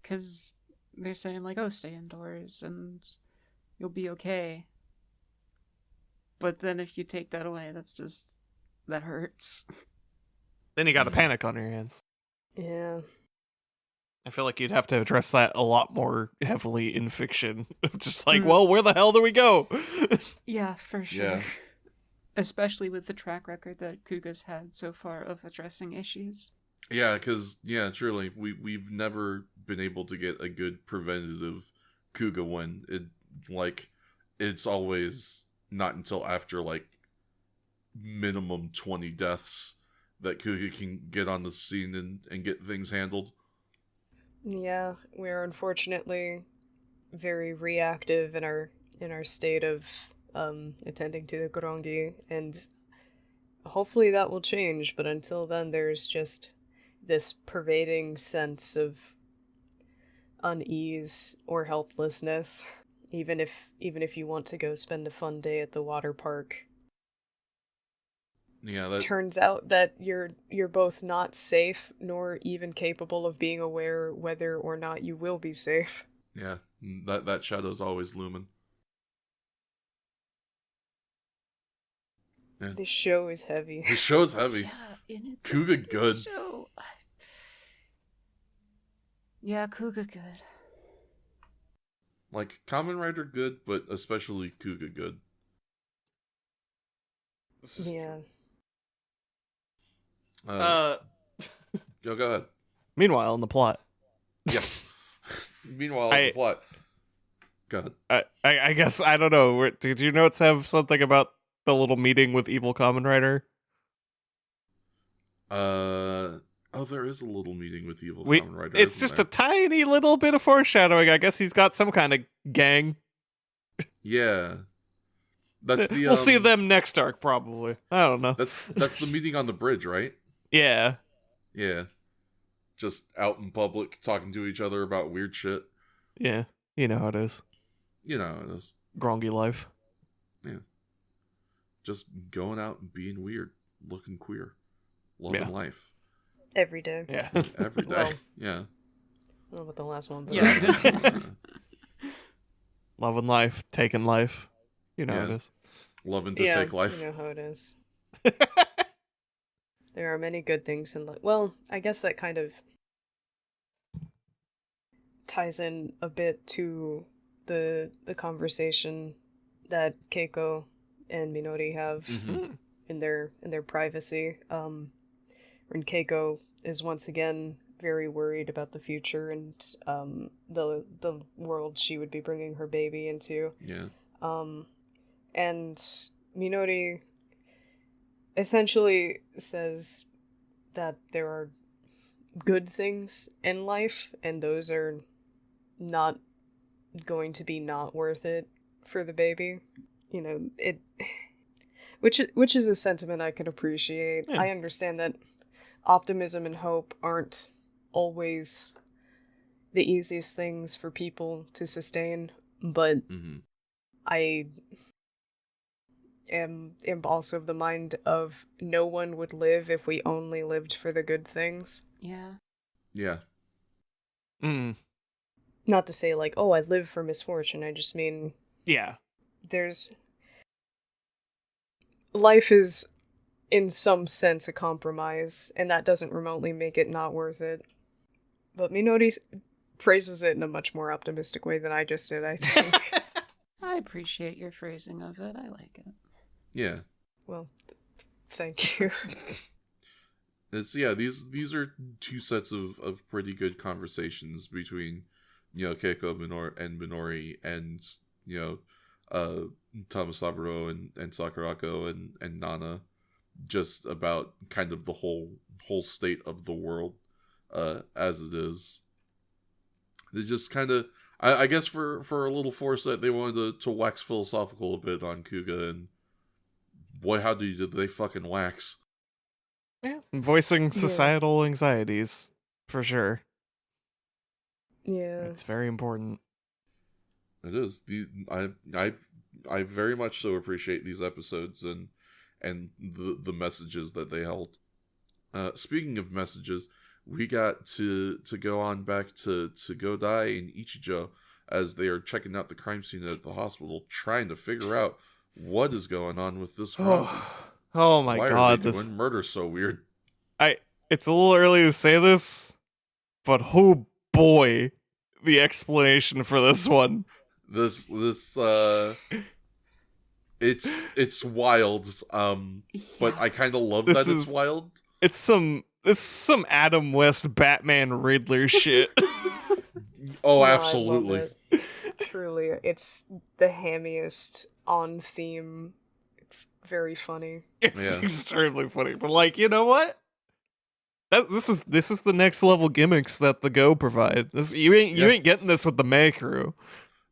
Speaker 3: Because they're saying, like, oh, stay indoors and you'll be okay. But then if you take that away, that hurts.
Speaker 2: Then you got a panic on your hands.
Speaker 4: Yeah.
Speaker 2: I feel like you'd have to address that a lot more heavily in fiction. Just like, well, where the hell do we go?
Speaker 3: Yeah, for sure.
Speaker 1: Yeah.
Speaker 3: Especially with the track record that Kuuga's had so far of addressing issues.
Speaker 1: Yeah, because, truly, we've never been able to get a good preventative Kuuga win. It's always not until after, like, minimum 20 deaths that Kuuga can get on the scene and get things handled.
Speaker 4: Yeah, we're unfortunately very reactive in our state of attending to the Grongi, and hopefully that will change, but until then there's just this pervading sense of unease or helplessness, even if you want to go spend a fun day at the water park.
Speaker 1: Yeah, that
Speaker 4: turns out that you're both not safe nor even capable of being aware whether or not you will be safe.
Speaker 1: Yeah, that shadow's always looming. Yeah.
Speaker 4: This show is heavy.
Speaker 1: This show's heavy.
Speaker 3: Yeah, and it's
Speaker 1: Kuuga good.
Speaker 3: Show. Yeah, Kuuga good.
Speaker 1: Like, Kamen Rider good, but especially Kuuga good.
Speaker 4: Yeah.
Speaker 1: Go ahead.
Speaker 2: Meanwhile, in the plot.
Speaker 1: Yes. Meanwhile, the plot. Go ahead.
Speaker 2: I guess, I don't know. Did you notes have something about the little meeting with Evil Kamen Rider?
Speaker 1: Oh, there is a little meeting with evil
Speaker 2: We,
Speaker 1: Kamen Rider.
Speaker 2: it's
Speaker 1: isn't
Speaker 2: just
Speaker 1: there?
Speaker 2: a tiny little bit of foreshadowing. I guess he's got some kind of gang.
Speaker 1: Yeah. That's the
Speaker 2: We'll see them next arc, probably. I don't know.
Speaker 1: That's the meeting on the bridge, right?
Speaker 2: Yeah.
Speaker 1: Yeah. Just out in public talking to each other about weird shit.
Speaker 2: Yeah. You know how it is.
Speaker 1: You know how it is.
Speaker 2: Grongy life.
Speaker 1: Yeah. Just going out and being weird, looking queer, loving life.
Speaker 4: Every day.
Speaker 2: Yeah.
Speaker 1: Every day.
Speaker 4: Well,
Speaker 1: yeah.
Speaker 4: I don't know about the last one, but
Speaker 3: Yeah.
Speaker 2: Loving life, taking life. You know how it
Speaker 1: Yeah.
Speaker 2: is.
Speaker 1: Loving to take life.
Speaker 4: You know how it is. There are many good things in life. Well, I guess that kind of ties in a bit to the conversation that Keiko and Minori have
Speaker 1: Mhm.
Speaker 4: in their privacy. When Keiko is once again very worried about the future and the world she would be bringing her baby into.
Speaker 1: Yeah.
Speaker 4: And Minori essentially says that there are good things in life, and those are not going to be not worth it for the baby. You know, which is a sentiment I can appreciate.
Speaker 2: Yeah.
Speaker 4: I understand that optimism and hope aren't always the easiest things for people to sustain, but
Speaker 1: Mhm.
Speaker 4: I am also of the mind of no one would live if we only lived for the good things.
Speaker 3: Yeah.
Speaker 1: Yeah.
Speaker 2: Mm.
Speaker 4: Not to say like, oh, I live for misfortune. I just mean
Speaker 2: Yeah.
Speaker 4: life is in some sense a compromise, and that doesn't remotely make it not worth it. But Minori phrases it in a much more optimistic way than I just did, I think.
Speaker 3: I appreciate your phrasing of it. I like it.
Speaker 1: Yeah.
Speaker 4: Well, thank you.
Speaker 1: These are two sets of pretty good conversations between, Keiko and Minori and, Tamasaburo and Sakurako and Nana, just about kind of the whole state of the world as it is. They just kind of, I guess for a little foresight, they wanted to wax philosophical a bit on Kuuga, and boy, how did they fucking wax.
Speaker 2: Yeah. Voicing societal anxieties, for sure.
Speaker 4: Yeah.
Speaker 2: It's very important.
Speaker 1: It is. I very much so appreciate these episodes and the messages that they held. Speaking of messages, we got to go on back to Godai and Ichijo as they are checking out the crime scene at the hospital, trying to figure out what is going on with this crime.
Speaker 2: Oh my
Speaker 1: Why
Speaker 2: god,
Speaker 1: are they doing murder so weird?
Speaker 2: It's a little early to say this, but oh boy, the explanation for this one.
Speaker 1: This it's wild. But I kind of love that it's wild.
Speaker 2: It's some Adam West Batman Riddler shit.
Speaker 1: Oh,
Speaker 4: No,
Speaker 1: absolutely.
Speaker 4: I love it. Truly, it's the hammiest on theme. It's very funny.
Speaker 2: It's
Speaker 1: Yeah.
Speaker 2: extremely funny, but you know what? This is the next level gimmicks that the Go provide. You ain't getting this with the May crew.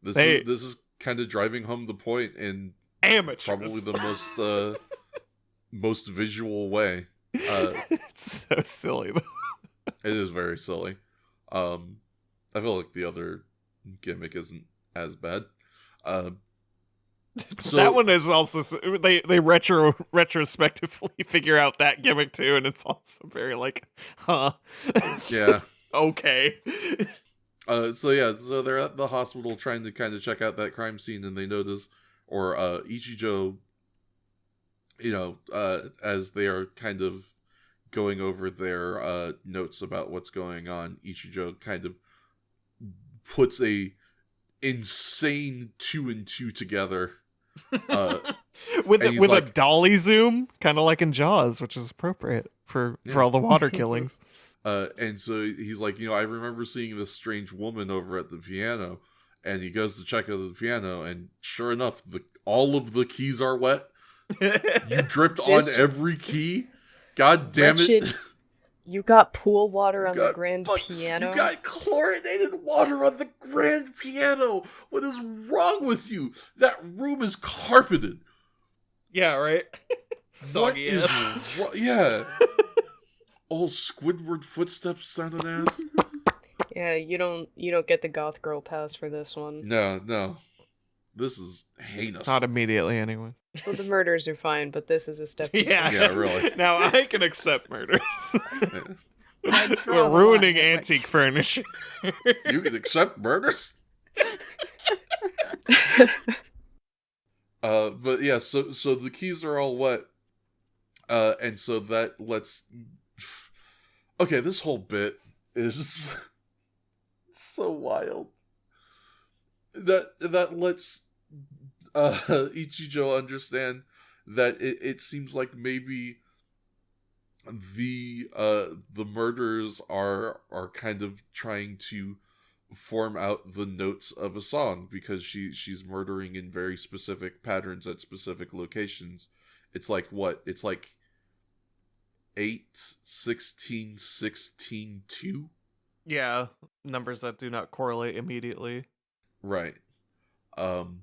Speaker 1: This is kind of driving home the point in
Speaker 2: Amateurs.
Speaker 1: probably the most visual way.
Speaker 2: It's so silly though.
Speaker 1: It is very silly. I feel like the other gimmick isn't as bad. So,
Speaker 2: that one is also they retrospectively figure out that gimmick too, and it's also very huh?
Speaker 1: Yeah.
Speaker 2: Okay.
Speaker 1: So they're at the hospital trying to kind of check out that crime scene, and they notice, or Ichijo, as they are kind of going over their notes about what's going on, Ichijo kind of puts a insane 2 and 2 together.
Speaker 2: With a dolly zoom, kind of like in Jaws, which is appropriate for all the water killings.
Speaker 1: And so he's like, I remember seeing this strange woman over at the piano, and he goes to check out the piano, and sure enough, all of the keys are wet. You dripped on every key. God damn it!
Speaker 4: You got pool water on the grand piano?
Speaker 1: You got chlorinated water on the grand piano! What is wrong with you? That room is carpeted.
Speaker 2: Yeah, right? Soggy
Speaker 1: what
Speaker 2: ass.
Speaker 1: is wrong? Yeah. Old Squidward footsteps sounding ass.
Speaker 4: Yeah, you don't get the goth girl pass for this one.
Speaker 1: No. This is heinous.
Speaker 2: Not immediately, anyway.
Speaker 4: Well, the murders are fine, but this is a step too
Speaker 2: Yeah,
Speaker 4: far.
Speaker 1: Yeah, really.
Speaker 2: Now I can accept murders.
Speaker 3: I draw
Speaker 2: We're
Speaker 3: the
Speaker 2: ruining
Speaker 3: line,
Speaker 2: antique furniture.
Speaker 1: You can accept murders? But yeah, so the keys are all wet. And so that lets... Okay, this whole bit is so wild. That lets Ichijo understand that it seems like maybe the murderers are kind of trying to form out the notes of a song, because she's murdering in very specific patterns at specific locations. It's like what? It's like 8, 16, 16, 2?
Speaker 2: Yeah, numbers that do not correlate immediately.
Speaker 1: Right. And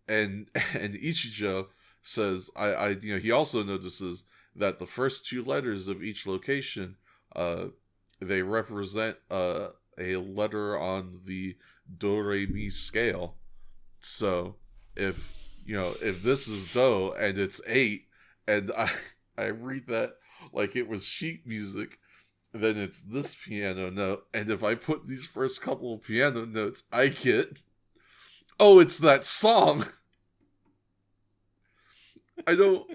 Speaker 1: Ichijo says, I he also notices that the first 2 letters of each location, they represent a letter on the do-re-mi scale. So if this is do and it's 8, and I read that like it was sheet music, then it's this piano note, and if I put these first couple of piano notes, I get, oh, it's that song. I don't...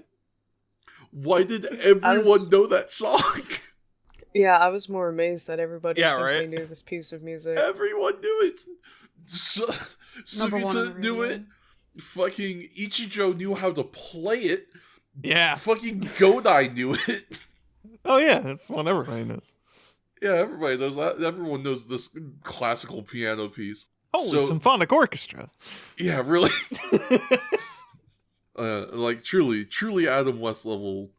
Speaker 1: Why did everyone know that song?
Speaker 4: Yeah, I was more amazed that everybody simply
Speaker 2: right?
Speaker 4: knew this piece of music.
Speaker 1: Everyone knew it.
Speaker 3: Number one on
Speaker 1: Sugita
Speaker 3: the
Speaker 1: knew
Speaker 3: radio.
Speaker 1: it. Fucking Ichijo knew how to play it.
Speaker 2: Yeah.
Speaker 1: Fucking Godai knew it.
Speaker 2: Oh yeah, that's one everybody knows.
Speaker 1: Yeah, everybody knows that. Everyone knows this classical piano piece.
Speaker 2: Holy symphonic orchestra.
Speaker 1: Yeah, really. Like truly Adam West level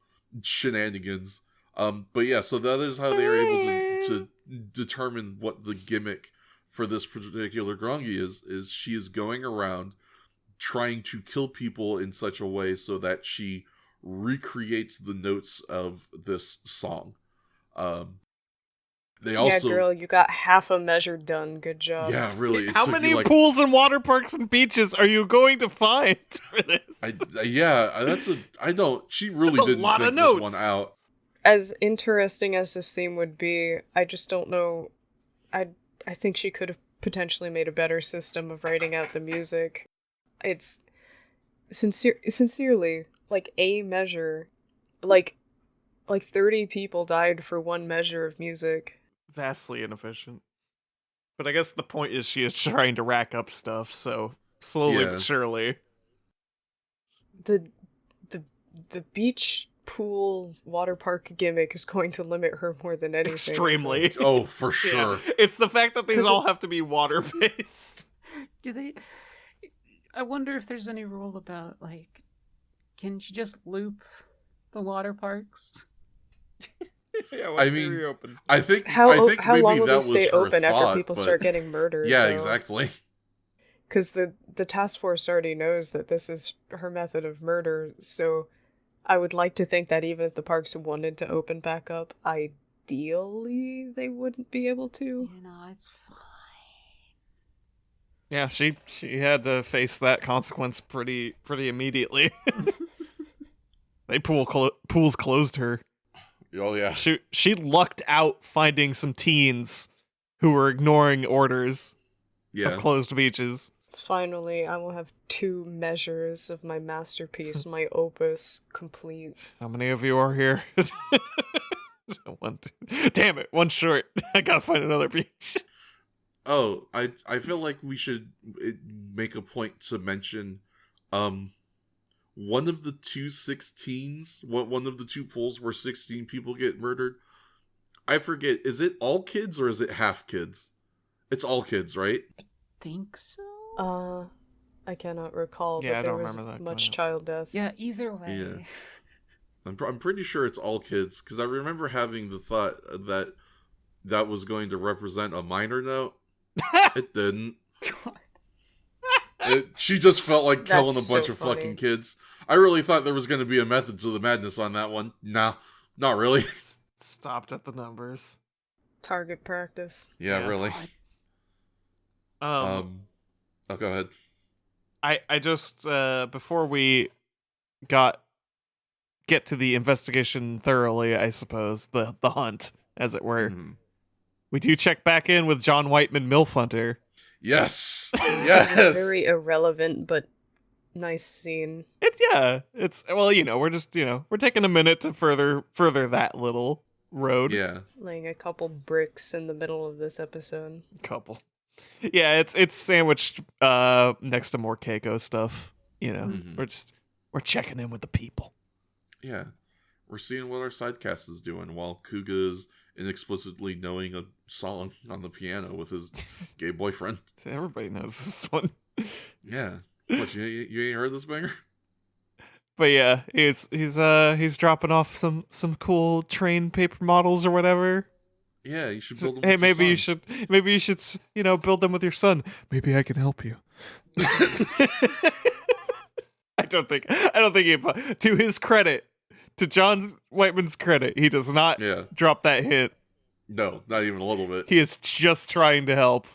Speaker 1: shenanigans. But yeah, so that is how they were able to determine what the gimmick for this particular Grongi is she is going around trying to kill people in such a way so that she recreates the notes of this song. They also...
Speaker 4: Yeah, girl, you got half a measure done. Good job.
Speaker 1: Yeah, really.
Speaker 2: How many pools and water parks and beaches are you going to find for this?
Speaker 1: She really
Speaker 2: That's a
Speaker 1: didn't
Speaker 2: lot
Speaker 1: think
Speaker 2: of
Speaker 1: this
Speaker 2: notes.
Speaker 1: one out.
Speaker 4: As interesting as this theme would be, I just don't know. I think she could have potentially made a better system of writing out the music. It's sincerely, like, a measure, like 30 people died for one measure of music.
Speaker 2: Vastly inefficient. But I guess the point is she is trying to rack up stuff, so slowly but surely.
Speaker 4: The beach pool water park gimmick is going to limit her more than anything.
Speaker 2: Extremely.
Speaker 1: Oh, for sure.
Speaker 2: Yeah. It's the fact that these all have to be water-based.
Speaker 3: Do they... I wonder if there's any rule about, like, can she just loop the water parks?
Speaker 2: Yeah,
Speaker 1: I mean,
Speaker 2: reopen?
Speaker 1: I think
Speaker 4: how
Speaker 1: maybe
Speaker 4: long will
Speaker 1: that
Speaker 4: they
Speaker 1: was
Speaker 4: stay
Speaker 1: her
Speaker 4: open
Speaker 1: thought,
Speaker 4: after people start getting murdered?
Speaker 1: Yeah,
Speaker 4: though?
Speaker 1: exactly.
Speaker 4: Because the task force already knows that this is her method of murder, so I would like to think that even if the parks wanted to open back up, ideally they wouldn't be able to.
Speaker 3: You know, it's fine.
Speaker 2: Yeah, she had to face that consequence pretty immediately. They pools closed her.
Speaker 1: Oh yeah.
Speaker 2: She lucked out finding some teens who were ignoring orders of closed beaches.
Speaker 4: Finally, I will have 2 measures of my masterpiece, my opus, complete.
Speaker 2: How many of you are here? One, two. Damn it, one short. I gotta find another beach.
Speaker 1: Oh, I feel like we should make a point to mention, one of the 2 16s, one of the 2 pools where 16 people get murdered. I forget, is it all kids or is it half kids? It's all kids, right?
Speaker 3: I think so.
Speaker 4: I cannot recall,
Speaker 2: Yeah,
Speaker 4: but
Speaker 2: I
Speaker 4: there
Speaker 2: don't
Speaker 4: was
Speaker 2: remember that
Speaker 4: much
Speaker 2: going up.
Speaker 4: child death.
Speaker 3: Yeah, either way.
Speaker 1: Yeah. I'm pretty sure it's all kids, because I remember having the thought that was going to represent a minor note. It didn't. She just felt like killing a bunch of fucking kids. I really thought there was going to be a method to the madness on that one. Nah, not really.
Speaker 2: Stopped at the numbers.
Speaker 4: Target practice.
Speaker 1: Yeah, really.
Speaker 2: Oh,
Speaker 1: go ahead.
Speaker 2: I just before we get to the investigation thoroughly, I suppose, the hunt, as it were.
Speaker 1: Mm-hmm.
Speaker 2: We do check back in with John Whiteman, MILF Hunter.
Speaker 1: Yes. Yes.
Speaker 4: It's very irrelevant, but nice scene.
Speaker 2: It's well, we're just we're taking a minute to further that little road.
Speaker 1: Yeah.
Speaker 4: Laying a couple bricks in the middle of this episode.
Speaker 2: Couple. Yeah, it's sandwiched next to more Keiko stuff.
Speaker 1: Mm-hmm.
Speaker 2: We're checking in with the people.
Speaker 1: Yeah. We're seeing what our sidecast is doing while Kuuga is inexplicably knowing a song on the piano with his gay boyfriend.
Speaker 2: Everybody knows this one.
Speaker 1: Yeah. What, you ain't heard this banger?
Speaker 2: But yeah, he's dropping off some cool train paper models or whatever.
Speaker 1: Yeah, you should build them.
Speaker 2: Hey, maybe you should build them with your son. Maybe I can help you. I don't think he, to his credit, to John Whiteman's credit, he does not drop that hint.
Speaker 1: No, not even a little bit.
Speaker 2: He is just trying to help.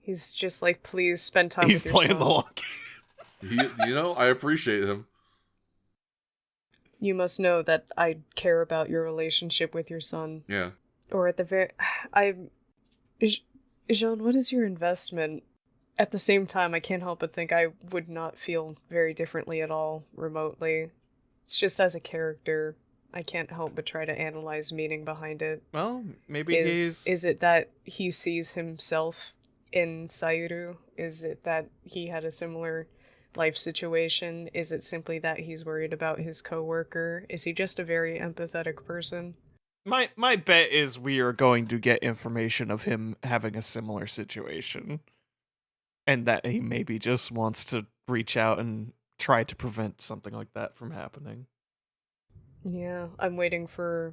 Speaker 4: He's just like, please spend time with your son.
Speaker 2: He's playing the long
Speaker 4: game.
Speaker 1: I appreciate him.
Speaker 4: You must know that I care about your relationship with your son.
Speaker 1: Yeah.
Speaker 4: Or at the very... Jean, what is your investment? At the same time, I can't help but think I would not feel very differently at all, remotely. It's just as a character, I can't help but try to analyze meaning behind it.
Speaker 2: Well, maybe
Speaker 4: Is it that he sees himself in Sayuru? Is it that he had a similar life situation? Is it simply that he's worried about his coworker? Is he just a very empathetic person?
Speaker 2: My bet is we are going to get information of him having a similar situation. And that he maybe just wants to reach out and try to prevent something like that from happening.
Speaker 4: Yeah, I'm waiting for...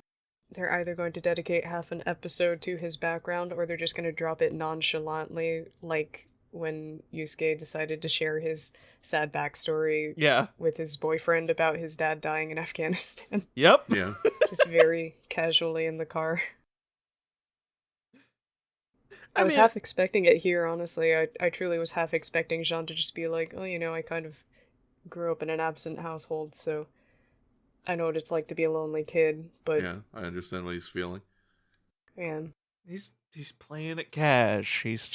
Speaker 4: They're either going to dedicate half an episode to his background, or they're just going to drop it nonchalantly, like when Yusuke decided to share his sad backstory with his boyfriend about his dad dying in Afghanistan.
Speaker 2: Yep.
Speaker 1: Yeah.
Speaker 4: Just very casually in the car. I was half expecting it here, honestly. I truly was half expecting Jean to just be like, oh, I kind of grew up in an absent household, so I know what it's like to be a lonely kid, but...
Speaker 1: Yeah, I understand what he's feeling.
Speaker 4: Man.
Speaker 2: He's playing it cash. He's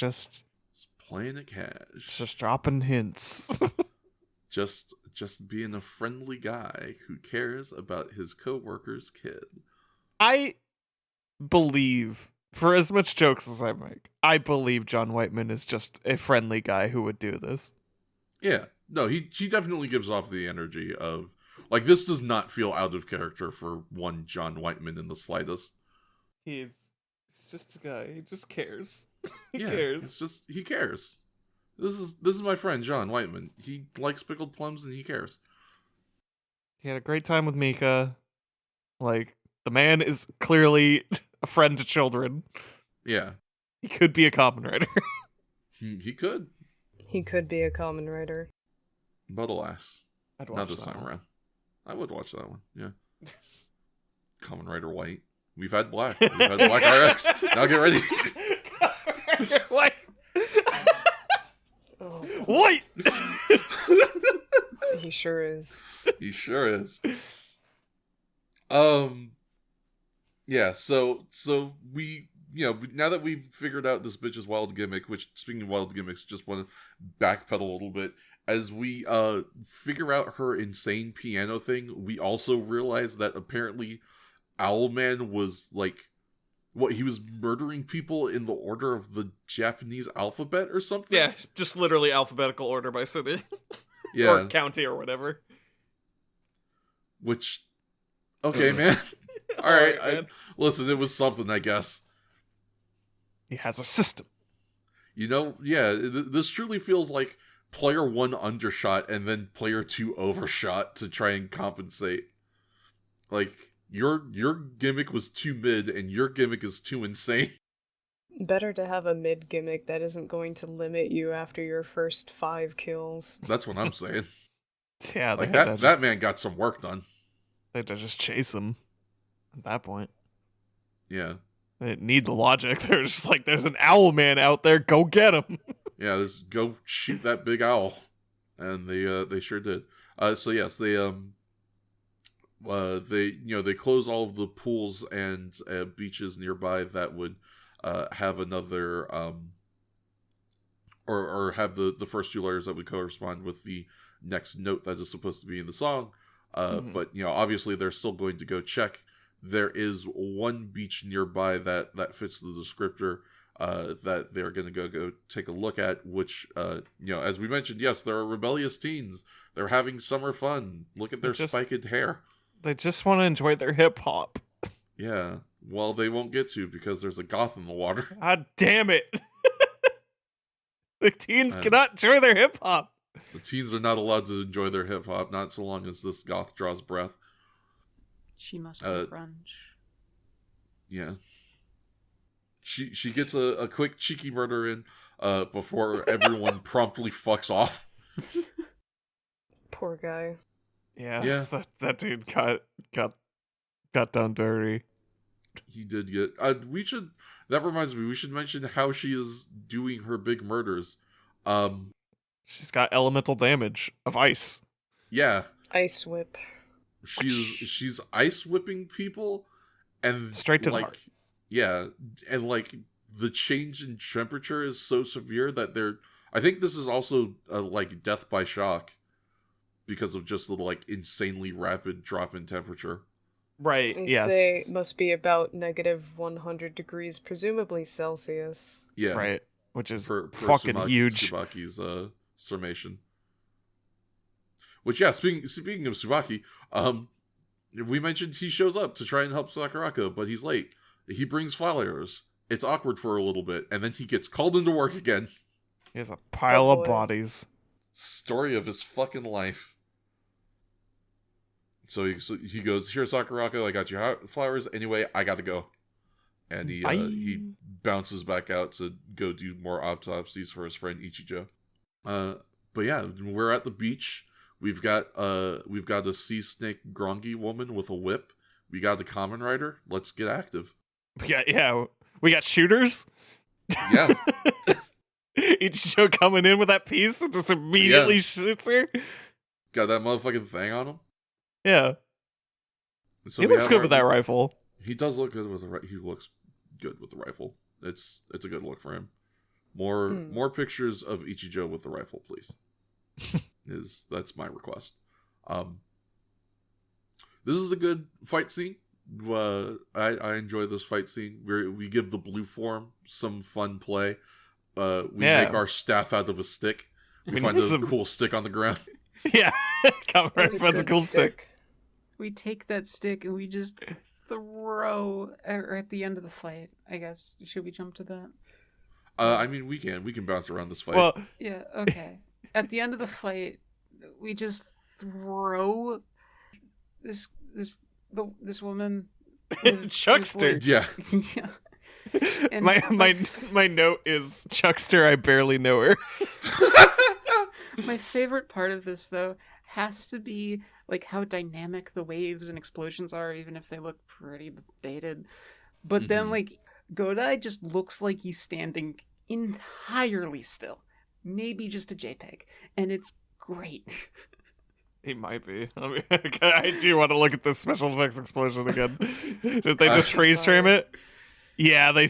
Speaker 1: playing it cash.
Speaker 2: Just dropping hints.
Speaker 1: just being a friendly guy who cares about his coworker's kid.
Speaker 2: I believe... For as much jokes as I make, I believe John Whiteman is just a friendly guy who would do this.
Speaker 1: Yeah. No, he definitely gives off the energy of... Like, this does not feel out of character for one John Whiteman in the slightest.
Speaker 2: He's just a guy. He just cares. He
Speaker 1: cares. It's just... He cares. This is my friend, John Whiteman. He likes pickled plums and he cares.
Speaker 2: He had a great time with Mika. Like, the man is clearly... a friend to children.
Speaker 1: Yeah.
Speaker 2: He could be a Kamen Rider.
Speaker 1: He could.
Speaker 4: He could be a Kamen Rider.
Speaker 1: But alas.
Speaker 2: I'd watch
Speaker 1: not this
Speaker 2: that
Speaker 1: time
Speaker 2: one.
Speaker 1: around. I would watch that one, yeah. Kamen Rider White. We've had Black. We've had Black RX. Now get ready.
Speaker 2: White.
Speaker 4: Oh.
Speaker 2: White!
Speaker 4: He sure is.
Speaker 1: He sure is. Yeah, so we, now that we've figured out this bitch's wild gimmick, which, speaking of wild gimmicks, just want to backpedal a little bit, as we figure out her insane piano thing, we also realize that apparently Owlman was, like, he was murdering people in the order of the Japanese alphabet or something?
Speaker 2: Yeah, just literally alphabetical order by city.
Speaker 1: Yeah.
Speaker 2: Or county or whatever.
Speaker 1: Which, okay, man. All right, listen, it was something, I guess.
Speaker 2: He has a system.
Speaker 1: This truly feels like player 1 undershot and then player 2 overshot to try and compensate. Like, your gimmick was too mid, and your gimmick is too insane.
Speaker 4: Better to have a mid gimmick that isn't going to limit you after your first 5 kills.
Speaker 1: That's what I'm saying.
Speaker 2: Yeah,
Speaker 1: Like, that man got some work done.
Speaker 2: They had to just chase him at that point.
Speaker 1: Yeah.
Speaker 2: They didn't need the logic. They're just like, there's an owl man out there, go get him.
Speaker 1: Yeah, just go shoot that big owl. And they sure did. So yes, they close all of the pools and beaches nearby that would have another or have the first 2 layers that would correspond with the next note that is supposed to be in the song. But obviously they're still going to go check. There is one beach nearby that fits the descriptor that they're going to go take a look at, which, as we mentioned, yes, there are rebellious teens. They're having summer fun. Look at their spiked hair.
Speaker 2: They just want to enjoy their hip-hop.
Speaker 1: Yeah. Well, they won't get to because there's a goth in the water.
Speaker 2: God damn it. The teens cannot enjoy their hip-hop.
Speaker 1: The teens are not allowed to enjoy their hip-hop, not so long as this goth draws breath.
Speaker 3: She must be grunge.
Speaker 1: Yeah. She gets a quick cheeky murder in before everyone promptly fucks off.
Speaker 4: Poor guy.
Speaker 2: Yeah. That dude got done dirty.
Speaker 1: He did get. That reminds me, we should mention how she is doing her big murders.
Speaker 2: She's got elemental damage of ice.
Speaker 1: Yeah.
Speaker 4: Ice whip.
Speaker 1: She's ice whipping people and
Speaker 2: straight to the heart.
Speaker 1: Yeah, and like the change in temperature is so severe that I think this is also like death by shock because of just the like insanely rapid drop in temperature.
Speaker 2: Right.
Speaker 4: They
Speaker 2: yes.
Speaker 4: say it must be about negative 100 degrees, presumably Celsius.
Speaker 1: Yeah.
Speaker 2: Right. Which is fucking huge.
Speaker 1: Tsubaki's summation. Which, yeah, speaking of Tsubaki, we mentioned he shows up to try and help Sakurako, but he's late. He brings flowers. It's awkward for a little bit, and then he gets called into work again.
Speaker 2: He has a pile of bodies.
Speaker 1: Story of his fucking life. So he goes, "Here, Sakurako, I got you flowers. Anyway, I gotta go." And he bounces back out to go do more autopsies for his friend Ichijo. But yeah, we're at the beach. We've got a sea snake Grongi woman with a whip. We got the Kamen Rider. Let's get active.
Speaker 2: Yeah. We got shooters.
Speaker 1: Yeah.
Speaker 2: Ichijo coming in with that piece and just immediately shoots her.
Speaker 1: Got that motherfucking thing on him.
Speaker 2: Yeah.
Speaker 1: So
Speaker 2: he looks good with that rifle.
Speaker 1: He does look good with he looks good with the rifle. It's a good look for him. More pictures of Ichijo with the rifle, please. That's my request. This is a good fight scene. I enjoy this fight scene where we give the blue form some fun play. We make our staff out of a stick. We find a cool stick on the ground.
Speaker 2: Yeah, finds a cool stick.
Speaker 3: We take that stick and we just throw at the end of the fight. I guess should we jump to that?
Speaker 1: I mean, we can bounce around this fight.
Speaker 2: Well,
Speaker 3: yeah, okay. At the end of the fight, we just throw this woman,
Speaker 2: Chuckster.
Speaker 1: Yeah.
Speaker 3: Yeah. And
Speaker 2: my note is Chuckster. I barely know her.
Speaker 3: My favorite part of this, though, has to be like how dynamic the waves and explosions are, even if they look pretty dated. But then, like, Godai just looks like he's standing entirely still. Maybe just a JPEG. And it's great.
Speaker 2: He might be. I mean, I do want to look at this special effects explosion again. Did they just freeze frame it? Yeah, they...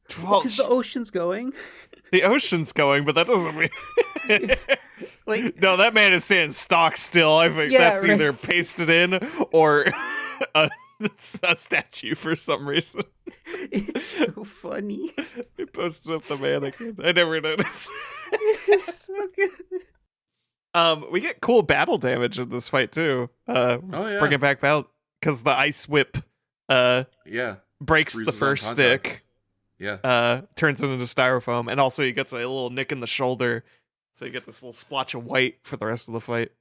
Speaker 3: Because the ocean's going.
Speaker 2: The ocean's going, but that doesn't mean...
Speaker 3: Like,
Speaker 2: no, that man is standing stock still. I think that's either pasted in or a statue for some reason.
Speaker 3: It's so funny.
Speaker 2: They posted up the mannequin. I never noticed.
Speaker 3: It's so good.
Speaker 2: We get cool battle damage in this fight too. Bring it back out because the ice whip breaks
Speaker 1: Freezes
Speaker 2: the first stick.
Speaker 1: Yeah.
Speaker 2: Turns it into styrofoam, and also he gets a little nick in the shoulder, so you get this little splotch of white for the rest of the fight.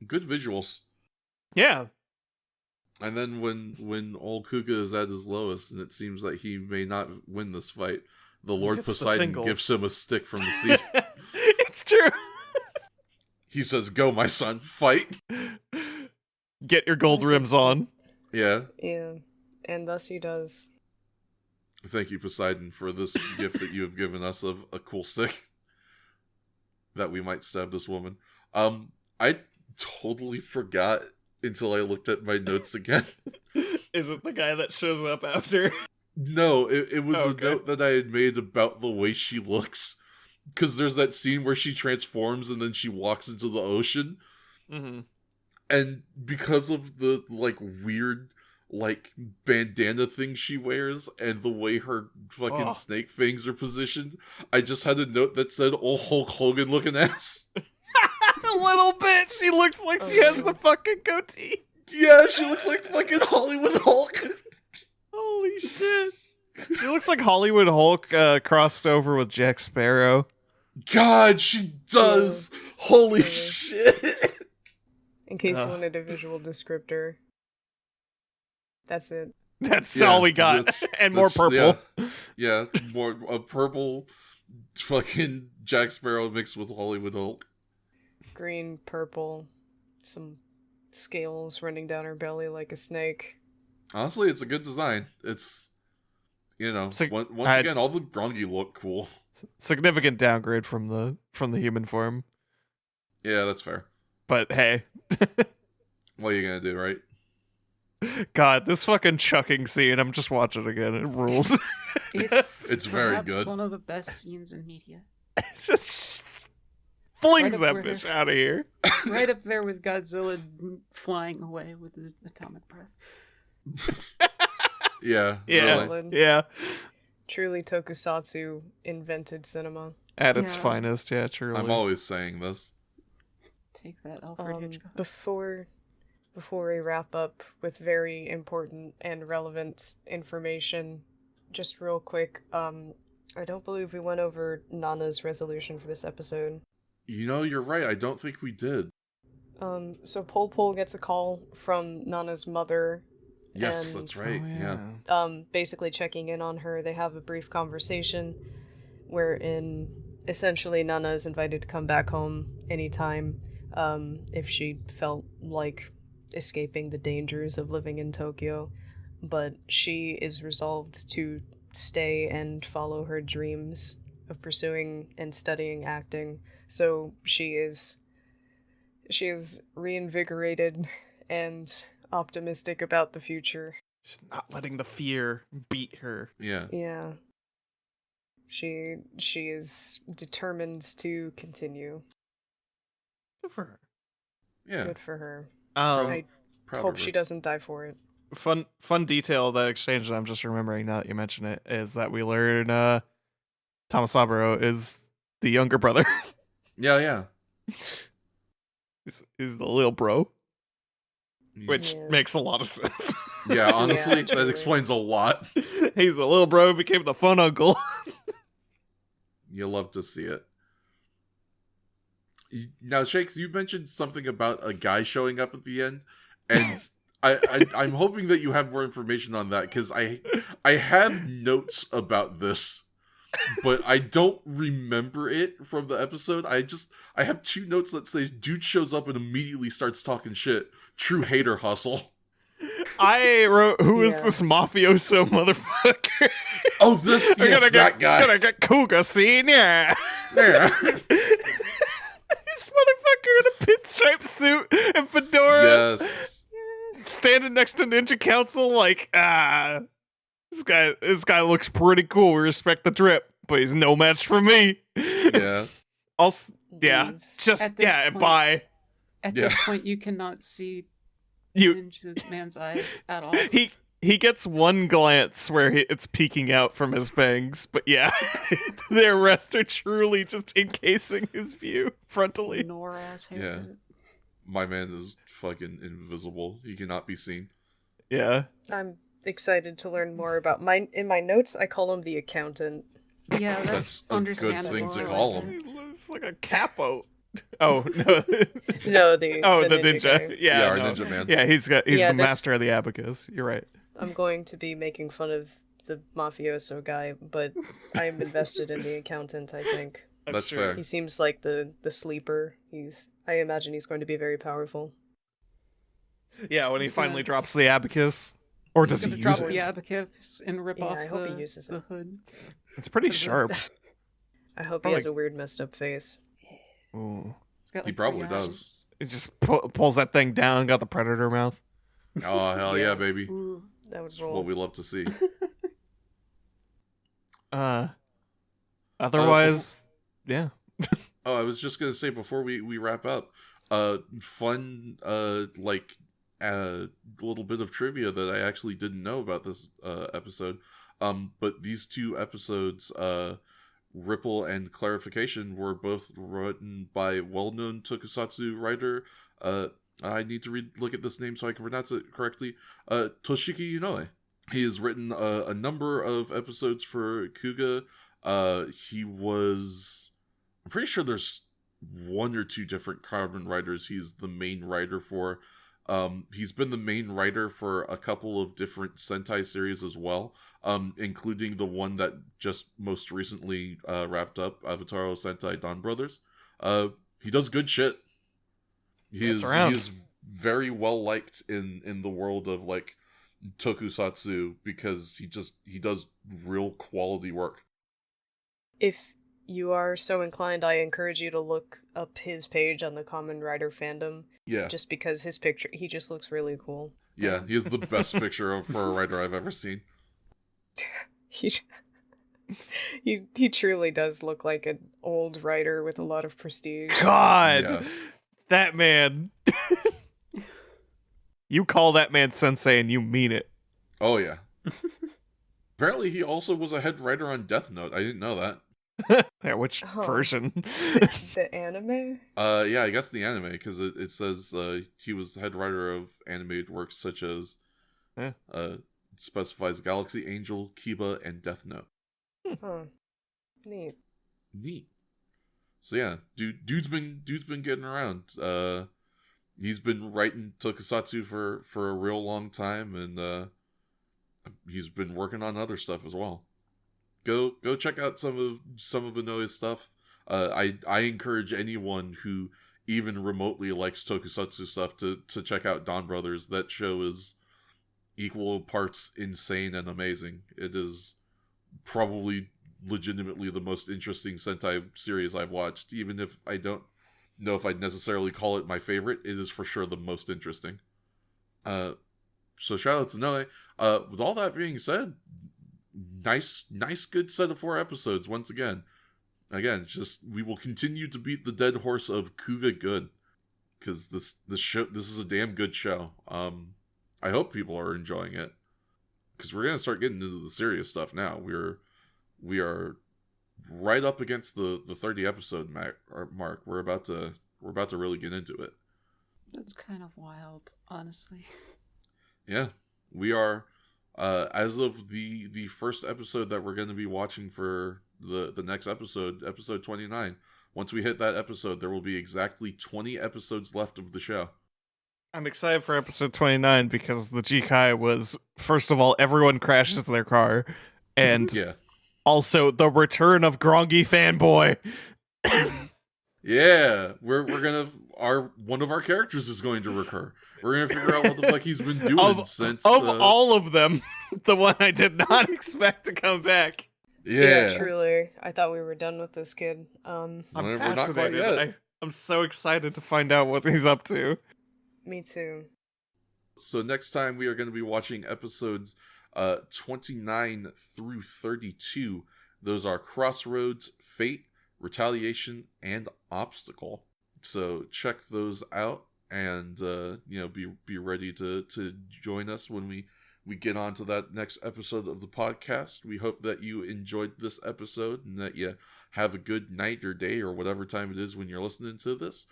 Speaker 1: Good visuals.
Speaker 2: Yeah.
Speaker 1: And then when old Kuuga is at his lowest, and it seems that he may not win this fight, the Lord
Speaker 2: Gets the
Speaker 1: Poseidon
Speaker 2: tingle.
Speaker 1: gives him a stick from the sea.
Speaker 2: It's true.
Speaker 1: He says, "Go, my son, fight."
Speaker 2: Get your gold rims on.
Speaker 1: Yeah.
Speaker 4: Yeah, and thus he does.
Speaker 1: Thank you, Poseidon, for this gift that you have given us of a cool stick that we might stab this woman. I totally forgot until I looked at my notes again.
Speaker 2: Is it the guy that shows up after?
Speaker 1: No, it was
Speaker 2: Okay.
Speaker 1: a note that I had made about the way she looks. Because there's that scene where she transforms and then she walks into the ocean.
Speaker 2: Mm-hmm.
Speaker 1: And because of the, like, weird, like, bandana thing she wears and the way her fucking
Speaker 2: Oh.
Speaker 1: snake fangs are positioned, I just had a note that said, "Oh, Hulk Hogan looking ass."
Speaker 2: A little bit. She looks like she has the fucking goatee.
Speaker 1: Yeah, she looks like fucking Hollywood Hulk.
Speaker 2: Holy shit. She looks like Hollywood Hulk crossed over with Jack Sparrow.
Speaker 1: God, she does. Holy
Speaker 4: Yeah.
Speaker 1: shit.
Speaker 4: In case you
Speaker 2: Ugh.
Speaker 4: wanted a visual descriptor, that's it.
Speaker 2: That's
Speaker 1: Yeah,
Speaker 2: all we got.
Speaker 1: that's-
Speaker 2: And more purple.
Speaker 1: Yeah, more a purple fucking Jack Sparrow mixed with Hollywood Hulk.
Speaker 4: Green, purple, some scales running down her belly like a snake.
Speaker 1: Honestly, it's a good design. It's,
Speaker 2: So,
Speaker 1: once
Speaker 2: I-
Speaker 1: again, all the Grongi look cool.
Speaker 2: Significant downgrade from the human form.
Speaker 1: Yeah, that's fair.
Speaker 2: But hey.
Speaker 1: What are you gonna do, right?
Speaker 2: God, this fucking chucking scene, I'm just watching it again. It rules.
Speaker 1: It's very
Speaker 3: perhaps
Speaker 1: good.
Speaker 3: one of the best scenes in media.
Speaker 2: It's just flings
Speaker 3: Right
Speaker 2: that
Speaker 3: up where-
Speaker 2: bitch out of here.
Speaker 3: Right up there with Godzilla flying away with his atomic breath.
Speaker 1: Yeah.
Speaker 2: Yeah.
Speaker 1: Really.
Speaker 4: Solid.
Speaker 2: Yeah.
Speaker 4: Truly tokusatsu invented cinema.
Speaker 2: At its
Speaker 3: Yeah.
Speaker 2: finest, yeah, truly.
Speaker 1: I'm always saying this.
Speaker 3: Take that, Alfred Hitchcock.
Speaker 4: Before we wrap up with very important and relevant information, just real quick, I don't believe we went over Nana's resolution for this episode.
Speaker 1: You're right. I don't think we did.
Speaker 4: So Pol gets a call from Nana's mother,
Speaker 1: Yes,
Speaker 4: And-
Speaker 1: that's right.
Speaker 2: Oh,
Speaker 1: yeah.
Speaker 4: basically checking in on her. They have a brief conversation wherein essentially Nana is invited to come back home anytime if she felt like escaping the dangers of living in Tokyo, but she is resolved to stay and follow her dreams of pursuing and studying acting. So she is reinvigorated and optimistic about the future.
Speaker 2: She's not letting the fear beat her.
Speaker 1: Yeah.
Speaker 4: Yeah. She is determined to continue.
Speaker 2: Good for her.
Speaker 1: Yeah.
Speaker 4: Good for her.
Speaker 2: Um,
Speaker 1: Proud
Speaker 4: Hope
Speaker 1: of her.
Speaker 4: she doesn't die for it.
Speaker 2: fun detail of that exchange that I'm just remembering now that you mention it is that we learn Thomas Saburo is the younger brother.
Speaker 1: Yeah, yeah.
Speaker 2: He's the little bro, which
Speaker 4: Yeah.
Speaker 2: makes a lot of sense.
Speaker 1: Yeah, honestly, that
Speaker 4: truly.
Speaker 1: explains a lot.
Speaker 2: He's the little bro who became the fun uncle.
Speaker 1: You love to see it. Now, Shakes, you mentioned something about a guy showing up at the end, and I'm hoping that you have more information on that, because I have notes about this, but I don't remember it from the episode. I have two notes that say dude shows up and immediately starts talking shit. True hater hustle.
Speaker 2: I wrote, "Who is
Speaker 4: Yeah.
Speaker 2: this mafioso motherfucker?"
Speaker 1: Oh, this
Speaker 2: We're
Speaker 1: yes, that guy.
Speaker 2: Gonna get Kuuga scene, yeah.
Speaker 1: Yeah.
Speaker 2: This motherfucker in a pinstripe suit and fedora,
Speaker 1: Yes.
Speaker 2: standing next to Ninja Council, like, this guy looks pretty cool. We respect the drip, but he's no match for me.
Speaker 1: Yeah.
Speaker 2: Also, yeah,
Speaker 4: Leaves.
Speaker 2: just
Speaker 3: At this point-
Speaker 2: bye.
Speaker 3: At
Speaker 1: Yeah.
Speaker 3: this point, you cannot see
Speaker 2: You.
Speaker 3: Ninja Man's eyes at all.
Speaker 2: He gets one glance where it's peeking out from his bangs, but yeah, the rest are truly just encasing his view frontally.
Speaker 3: Nor ass hair.
Speaker 1: Yeah. My man is fucking invisible. He cannot be seen.
Speaker 2: Yeah.
Speaker 4: I'm excited to learn more about in my notes I call him the accountant.
Speaker 3: Yeah,
Speaker 1: That's
Speaker 3: that's
Speaker 1: a good
Speaker 3: understandable.
Speaker 1: thing to
Speaker 3: I
Speaker 1: call
Speaker 3: like
Speaker 1: him.
Speaker 3: it.
Speaker 2: It's like a capo. Oh no.
Speaker 4: No, the
Speaker 2: ninja.
Speaker 4: guy.
Speaker 2: Yeah,
Speaker 1: our
Speaker 2: no.
Speaker 1: ninja man.
Speaker 2: Yeah, he's the
Speaker 4: this-
Speaker 2: master of the abacus. You're right.
Speaker 4: I'm going to be making fun of the mafioso guy, but I'm invested in the accountant, I think.
Speaker 1: That's fair.
Speaker 4: He seems like the sleeper. I imagine he's going to be very powerful.
Speaker 2: Yeah, when he
Speaker 3: He's gonna-
Speaker 2: finally drops the abacus. Or does
Speaker 3: He's
Speaker 2: he
Speaker 3: gonna
Speaker 2: use
Speaker 3: drop the
Speaker 2: it?
Speaker 3: abacus and rip
Speaker 4: Yeah,
Speaker 3: off
Speaker 4: I hope he uses
Speaker 3: the
Speaker 4: it.
Speaker 3: hood.
Speaker 2: It's pretty sharp.
Speaker 4: I hope
Speaker 2: Probably-
Speaker 4: he has a weird messed up face.
Speaker 2: Ooh.
Speaker 3: It's got,
Speaker 1: He
Speaker 3: like,
Speaker 1: probably
Speaker 3: 3
Speaker 1: does.
Speaker 3: eyes.
Speaker 2: It just pulls that thing down, got the predator mouth.
Speaker 1: Oh, hell yeah,
Speaker 4: Yeah.
Speaker 1: baby.
Speaker 3: Ooh.
Speaker 4: That would
Speaker 1: That's
Speaker 4: roll.
Speaker 1: what we love to see.
Speaker 2: Otherwise, yeah.
Speaker 1: Oh, I was just gonna say before we wrap up, fun little bit of trivia that I actually didn't know about this episode. But these 2 episodes, Ripple and Clarification, were both written by well-known tokusatsu writer. I need to look at this name so I can pronounce it correctly. Toshiki Inoue. He has written a number of episodes for Kuuga. I'm pretty sure there's 1 or 2 different Kamen writers he's the main writer for. He's been the main writer for a couple of different Sentai series as well, including the one that just most recently wrapped up, Avataro Sentai Dawn Brothers. He does good shit. He is very well liked in the world of like tokusatsu because he does real quality work.
Speaker 4: If you are so inclined, I encourage you to look up his page on the Kamen Rider fandom.
Speaker 1: Yeah.
Speaker 4: Just because his picture, he just looks really cool.
Speaker 1: Yeah, he is the best picture for a writer I've ever seen.
Speaker 4: He truly does look like an old writer with a lot of prestige.
Speaker 2: God,
Speaker 1: Yeah.
Speaker 2: that man. You call that man sensei and you mean it.
Speaker 1: Oh yeah. Apparently he also was a head writer on Death Note. I didn't know that.
Speaker 2: Yeah, which
Speaker 4: Oh.
Speaker 2: version?
Speaker 4: The anime?
Speaker 1: Yeah, I guess the anime, because it says he was head writer of animated works such as specifies Galaxy Angel, Kiba, and Death Note.
Speaker 4: Huh. Neat.
Speaker 1: Neat. So yeah, dude's been getting around. He's been writing tokusatsu for a real long time, and he's been working on other stuff as well. Go check out some of Inoue's stuff. I encourage anyone who even remotely likes tokusatsu stuff to check out Dawn Brothers. That show is equal parts insane and amazing. It is probably legitimately the most interesting Sentai series I've watched. Even if I don't know if I'd necessarily call it my favorite, it is for sure the most interesting. So shout out to Inoue. With all that being said, nice good set of 4 episodes once again. Again, just we will continue to beat the dead horse of Kuuga good, because this is a damn good show. I hope people are enjoying it, because we're gonna start getting into the serious stuff now. We are right up against the 30 episode mark. We're about to really get into it.
Speaker 3: That's kind of wild, honestly.
Speaker 1: Yeah, we are. As of the first episode that we're going to be watching for the next episode 29. Once we hit that episode, there will be exactly 20 episodes left of the show.
Speaker 2: I'm excited for episode 29 because the Jikai was, first of all, everyone crashes their car, and
Speaker 1: Yeah.
Speaker 2: also the return of Grongi Fanboy.
Speaker 1: Yeah, we're gonna one of our characters is going to recur. We're gonna figure out what the fuck he's been doing since
Speaker 2: all of them. The one I did not expect to come back.
Speaker 1: Yeah,
Speaker 4: truly. I thought we were done with this kid.
Speaker 2: I'm
Speaker 1: We're not quite
Speaker 2: fascinated.
Speaker 1: yet.
Speaker 2: I'm so excited to find out what he's up to.
Speaker 4: Me too.
Speaker 1: So next time we are going to be watching episodes 29 through 32. Those are Crossroads, Fate, Retaliation, and Obstacle. So check those out, and be ready to join us when we get on to that next episode of the podcast. We hope that you enjoyed this episode and that you have a good night or day or whatever time it is when you're listening to this.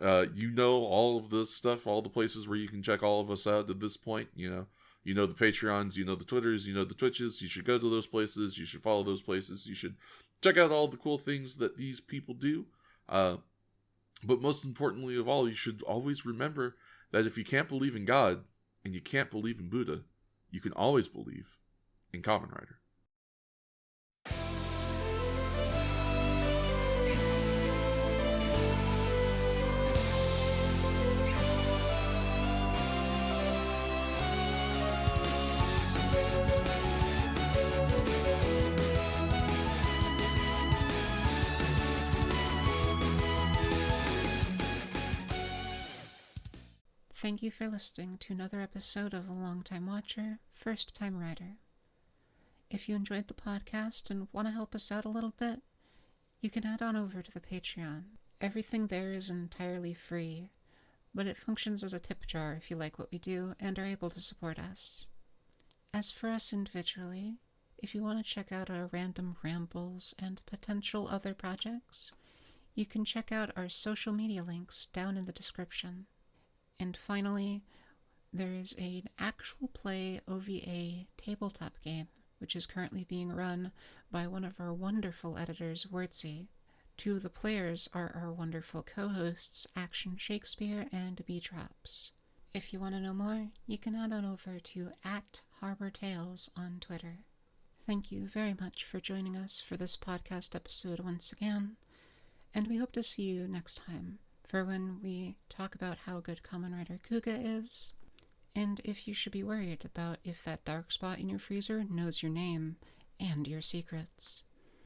Speaker 1: All of the stuff, all the places where you can check all of us out at this point. You know the Patreons, the Twitters, the Twitches. You should go to those places. You should follow those places. You should check out all the cool things that these people do. But most importantly of all, you should always remember that if you can't believe in God and you can't believe in Buddha, you can always believe in Kamen Rider.
Speaker 3: Thank you for listening to another episode of A Long Time Watcher, First Time Writer. If you enjoyed the podcast and want to help us out a little bit, you can head on over to the Patreon. Everything there is entirely free, but it functions as a tip jar if you like what we do and are able to support us. As for us individually, if you want to check out our random rambles and potential other projects, you can check out our social media links down in the description. And finally, there is an actual play OVA tabletop game, which is currently being run by one of our wonderful editors, Wurtzy. Two of the players are our wonderful co-hosts, Action Shakespeare and B-Drops. If you want to know more, you can head on over to @HarborTales on Twitter. Thank you very much for joining us for this podcast episode once again, and we hope to see you next time for when we talk about how good Kamen Rider Kuuga is, and if you should be worried about if that dark spot in your freezer knows your name and your secrets.